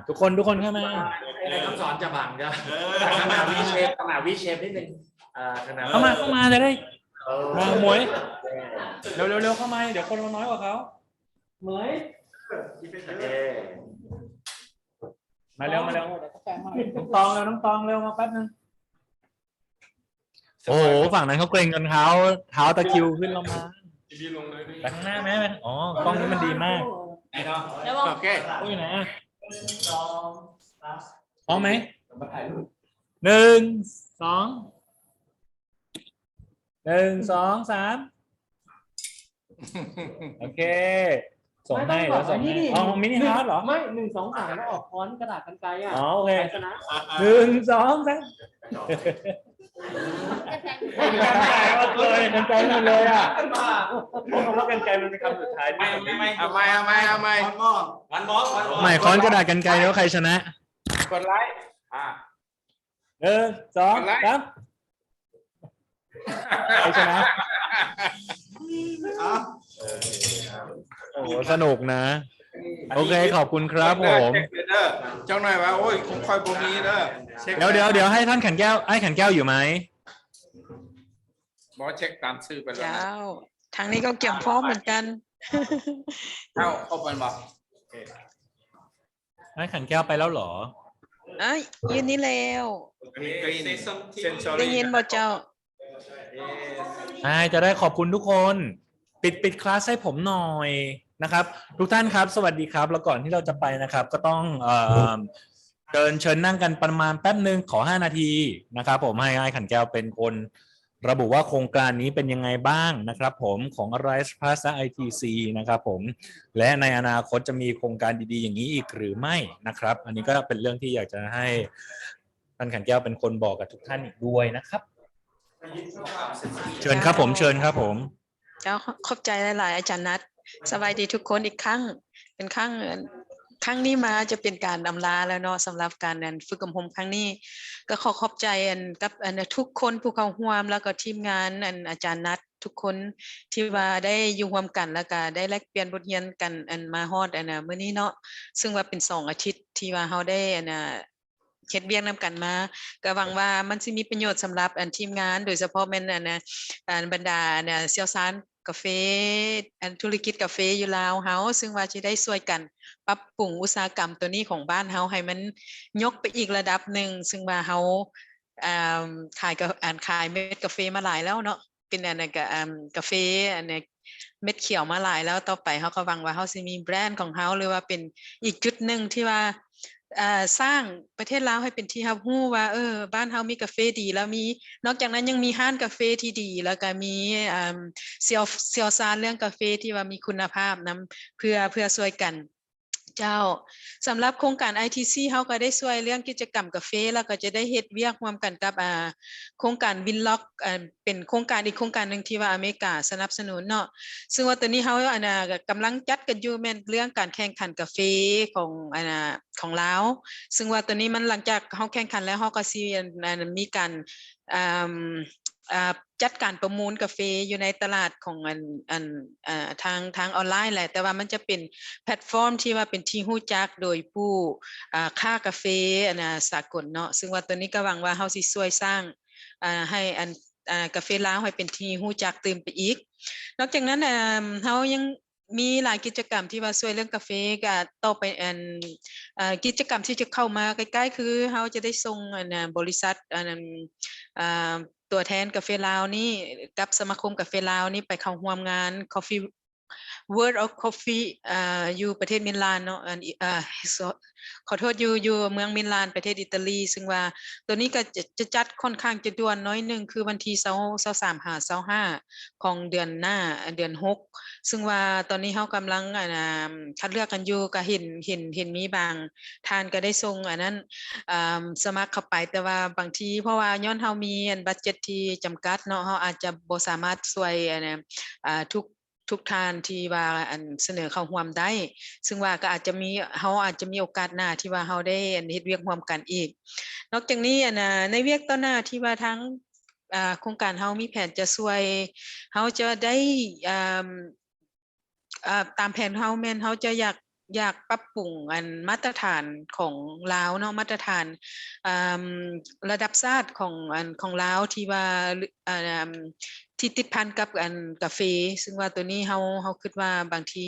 ทุกคนเข้ามา ในคำสอนจะบังจ้ะขนาดวิเชฟนิดนึงเข้ามาจะได้มาหมวยเร็วเข้ามาเดี๋ยวคนน้อยกว่าเขาเหมยมาเร็วน้องตองเร็วมาแป๊บนึงโอ้โหฝั่งนั้นเขาเกรงจนเท้าตะคิวขึ้นลงมาไปข้างหน้าไหมอ๋อกล้องนี้มันดีมากโอเคอยู่ไหนพร้อมไหม1 2 3โอเคส่งให้แล้วส่งให้มินิฮาร์ดเหรอไม่1 2 3แล้วออกค้อนกระดาษกันไกลอ่ะโอเคชนะ1 2 3กันไกลมันเลยอ่ะเพราะกันไกลมันเป็นคำสุดท้ายเอาไม่ค้อนกระดาษกันไกลแล้วใครชนะกดไลค์1 2 3ใครชนะโอ้สนุกนะโอเคขอบคุณครับผมเจ้าหน่อยว่าโอ้ยคงคอยบ่มีเด้อเดี๋ยวให้ท่านขันแก้วอยู่ไหมบอเช็คตามชื่อไปแล้ว เจ้าทางนี้ก็เกี่ยวพร้อมเหมือนกันเข้าไปบอกให้ขันแก้วไปแล้วเหรอยืนนี่แล้วได้ยินบ่เจ้าจะได้ขอบคุณทุกคนปิดคลาสให้ผมหน่อยนะครับทุกท่านครับสวัสดีครับแล้วก่อนที่เราจะไปนะครับก็ต้องเชิญนั่งกันประมาณแป๊บนึงขอ5 นาทีนะครับผมให้ขันแก้วเป็นคนระบุว่าโครงการนี้เป็นยังไงบ้างนะครับผมของ Arise Plus ITC นะครับผมและในอนาคตจะมีโครงการดีๆอย่างนี้อีกหรือไม่นะครับอันนี้ก็เป็นเรื่องที่อยากจะให้ท่านขันแก้วเป็นคนบอกกับทุกท่านอีกด้วยนะครับเชิญครับผมเจ้าขอบใจหลายๆอาจารย์นัทสบายดีทุกคนอีกครั้งเป็นครั้งนี้มาจะเป็นการอำลาแล้วเนาะสำหรับการฝึกอบรมครั้งนี้ก็ขอบใจกับทุกคนผู้เข้าร่วมแล้วก็ทีมงานอาจารย์นัททุกคนที่ว่าได้อยู่ร่วมกันแล้วก็ได้แลกเปลี่ยนบทเรียนกันมาฮอดมื้อนี้เนาะซึ่งว่าเป็น2 อาทิตย์ที่ว่าเฮาได้เฮ็ดเวียกนำกันมาก็หวังว่ามันสิมีประโยชน์สำหรับทีมงานโดยเฉพาะแม่นบรรดาเชี่ยวชาญกาแฟธุรกิจกาแฟอยู่ลาวเฮาซึ่งว่าสิได้ช่วยกันปรับปรุงอุตสาหกรรมตัวนี้ของบ้านเฮาให้มันยกไปอีกระดับหนึ่งซึ่งว่าเฮาขายเม็ดกาแฟมาหลายแล้วเนาะเป็นกาแฟเม็ดเขียวมาหลายแล้วต่อไปเฮาก็หวังว่าเฮาสิมีแบรนด์ของเฮาหรือว่าเป็นอีกจุดหนึ่งที่ว่าสร้างประเทศลาวให้เป็นที่รับรู้ว่าบ้านเฮามีกาแฟดีแล้วมีนอกจากนั้นยังมีห้านกาแฟที่ดีแล้วก็มีเซี่ยวชาญเรื่องกาแฟที่ว่ามีคุณภาพนำเพื่อช่วยกันเจ้าสำหรับโครงการ ITC เฮาก็ได้ช่วยเรื่องกิจกรรมกาแฟแล้วก็จะได้เฮ็ดเวียกร่วมกันกับโครงการวินล็อกเป็นโครงการอีกโครงการนึงที่ว่าอเมริกาสนับสนุนเนาะซึ่งว่าตอนนี้เฮากำลังจัดกันอยู่แม่นเรื่องการแข่งขันกาแฟของลาวซึ่งว่าตอนนี้มันหลังจากเฮาแข่งขันแล้วเฮาก็สิมีการจัดการประมูลกาแฟอยู่ในตลาดของทางออนไลน์แหละแต่ว่ามันจะเป็นแพลตฟอร์มที่ว่าเป็นที่รู้จักโดยผู้ค่ากาแฟสากลเนาะซึ่งว่าตัวนี้ก็หวังว่าเฮาสิช่วยสร้างให้กาแฟลาวให้เป็นที่รู้จักตื่นไปอีกนอกจากนั้นเฮายังมีหลายกิจกรรมที่ว่าช่วยเรื่องกาแฟก็ต่อไปกิจกรรมที่จะเข้ามาใกล้ๆคือเฮาจะได้ส่งบริษัทตัวแทนกาแฟลาวนี่กับสมาคมกาแฟลาวนี่ไปเข้าร่วมงาน Coffee World of Coffee อยู่ประเทศมิลานเนาะขอโทษอยู่เมืองมิลานประเทศอิตาลีซึ่งว่าตัวนี้ก็จะจัดค่อนข้างจะด่วนน้อยนึงคือวันที่23-25ของเดือนหน้าเดือน6ซึ่งว่าตอนนี้เฮากำลังคัดเลือกกันอยู่ก็เห็นมีบางท่านก็ได้ส่งนั้นสมัครเข้าไปแต่ว่าบางทีเพราะว่าย้อนเฮามีบัดเจ็ตที่จำกัดเนาะเฮาอาจจะบ่สามารถช่วยทุก ทุกท่านที่ว่าอันเสนอเข้าร่วมได้ซึ่งว่าก็อาจจะมีเขาอาจจะมีโอกาสหน้าที่ว่าเขาได้เฮ็ดเวียกร่วมกันอีกนอกจากนี้ในเวียกต่อหน้าที่ว่าทั้งโครงการเขามีแผนจะช่วยเขาจะได้ตามแผนเขาแม่นเขาจะอยากปรับปรุงอันมาตรฐานของลาวเนาะมาตรฐานระดับชาติของลาวที่ว่าที่ติดพันกับกาแฟซึ่งว่าตัวนี้เขาคิดว่าบางที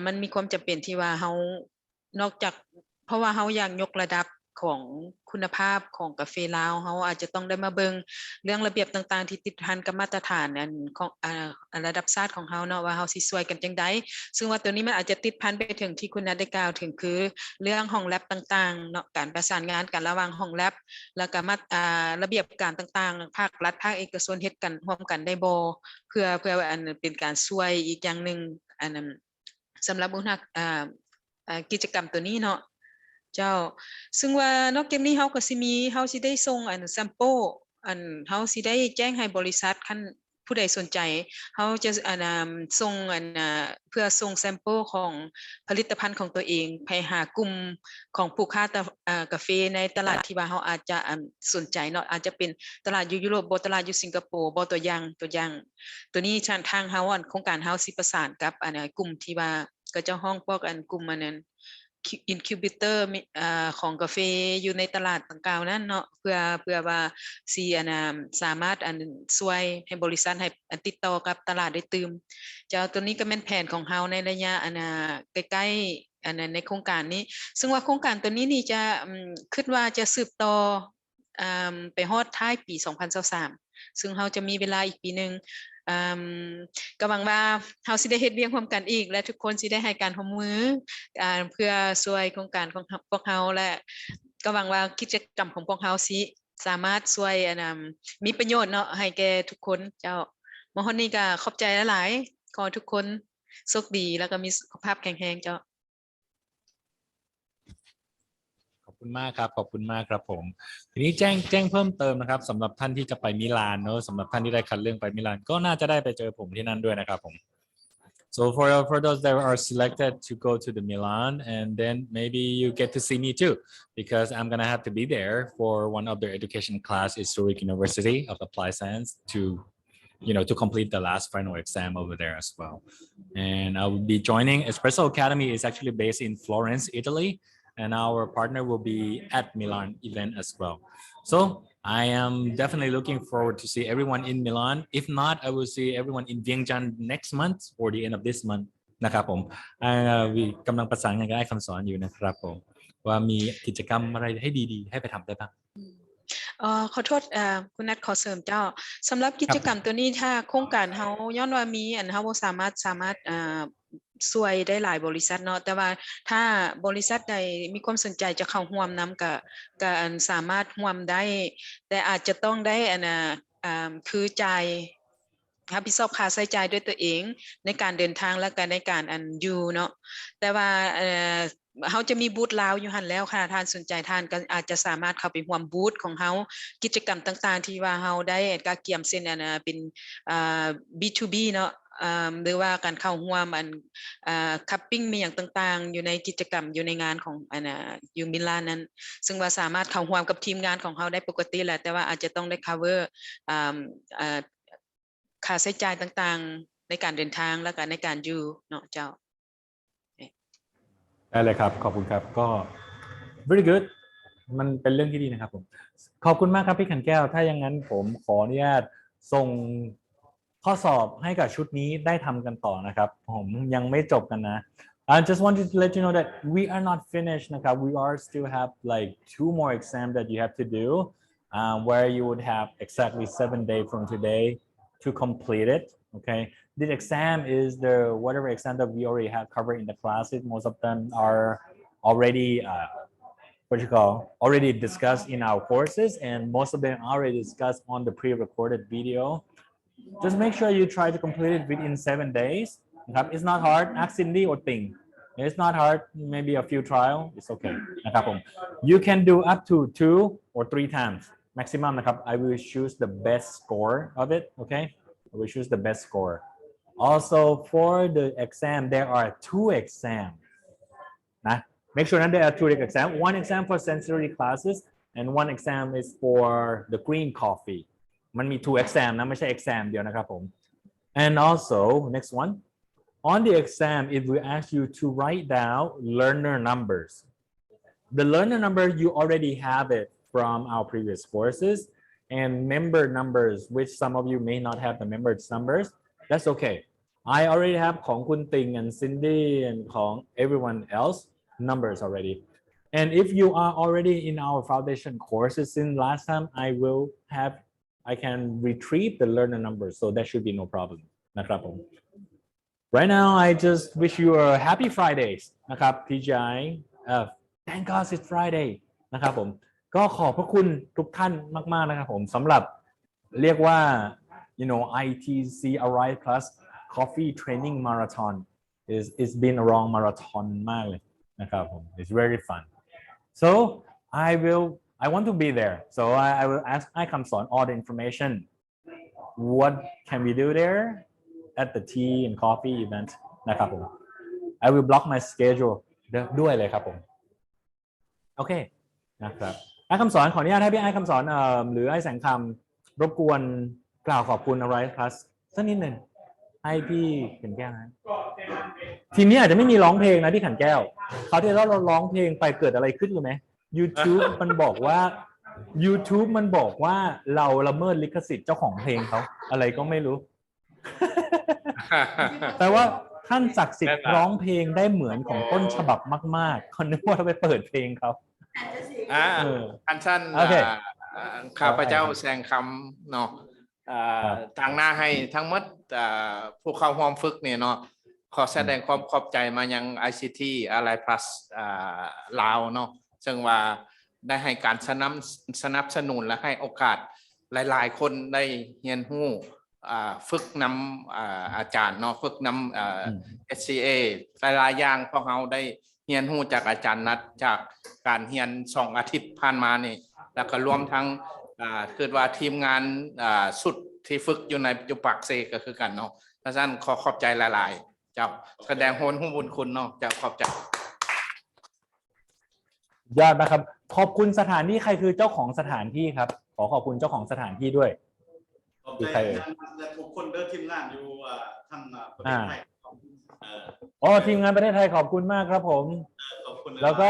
มันมีความจำเป็นที่ว่าเขานอกจากเพราะว่าเขาอยากยกระดับของคุณภาพของกาแฟลาวเขาอาจจะต้องได้มาเบิ่งเรื่องระเบียบต่างๆที่ติดพันกับมาตรฐานของระดับชาติของเขาเนาะว่าเขาสิช่วยกันจังไดซึ่งว่าตัวนี้มันอาจจะติดพันไปถึงที่คุณนัทได้กล่าวถึงคือเรื่องห้องแลบต่างๆเนาะการประสานงานกันระหว่างห้องแลบแล้วก็ระเบียบการต่างๆภาครัฐภาคเอกชนเฮ็ดกันร่วมกันได้บ่เพื่อเป็นการช่วยอีกอย่างนึงนั้นสำหรับกิจกรรมตัวนี้เนาะเจ้าซึ่งว่านอกจากนี้เขาก็สิได้ส่งแซมเปิลเขาสิได้แจ้งให้บริษัทคันผู้ใดสนใจเขาจะส่งเพื่อส่งแซมเปิลของผลิตภัณฑ์ของตัวเองไปหากลุ่มของผู้ค้ากาแฟในตลาดที่ว่าเขาอาจจะสนใจเนาะอาจจะเป็นตลาดยุโรปบ่ตลาดอยู่สิงคโปร์บ่ตัวอย่างตัวนี้ทางเขาโครงการเขาสิประสานกับกลุ่มที่ว่าก็จะห้องพวกกลุ่มนั้นอินคิวบิเตอร์ของกาแฟอยู่ในตลาดต่างๆนั้นเนาะเพื่อว่าซีสามารถช่วยให้บริษัทให้ติดต่อกับตลาดได้ตื่มจะตัวนี้ก็เป็นแผนของเฮาในระยะใกล้ๆในโครงการนี้ซึ่งว่าโครงการตัวนี้นี่จะคิดว่าจะสืบต่อไปฮอดท้ายปี2023ซึ่งเฮาจะมีเวลาอีกปีนึงก็หวังว่าเฮาสิได้เฮ็ดเวียกร่วมกันอีกและทุกคนสิได้ให้การร่วมมือเพื่อช่วยโครงการของพวกเฮาและก็หวังว่ากิจกรรมของพวกเฮาสิสามารถช่วยมีประโยชน์เนาะให้แก่ทุกคนเจ้ามื้อนี้ก็ขอบใจหลายๆขอทุกคนโชคดีแล้วก็มีสุขภาพแข็งแรงเจ้าขอบคุณมากครับขอบคุณมากครับผมทีนี้แจ้งเพิ่มเติมนะครับสำหรับท่านที่จะไปมิลานเนอะสำหรับท่านที่ได้คัดเลือกไปมิลานก็น่าจะได้ไปเจอผมที่นั่นด้วยนะครับผม so for those that are selected to go to the Milan and then maybe you get to see me too because I'm gonna have to be there for one of their education class at Zurich University of Applied Science to complete the last final exam over there as well and I will be joining Espresso Academy is actually based in Florence, Italy and our partner will be at Milan event as well. So I am definitely looking forward to see everyone in Milan. If not, I will see everyone in Vientiane next month or the end of this month นะครับผมกำลังประสานงานกับไอ้คำสอนอยู่นะครับผมว่ามีกิจกรรมอะไรให้ดีๆให้ไปทำได้บ้างขอโทษคุณนัทขอเสริมเจ้าสำหรับกิจกรรมตัวนี้ถ้าโครงการเฮาย้อนว่ามีเฮาบ่สามารถช่วยได้หลายบริษัทเนาะแต่ว่าถ้าบริษัทใดมีความสนใจจะเข้าร่วมนำก็สามารถร่วมได้แต่อาจจะต้องได้คือจ่ายรับผิดชอบค่าใช้จ่ายด้วยตัวเองในการเดินทางและการในการอยู่เนาะแต่ว่าเขาจะมีบูธลาวอยู่หันแล้วค่ะท่านสนใจท่านก็อาจจะสามารถเข้าไปร่วมบูธของเขากิจกรรมต่างๆที่ว่าเขาได้การเกี่ยมเส้นเป็นB2B เนาะหรือว่าการเข้าร่วมคัพปิ้งมีอย่างต่างๆอยู่ในกิจกรรมอยู่ในงานของยูมิลานนั้นซึ่งว่าสามารถเข้าร่วมกับทีมงานของเขาได้ปกติแหละแต่ว่าอาจจะต้องได้ cover ค่าใช้จ่ายต่างๆในการเดินทางและการในการอยู่เนาะเจ้าได้เลยครับขอบคุณครับก็ very good มันเป็นเรื่องที่ดีนะครับผมขอบคุณมากครับพี่ขันแก้วถ้าอย่างนั้นผมขออนุญาตส่งข้อสอบให้กับชุดนี้ได้ทำกันต่อนะครับผมยังไม่จบกันนะ I just wanted to let you know that we are not finished นะครับ we are still have like 2 more exams that you have to do where you would have exactly 7 days from today to complete it okay this exam is the whatever exam that we already have covered in the classes most of them are already already discussed in our courses and most of them already discussed on the pre-recorded video just make sure you try to complete it within 7 days it's not hard ask Cindy or Ting it's not hard maybe a few trial it's okay you can do up to 2 or 3 times maximum I will choose the best score of it okay I will choose the best score Also for the exam there are 2 exams นะ make sure that there are 2 exams, 1 exam for sensory classes and 1 exam is for the green coffee มันมี 2 exam นะไม่ใช่ exam เดียวนะครับผม and also next one on the exam it will ask you to write down learner numbers. The learner number you already have it from our previous courses and member numbers which some of you may not have the members numbers. That's okay. I already have ของคุณติง and Cindy and ของ everyone else numbers already. And if you are already in our foundation courses since last time, I can retrieve the learner numbers, so that should be no problem นะครับผม Right now, I just wish you a happy Fridays นะครับ TGI Thank God it's Friday นะครับผมก็ขอบพระคุณทุกท่านมากๆนะครับผมสำหรับเรียกว่า ITC Arrive Plus Coffee Training Marathon it's been a long marathon มากเลยนะครับผม it's very fun so I want to be there so I will ask ไอ้คำสอน all the information what can we do there at the tea and coffee event นะครับผม I will block my schedule ด้วยเลยครับผมโอเคนะครับไอ้คำสอนขออนุญาตให้พี่ไอ้คำสอนหรือไอ้แสงคำรบกวนกล่าวขอบคุณอะไรครับสักนิดหนึ่งให้พี่ขันแก้วนะทีนี้อาจจะไม่มีร้องเพลงนะพี่ขันแก้วเขาที่เราร้องเพลงไปเกิดอะไรขึ้นรู้ไหม YouTube มันบอกว่า YouTube มันบอกว่าเราละเมิดลิขสิทธิ์เจ้าของเพลงเขาอะไรก็ไม่รู้ แต่ว่าท่านศักดิ์สิทธิ์ร้องเพลงได้เหมือนของต้นฉบับมากๆคนนึกว่าเราไปเปิดเพลงเขาอันสั้นข้าพเจ้าแสดงคำเนาะทางหน้าให้ทั้งหมดผู้เข้าร่วมฝึกเนี่ยเนาะขอแสดงความขอบใจมายัง ICT อะไร plus ลาวเนาะซึ่งว่าได้ให้การสนับสนุนและให้โอกาสหลายๆคนได้เรียนรู้ฝึกนำอาจารย์เนาะฝึกนำSCA หลายๆอย่างพวกเราได้เรียนรู้จากอาจารย์นัดจากการเรียน2 อาทิตย์ผ่านมานี่แล้วก็รวมทั้งคือว่าทีมงานสุดที่ฝึกอยู่ในจุปักเซก็คือกันเนาะเพราะฉะนั้นขอบใจหลายๆเจ้าแสดงโหนหุ้บุญคุณเนาะเจ้าขอบใจยอดนะครับขอบคุณสถานที่ใครคือเจ้าของสถานที่ครับขอบคุณเจ้าของสถานที่ด้วยขอบใจทุกคนเด้อทีมงานอยู่ทางประเทศไทยทีมงานประเทศไทยขอบคุณมากครับผมแล้วก็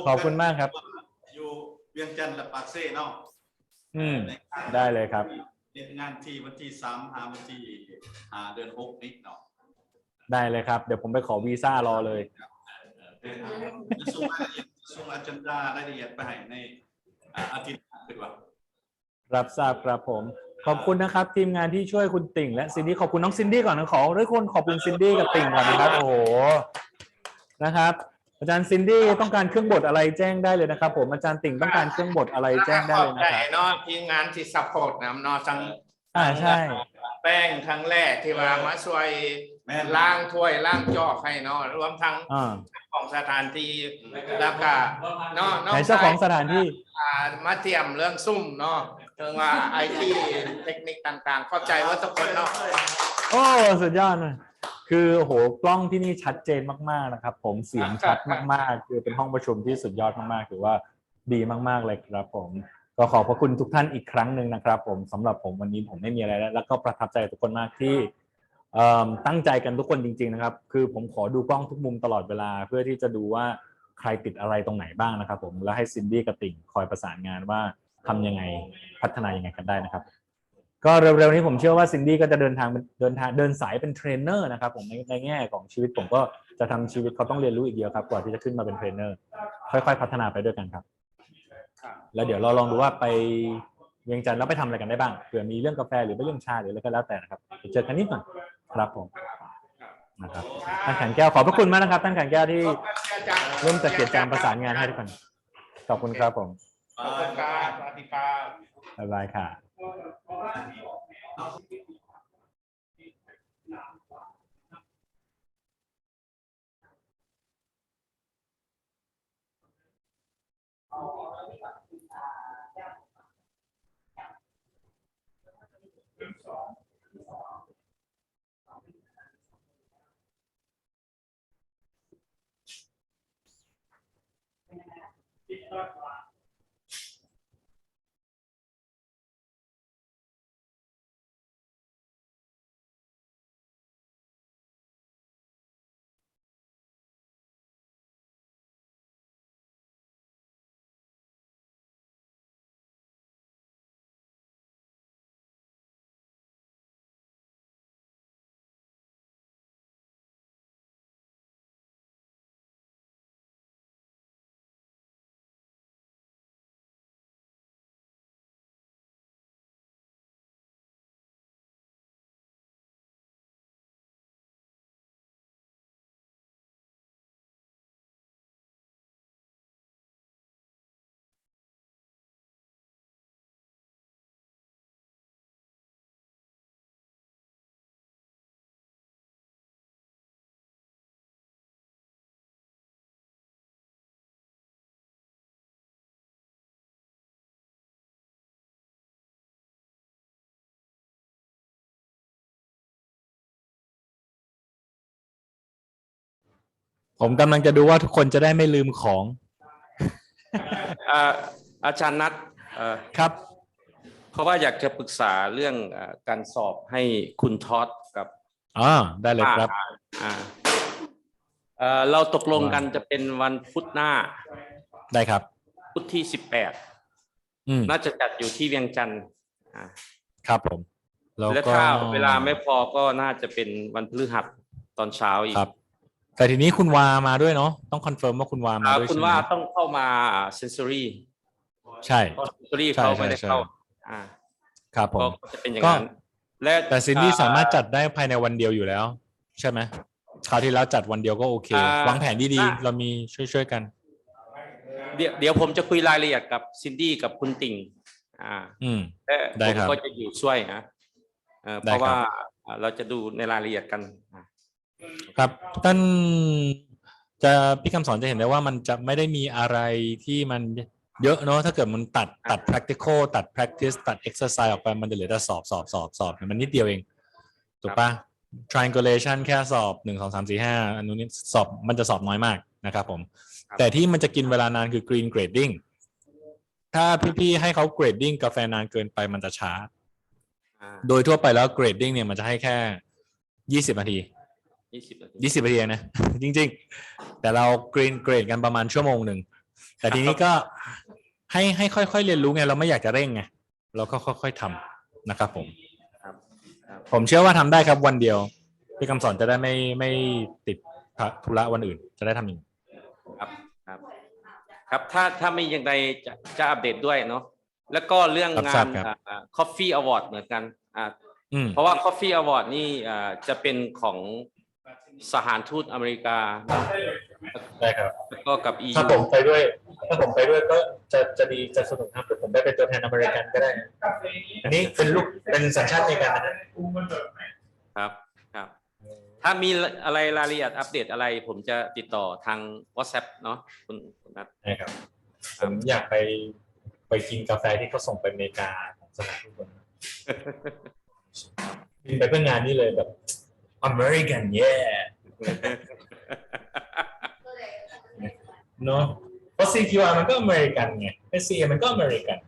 ขอบคุณมากครับอยู่เวียงจันทร์และปากเซ่เนาะได้เลยครับงานที่วันที่3 วันที่เดือน6นี้เนาะได้เลยครับเดี๋ยวผมไปขอวีซ่ารอเลยส่งอาจารย์รายละเอียดไปให้ในอาทิตย์ดีกว่ารับทราบครับผมขอบคุณนะครับทีมงานที่ช่วยคุณติ่งและซินดี้ขอบคุณน้องซินดี้ก่อนนะขอทุกคนขอบคุณซินดี้กับติ่งก่อนนะครับโอ้โหนะครับอาจารย์ซินดี้ต้องการเครื่องบดอะไรแจ้งได้เลยนะครับผมอาจารย์ติ่งต้องการเครื่องบดอะไรแจ้งได้เลยนะครับเนาะทีมงานที่ซัพพอร์ตนะเนาะทั้งใช่แป้งทั้งแร่ที่มาช่วยล้างถ้วยล้างจอกให้เนาะรวมทั้งของสถานที่แล้วก็เนาะเจ้าของสถานที่มาเตรียมเรื่องซุ่มเนาะถึงว่าไอทีเทคนิคต่างๆเข้าใจว่าทุกคนเนาะโอ้สุดยอดเลยคือโอ้โหกล้องที่นี่ชัดเจนมากๆนะครับผมเสียงชัดมากๆคือเป็นห้องประชุมที่สุดยอดมากๆถือว่าดีมากๆเลยครับผมก็ขอบพระคุณทุกท่านอีกครั้งหนึ่งนะครับผมสำหรับผมวันนี้ผมไม่มีอะไรแล้วก็ประทับใจทุกคนมากที่ตั้งใจกันทุกคนจริงๆนะครับคือผมขอดูกล้องทุกมุมตลอดเวลาเพื่อที่จะดูว่าใครติดอะไรตรงไหนบ้างนะครับผมแล้วให้ซินดี้กับติ่งคอยประสานงานว่าทำยังไงพัฒนายังไงกันได้นะครับก็เร็วๆนี้ผมเชื่อว่าซินดี้ก็จะเดินสายเป็นเทรนเนอร์นะครับผมในแง่ของชีวิตผมก็จะทำชีวิตเขาต้องเรียนรู้อีกเยอะครับกว่าที่จะขึ้นมาเป็นเทรนเนอร์ค่อยๆพัฒนาไปด้วยกันครับแล้วเดี๋ยวเราลองดูว่าไปเวียงจันทร์แล้วไปทำอะไรกันได้บ้างเผื่อมีเรื่องกาแฟหรือเรื่องชาหรืออะไรก็แล้วแต่นะครับเจอกันนิดหน่อยครับผมนะครับท่านขันแก้วขอบพระคุณมากนะครับท่านขันแก้วที่ร่วมจัดกิจกรรมประสานงานให้ทุกคนขอบคุณครับผมขอบคุณครับสวัสดีครับบ๊ายบายค่ะ ผมกำลังจะดูว่าทุกคนจะได้ไม่ลืมของ อาจารย์นัทครับ เพราะว่าอยากจะปรึกษาเรื่องการสอบให้คุณท็อดกับ ได้เลยครับ เราตกลงกันจะเป็นวันพุธหน้า ได้ครับ พุธที่18น่าจะจัดอยู่ที่เวียงจันทร์ครับผมแล้วถ้าเวลาไม่พอก็น่าจะเป็นวันพฤหัสตอนเช้าอีกครับแต่ทีนี้คุณวามาด้วยเนาะต้องคอนเฟิร์มว่าคุณวามาด้วยคุณว่าต้องเข้ามาเซนซอรี่ใช่เซนซอรี่เขาไม่ได้เข้าครับผมก็จะเป็นอย่างนั้นแต่ซินดี้สามารถจัดได้ภายในวันเดียวอยู่แล้วใช่ไหมคราวที่แล้วจัดวันเดียวก็โอเควางแผนดีๆเรามีช่วยกันเดี๋ยวผมจะคุยรายละเอียดกับซินดี้กับคุณติ่งได้ครับผมก็จะอยู่ช่วยนะเพราะว่าเราจะดูในรายละเอียดกันครับท่านพี่คำสอนจะเห็นได้ว่ามันจะไม่ได้มีอะไรที่มันเยอะเนาะถ้าเกิดมันตัด practical ตัด practice ตัด exercise ออกไปมันจะเหลือแต่สอบมันนิดเดียวเองถูกปะ triangulation แค่สอบ1 2 3 4 5อันนู้นสอบมันจะสอบน้อยมากนะครับผมแต่ที่มันจะกินเวลานานคือ green grading ถ้าพี่ๆให้เขา grading กาแฟนานเกินไปมันจะช้าโดยทั่วไปแล้ว grading เนี่ยมันจะให้แค่20 นาที20 นาทีนะ จริงๆแต่เรา green grade กันประมาณชั่วโมงหนึ่งแต่ทีนี้ก็ให้ค่อยๆเรียนรู้ไงเราไม่อยากจะเร่งไงเราก็ค่อยๆทำนะครับผมเชื่อว่าทำได้ครับวันเดียวพี่คำสอนจะได้ไม่ติดธุระวันอื่นจะได้ทำอย่างครับถ้ามีอย่างไรจะอัปเดตด้วยเนาะแล้วก็เรื่องงานCoffee Award เหมือนกันเพราะว่า Coffee Award นี่จะเป็นของสถานทูตอเมริกาได้ครับก็กับ EU ถ้าผมไปด้วยก็จะดีจะสนุกครับแต่ผมได้เป็นตัวแทนอเมริกันก็ได้อันนี้เป็นสัญชาติอเมริกันนะครับถ้ามีอะไรรายละเอียดอัปเดตอะไรผมจะติดต่อทาง WhatsApp เนาะคุณนัทใช่ครับผมอยากไปกินกาแฟที่เขาส่งไปอเมริกาสถานทูตบินไปเพื่องานนี้เลยแบบ American yeah เนาะเพราะ CQR มันก็อเมริกันไง SCA มันก็อเมริกัน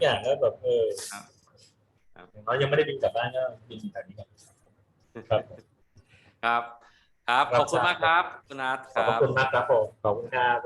อย่างแล้วแบบเรายังไม่ได้บินกลับบ้านก็บินแบบนี้ครับขอบคุณมากครับคุณนัทขอบคุณมากครับผมขอบคุณครับ